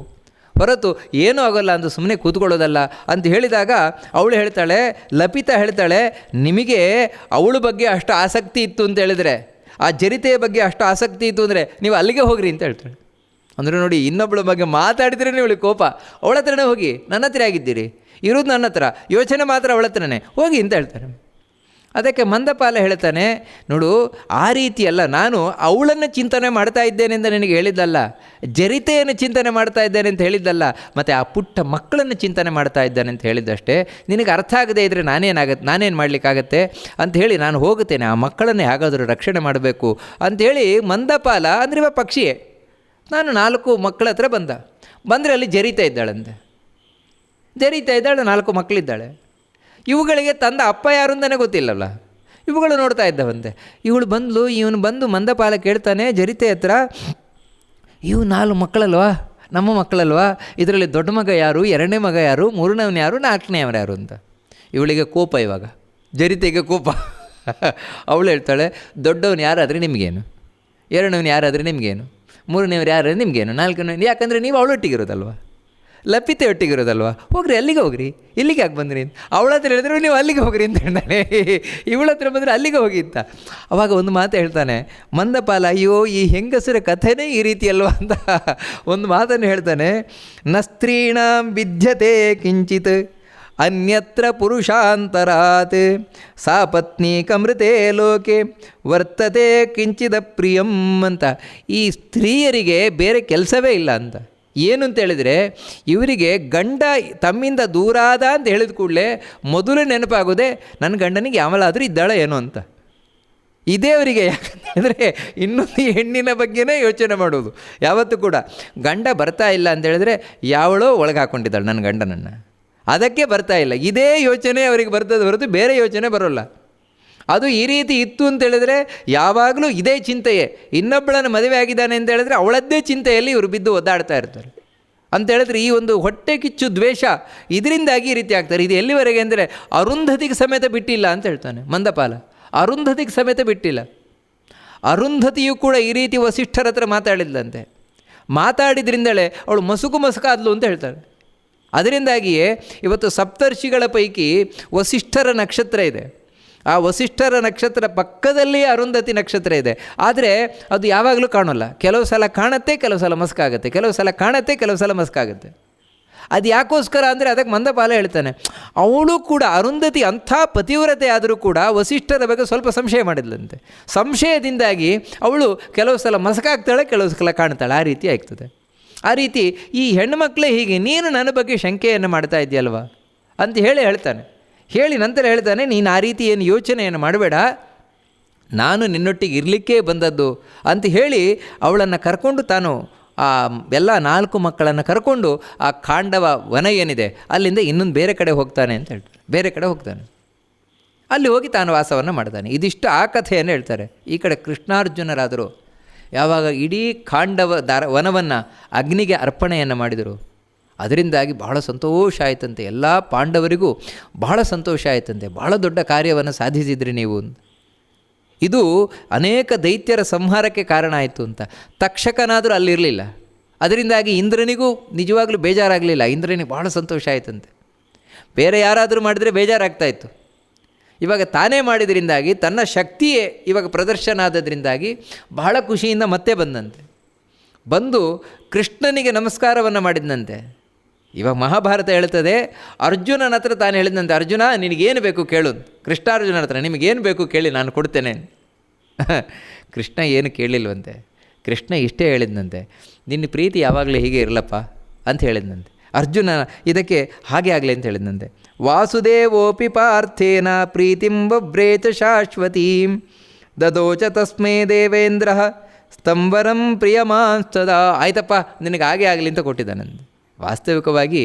A: ಹೊರತು ಏನೂ ಆಗೋಲ್ಲ ಅಂತ ಸುಮ್ಮನೆ ಕೂತ್ಕೊಳ್ಳೋದಲ್ಲ ಅಂತ ಹೇಳಿದಾಗ ಅವಳು ಹೇಳ್ತಾಳೆ, ಲಪಿತಾ ಹೇಳ್ತಾಳೆ, ನಿಮಗೆ ಅವಳ ಬಗ್ಗೆ ಅಷ್ಟು ಆಸಕ್ತಿ ಇತ್ತು ಅಂತ ಹೇಳಿದ್ರೆ, ಆ ಜರಿತೆಯ ಬಗ್ಗೆ ಅಷ್ಟು ಆಸಕ್ತಿ ಇತ್ತು ಅಂದರೆ ನೀವು ಅಲ್ಲಿಗೆ ಹೋಗ್ರಿ ಅಂತ ಹೇಳ್ತಾಳೆ. ಅಂದರೆ ನೋಡಿ, ಇನ್ನೊಬ್ಬಳ ಬಗ್ಗೆ ಮಾತಾಡಿದ್ರೆ ಇವಳಿಗೆ ಕೋಪ, ಅವಳ ಹತ್ರನೇ ಹೋಗಿ, ನನ್ನ ಹತ್ರ ಆಗಿದ್ದೀರಿ, ಇರೋದು ನನ್ನ ಹತ್ರ, ಯೋಚನೆ ಮಾತ್ರ ಅವಳ ಹತ್ರನೇ ಹೋಗಿ ಅಂತ ಹೇಳ್ತಾರೆ. ಅದಕ್ಕೆ ಮಂದಪಾಲ ಹೇಳ್ತಾನೆ, ನೋಡು ಆ ರೀತಿಯಲ್ಲ, ನಾನು ಅವಳನ್ನು ಚಿಂತನೆ ಮಾಡ್ತಾ ಇದ್ದೇನೆ ಅಂತ ನಿನಗೆ ಹೇಳಿದ್ದಲ್ಲ, ಜರಿತೆಯನ್ನು ಚಿಂತನೆ ಮಾಡ್ತಾ ಇದ್ದೇನೆ ಅಂತ ಹೇಳಿದ್ದಲ್ಲ, ಮತ್ತು ಆ ಪುಟ್ಟ ಮಕ್ಕಳನ್ನು ಚಿಂತನೆ ಮಾಡ್ತಾ ಇದ್ದಾನೆ ಅಂತ ಹೇಳಿದ್ದಷ್ಟೇ. ನಿನಗೆ ಅರ್ಥ ಆಗದೇ ಇದ್ದರೆ ನಾನೇನು ಮಾಡಲಿಕ್ಕಾಗತ್ತೆ ಅಂಥೇಳಿ ನಾನು ಹೋಗುತ್ತೇನೆ, ಆ ಮಕ್ಕಳನ್ನೇ ಹೇಗಾದರೂ ರಕ್ಷಣೆ ಮಾಡಬೇಕು ಅಂಥೇಳಿ ಮಂದಪಾಲ ಅಂದರೆ ಇವ ಪಕ್ಷಿಯೇ. ನಾನು 4 ಮಕ್ಕಳ ಹತ್ರ ಬಂದರೆ ಅಲ್ಲಿ ಜರಿತಾ ಇದ್ದಾಳಂತೆ. ಜರಿತಾ ಇದ್ದಾಳೆ, 4 ಮಕ್ಕಳಿದ್ದಾಳೆ. ಇವುಗಳಿಗೆ ತಂದ ಅಪ್ಪ ಯಾರು ಅಂತಲೇ ಗೊತ್ತಿಲ್ಲಲ್ಲ. ಇವುಗಳು ನೋಡ್ತಾ ಇದ್ದವಂತೆ. ಇವನು ಬಂದು ಮಂದಪಾಲ ಕೇಳ್ತಾನೆ ಜರಿತೆ ಹತ್ರ, ಇವು 4 ಮಕ್ಕಳಲ್ವಾ, ನಮ್ಮ ಮಕ್ಕಳಲ್ವಾ, ಇದರಲ್ಲಿ ದೊಡ್ಡ ಮಗ ಯಾರು, 2ನೇ ಮಗ ಯಾರು, 3ನೇವನು ಯಾರು, 4ನೇವನು ಯಾರು ಅಂತ. ಇವಳಿಗೆ ಕೋಪ, ಇವಾಗ ಜರಿತೆಗೆ ಕೋಪ. ಅವಳು ಹೇಳ್ತಾಳೆ, ದೊಡ್ಡವನು ಯಾರಾದರೆ ನಿಮಗೇನು, 2ನೇವನು ಯಾರಾದರೆ ನಿಮಗೇನು, 3ನೇವ್ರು ಯಾರಾದರೆ ನಿಮಗೇನು, 4ನೇವನು, ಯಾಕಂದರೆ ನೀವು ಅವಳೊಟ್ಟಿಗಿರೋದಲ್ವ, ಲಪಿತೆ ಒಟ್ಟಿಗಿರೋದಲ್ವ, ಹೋಗ್ರಿ ಅಲ್ಲಿಗೆ ಹೋಗ್ರಿ, ಇಲ್ಲಿಗೆ ಯಾಕೆ ಬಂದ್ರಿ ಅಂತ. ಅವಳ ಹತ್ರ ಹೇಳಿದ್ರೆ ನೀವು ಅಲ್ಲಿಗೆ ಹೋಗ್ರಿ ಅಂತ ಹೇಳ್ತಾನೆ, ಇವಳ ಹತ್ರ ಬಂದರೆ ಅಲ್ಲಿಗೆ ಹೋಗಿ ಅಂತ. ಅವಾಗ ಒಂದು ಮಾತು ಹೇಳ್ತಾನೆ ಮಂದಪಾಲ, ಅಯ್ಯೋ ಈ ಹೆಂಗಸರ ಕಥೆನೇ ಈ ರೀತಿ ಅಲ್ವಾ ಅಂತ ಒಂದು ಮಾತನ್ನು ಹೇಳ್ತಾನೆ. ನ ಸ್ತ್ರೀಣಾಂ ವಿದ್ಯತೆ ಕಿಂಚಿತ್ ಅನ್ಯತ್ರ ಪುರುಷಾಂತರಾತ್ ಸಾ ಪತ್ನಿ ಕಮೃತೆ ಲೋಕೆ ವರ್ತತೆ ಕಿಂಚಿದ ಪ್ರಿಯಂ ಅಂತ. ಈ ಸ್ತ್ರೀಯರಿಗೆ ಬೇರೆ ಕೆಲಸವೇ ಇಲ್ಲ ಅಂತ. ಏನು ಅಂತ ಹೇಳಿದರೆ, ಇವರಿಗೆ ಗಂಡ ತಮ್ಮಿಂದ ದೂರಾದ ಅಂತ ಹೇಳಿದ ಕೂಡಲೇ ಮೊದಲು ನೆನಪಾಗೋದೆ ನನ್ನ ಗಂಡನಿಗೆ ಯಾವಲಾದರೂ ಇದ್ದಾಳೆ ಏನೋ ಅಂತ. ಇದೇ ಅವರಿಗೆ. ಯಾಕಂದರೆ ಇನ್ನೊಂದು ಹೆಣ್ಣಿನ ಬಗ್ಗೆನೇ ಯೋಚನೆ ಮಾಡೋದು ಯಾವತ್ತೂ ಕೂಡ. ಗಂಡ ಬರ್ತಾ ಇಲ್ಲ ಅಂತ ಹೇಳಿದ್ರೆ ಯಾವಳೋ ಒಳಗೆ ಹಾಕ್ಕೊಂಡಿದ್ದಾಳೆ ನನ್ನ ಗಂಡನನ್ನು, ಅದಕ್ಕೆ ಬರ್ತಾ ಇಲ್ಲ, ಇದೇ ಯೋಚನೆ ಅವರಿಗೆ ಬರ್ತದೆ ಹೊರತು ಬೇರೆ ಯೋಚನೆ ಬರೋಲ್ಲ. ಅದು ಈ ರೀತಿ ಇತ್ತು ಅಂತೇಳಿದರೆ ಯಾವಾಗಲೂ ಇದೇ ಚಿಂತೆಯೇ. ಇನ್ನೊಬ್ಬಳನ್ನು ಮದುವೆ ಆಗಿದ್ದಾನೆ ಅಂತ ಹೇಳಿದ್ರೆ ಅವಳದ್ದೇ ಚಿಂತೆಯಲ್ಲಿ ಇವರು ಬಿದ್ದು ಒದ್ದಾಡ್ತಾ ಇರ್ತಾರೆ. ಅಂತೇಳಿದ್ರೆ ಈ ಒಂದು ಹೊಟ್ಟೆ ಕಿಚ್ಚು ದ್ವೇಷ ಇದರಿಂದಾಗಿ ಈ ರೀತಿ ಆಗ್ತಾರೆ. ಇದು ಎಲ್ಲಿವರೆಗೆ ಅಂದರೆ ಅರುಂಧತಿಗೆ ಸಮೇತ ಬಿಟ್ಟಿಲ್ಲ ಅಂತ ಹೇಳ್ತಾನೆ ಮಂದಪಾಲ. ಅರುಂಧತಿಗೆ ಸಮೇತ ಬಿಟ್ಟಿಲ್ಲ. ಅರುಂಧತಿಯು ಕೂಡ ಈ ರೀತಿ ವಸಿಷ್ಠರ ಹತ್ರ ಮಾತಾಡಿದ್ಲಂತೆ. ಮಾತಾಡಿದ್ರಿಂದಲೇ ಅವಳು ಮಸುಕಾದ್ಲು ಅಂತ ಹೇಳ್ತಾಳೆ. ಅದರಿಂದಾಗಿಯೇ ಇವತ್ತು ಸಪ್ತರ್ಷಿಗಳ ಪೈಕಿ ವಸಿಷ್ಠರ ನಕ್ಷತ್ರ ಇದೆ. ಆ ವಸಿಷ್ಠರ ನಕ್ಷತ್ರ ಪಕ್ಕದಲ್ಲಿ ಅರುಂಧತಿ ನಕ್ಷತ್ರ ಇದೆ. ಆದರೆ ಅದು ಯಾವಾಗಲೂ ಕಾಣೋಲ್ಲ. ಕೆಲವು ಸಲ ಕಾಣುತ್ತೆ, ಕೆಲವು ಸಲ ಮಸ್ಕಾಗುತ್ತೆ, ಕೆಲವು ಸಲ ಕಾಣುತ್ತೆ, ಕೆಲವು ಸಲ ಮಸ್ಕಾಗುತ್ತೆ. ಅದು ಯಾಕೋಸ್ಕರ ಅಂದರೆ ಅದಕ್ಕೆ ಮಂದಪಾಲ ಹೇಳ್ತಾನೆ, ಅವಳು ಕೂಡ ಅರುಂಧತಿ ಅಂಥ ಪತಿವ್ರತೆ ಆದರೂ ಕೂಡ ವಸಿಷ್ಠರ ಬಗ್ಗೆ ಸ್ವಲ್ಪ ಸಂಶಯ ಮಾಡಿದ್ಲಂತೆ. ಸಂಶಯದಿಂದಾಗಿ ಅವಳು ಕೆಲವು ಸಲ ಮಸ್ಕಾಗ್ತಾಳೆ, ಕೆಲವು ಸಲ ಕಾಣ್ತಾಳೆ, ಆ ರೀತಿ ಆಗ್ತದೆ. ಆ ರೀತಿ ಈ ಹೆಣ್ಣುಮಕ್ಕಳೇ ಹೀಗೆ, ನೀನು ನನ್ನ ಬಗ್ಗೆ ಶಂಕೆಯನ್ನು ಮಾಡ್ತಾ ಇದೆಯಲ್ವ ಅಂತ ಹೇಳ್ತಾನೆ. ಹೇಳಿ ನಂತರ ಹೇಳ್ತಾನೆ, ನೀನು ಆ ರೀತಿ ಏನು ಯೋಚನೆಯನ್ನು ಮಾಡಬೇಡ, ನಾನು ನಿನ್ನೊಟ್ಟಿಗೆ ಇರಲಿಕ್ಕೇ ಬಂದದ್ದು ಅಂತ ಹೇಳಿ ಅವಳನ್ನು ಕರ್ಕೊಂಡು ತಾನು ಆ ಎಲ್ಲ 4 ಮಕ್ಕಳನ್ನು ಕರ್ಕೊಂಡು ಆ ಖಾಂಡವ ವನ ಏನಿದೆ ಅಲ್ಲಿಂದ ಇನ್ನೊಂದು ಬೇರೆ ಕಡೆ ಹೋಗ್ತಾನೆ ಅಂತ ಹೇಳ್ತಾರೆ. ಬೇರೆ ಕಡೆ ಹೋಗ್ತಾನೆ, ಅಲ್ಲಿ ಹೋಗಿ ತಾನು ವಾಸವನ್ನು ಮಾಡ್ತಾನೆ. ಇದಿಷ್ಟು ಆ ಕಥೆಯನ್ನು ಹೇಳ್ತಾರೆ. ಈ ಕಡೆ ಕೃಷ್ಣಾರ್ಜುನರಾದರು ಯಾವಾಗ ಇಡೀ ಖಾಂಡವ ವನವನ್ನು ಅಗ್ನಿಗೆ ಅರ್ಪಣೆಯನ್ನು ಮಾಡಿದರು, ಅದರಿಂದಾಗಿ ಬಹಳ ಸಂತೋಷ ಆಯಿತಂತೆ. ಎಲ್ಲ ಪಾಂಡವರಿಗೂ ಬಹಳ ಸಂತೋಷ ಆಯಿತಂತೆ. ಬಹಳ ದೊಡ್ಡ ಕಾರ್ಯವನ್ನು ಸಾಧಿಸಿದ್ರಿ ನೀವು, ಇದು ಅನೇಕ ದೈತ್ಯರ ಸಂಹಾರಕ್ಕೆ ಕಾರಣ ಆಯಿತು ಅಂತ. ತಕ್ಷಕನಾದರೂ ಅಲ್ಲಿರಲಿಲ್ಲ, ಅದರಿಂದಾಗಿ ಇಂದ್ರನಿಗೂ ನಿಜವಾಗ್ಲೂ ಬೇಜಾರಾಗಲಿಲ್ಲ. ಇಂದ್ರನಿಗೆ ಬಹಳ ಸಂತೋಷ ಆಯಿತಂತೆ. ಬೇರೆ ಯಾರಾದರೂ ಮಾಡಿದರೆ ಬೇಜಾರಾಗ್ತಾಯಿತ್ತು. ಇವಾಗ ತಾನೇ ಮಾಡಿದ್ರಿಂದಾಗಿ ತನ್ನ ಶಕ್ತಿಯೇ ಇವಾಗ ಪ್ರದರ್ಶನ ಆದದ್ರಿಂದಾಗಿ ಬಹಳ ಖುಷಿಯಿಂದ ಮತ್ತೆ ಬಂದಂತೆ. ಬಂದು ಕೃಷ್ಣನಿಗೆ ನಮಸ್ಕಾರವನ್ನು ಮಾಡಿದಂತೆ. ಇವಾಗ ಮಹಾಭಾರತ ಹೇಳ್ತದೆ, ಅರ್ಜುನನ ಹತ್ರ ತಾನು ಹೇಳಿದಂತೆ, ಅರ್ಜುನ ನಿನಗೇನು ಬೇಕು ಕೇಳು. ಕೃಷ್ಣಾರ್ಜುನನ ಹತ್ರ ನಿಮಗೇನು ಬೇಕು ಕೇಳಿ, ನಾನು ಕೊಡ್ತೇನೆ. ಕೃಷ್ಣ ಏನು ಕೇಳಿಲ್ವಂತೆ. ಕೃಷ್ಣ ಇಷ್ಟೇ ಹೇಳಿದಂತೆ, ನಿನ್ನ ಪ್ರೀತಿ ಯಾವಾಗಲೂ ಹೀಗೆ ಇರಲಪ್ಪ ಅಂತ ಹೇಳಿದಂತೆ. ಅರ್ಜುನ ಇದಕ್ಕೆ ಹಾಗೆ ಆಗಲಿ ಅಂತ ಹೇಳಿದಂತೆ. ವಾಸುದೇವೋಪಿ ಪಾರ್ಥೇನ ಪ್ರೀತಿಂ ಬಭ್ರೇತ ಶಾಶ್ವತೀಂ ದದೋಚ ತಸ್ಮೈ ದೇವೇಂದ್ರ ಸ್ತಂಭರಂ ಪ್ರಿಯಮಾಂಸ್ತದ. ಆಯ್ತಪ್ಪ ನಿನಗೆ ಹಾಗೆ ಆಗಲಿ ಅಂತ ಕೊಟ್ಟಿದ್ದಾನಂತೆ. ವಾಸ್ತವಿಕವಾಗಿ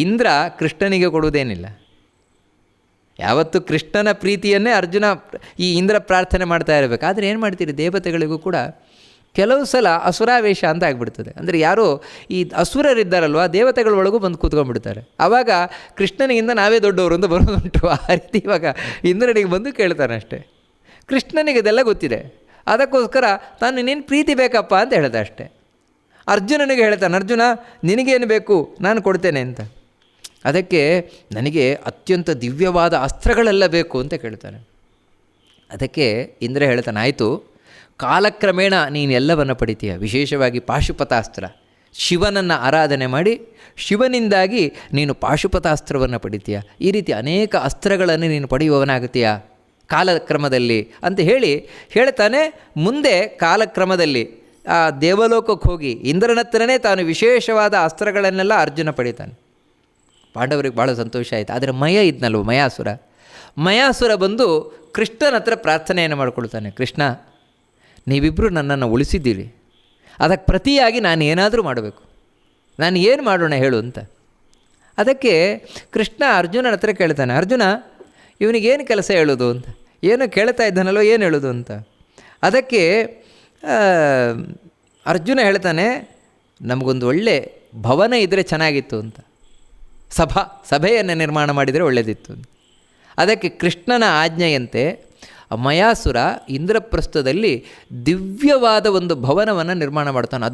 A: ಇಂದ್ರ ಕೃಷ್ಣನಿಗೆ ಕೊಡುವುದೇನಿಲ್ಲ. ಯಾವತ್ತು ಕೃಷ್ಣನ ಪ್ರೀತಿಯನ್ನೇ ಅರ್ಜುನ ಈ ಇಂದ್ರ ಪ್ರಾರ್ಥನೆ ಮಾಡ್ತಾ ಇರಬೇಕು. ಆದರೆ ಏನು ಮಾಡ್ತೀರಿ, ದೇವತೆಗಳಿಗೂ ಕೂಡ ಕೆಲವು ಸಲ ಅಸುರಾವೇಶ ಅಂತ ಆಗಿಬಿಡ್ತದೆ. ಅಂದರೆ ಯಾರೋ ಈ ಅಸುರರಿದ್ದಾರಲ್ವ, ದೇವತೆಗಳ ಒಳಗೂ ಬಂದು ಕೂತ್ಕೊಂಡ್ಬಿಡ್ತಾರೆ. ಆವಾಗ ಕೃಷ್ಣನಿಗಿಂತ ನಾವೇ ದೊಡ್ಡವರು ಅಂತ ಬರೋದುಂಟು. ಆ ರೀತಿ ಇವಾಗ ಇಂದ್ರನಿಗೆ ಬಂದು ಕೇಳ್ತಾನೆ ಅಷ್ಟೇ. ಕೃಷ್ಣನಿಗೆ ಇದೆಲ್ಲ ಗೊತ್ತಿದೆ, ಅದಕ್ಕೋಸ್ಕರ ತಾನು ನಿನ್ನ ಪ್ರೀತಿ ಬೇಕಪ್ಪ ಅಂತ ಹೇಳ್ದೆ ಅಷ್ಟೇ. ಅರ್ಜುನನಿಗೆ ಹೇಳ್ತಾನೆ, ಅರ್ಜುನ ನಿನಗೇನು ಬೇಕು ನಾನು ಕೊಡ್ತೇನೆ ಅಂತ. ಅದಕ್ಕೆ ನನಗೆ ಅತ್ಯಂತ ದಿವ್ಯವಾದ ಅಸ್ತ್ರಗಳೆಲ್ಲ ಬೇಕು ಅಂತ ಕೇಳ್ತಾನೆ. ಅದಕ್ಕೆ ಇಂದ್ರ ಹೇಳ್ತಾನೆ, ಆಯಿತು, ಕಾಲಕ್ರಮೇಣ ನೀನು ಎಲ್ಲವನ್ನು ಪಡಿತೀಯ, ವಿಶೇಷವಾಗಿ ಪಾಶುಪತಾಸ್ತ್ರ. ಶಿವನನ್ನು ಆರಾಧನೆ ಮಾಡಿ ಶಿವನಿಂದಾಗಿ ನೀನು ಪಾಶುಪತಾಸ್ತ್ರವನ್ನು ಪಡಿತೀಯ. ಈ ರೀತಿ ಅನೇಕ ಅಸ್ತ್ರಗಳನ್ನು ನೀನು ಪಡೆಯುವವನಾಗುತ್ತೀಯ ಕಾಲಕ್ರಮದಲ್ಲಿ ಅಂತ ಹೇಳ್ತಾನೆ. ಮುಂದೆ ಕಾಲಕ್ರಮದಲ್ಲಿ ಆ ದೇವಲೋಕಕ್ಕೆ ಹೋಗಿ ಇಂದ್ರನ ಹತ್ರನೇ ತಾನು ವಿಶೇಷವಾದ ಅಸ್ತ್ರಗಳನ್ನೆಲ್ಲ ಅರ್ಜುನ ಪಡಿತಾನೆ. ಪಾಂಡವರಿಗೆ ಭಾಳ ಸಂತೋಷ ಆಯಿತು. ಆದರೆ ಇದ್ನಲ್ವ ಮಯಾಸುರ ಬಂದು ಕೃಷ್ಣನ ಹತ್ರ ಪ್ರಾರ್ಥನೆಯನ್ನು ಮಾಡ್ಕೊಳ್ತಾನೆ. ಕೃಷ್ಣ, ನೀವಿಬ್ಬರು ನನ್ನನ್ನು ಉಳಿಸಿದ್ದೀರಿ, ಅದಕ್ಕೆ ಪ್ರತಿಯಾಗಿ ನಾನು ಏನಾದರೂ ಮಾಡಬೇಕು, ನಾನು ಏನು ಮಾಡೋಣ ಹೇಳು ಅಂತ. ಅದಕ್ಕೆ ಕೃಷ್ಣ ಅರ್ಜುನನ ಹತ್ರ ಕೇಳ್ತಾನೆ, ಅರ್ಜುನ ಇವನಿಗೇನು ಕೆಲಸ ಹೇಳೋದು ಅಂತ. ಏನೋ ಕೇಳ್ತಾ ಇದ್ದಾನಲ್ಲೋ, ಏನು ಹೇಳೋದು ಅಂತ. ಅದಕ್ಕೆ ಅರ್ಜುನ ಹೇಳ್ತಾನೆ, ನಮಗೊಂದು ಒಳ್ಳೆ ಭವನ ಇದ್ದರೆ ಚೆನ್ನಾಗಿತ್ತು ಅಂತ, ಸಭೆಯನ್ನು ನಿರ್ಮಾಣ ಮಾಡಿದರೆ ಒಳ್ಳೆಯದಿತ್ತು. ಅದಕ್ಕೆ ಕೃಷ್ಣನ ಆಜ್ಞೆಯಂತೆ ಮಯಾಸುರ ಇಂದ್ರಪ್ರಸ್ಥದಲ್ಲಿ ದಿವ್ಯವಾದ ಒಂದು ಭವನವನ್ನು ನಿರ್ಮಾಣ ಮಾಡ್ತಾನೆ.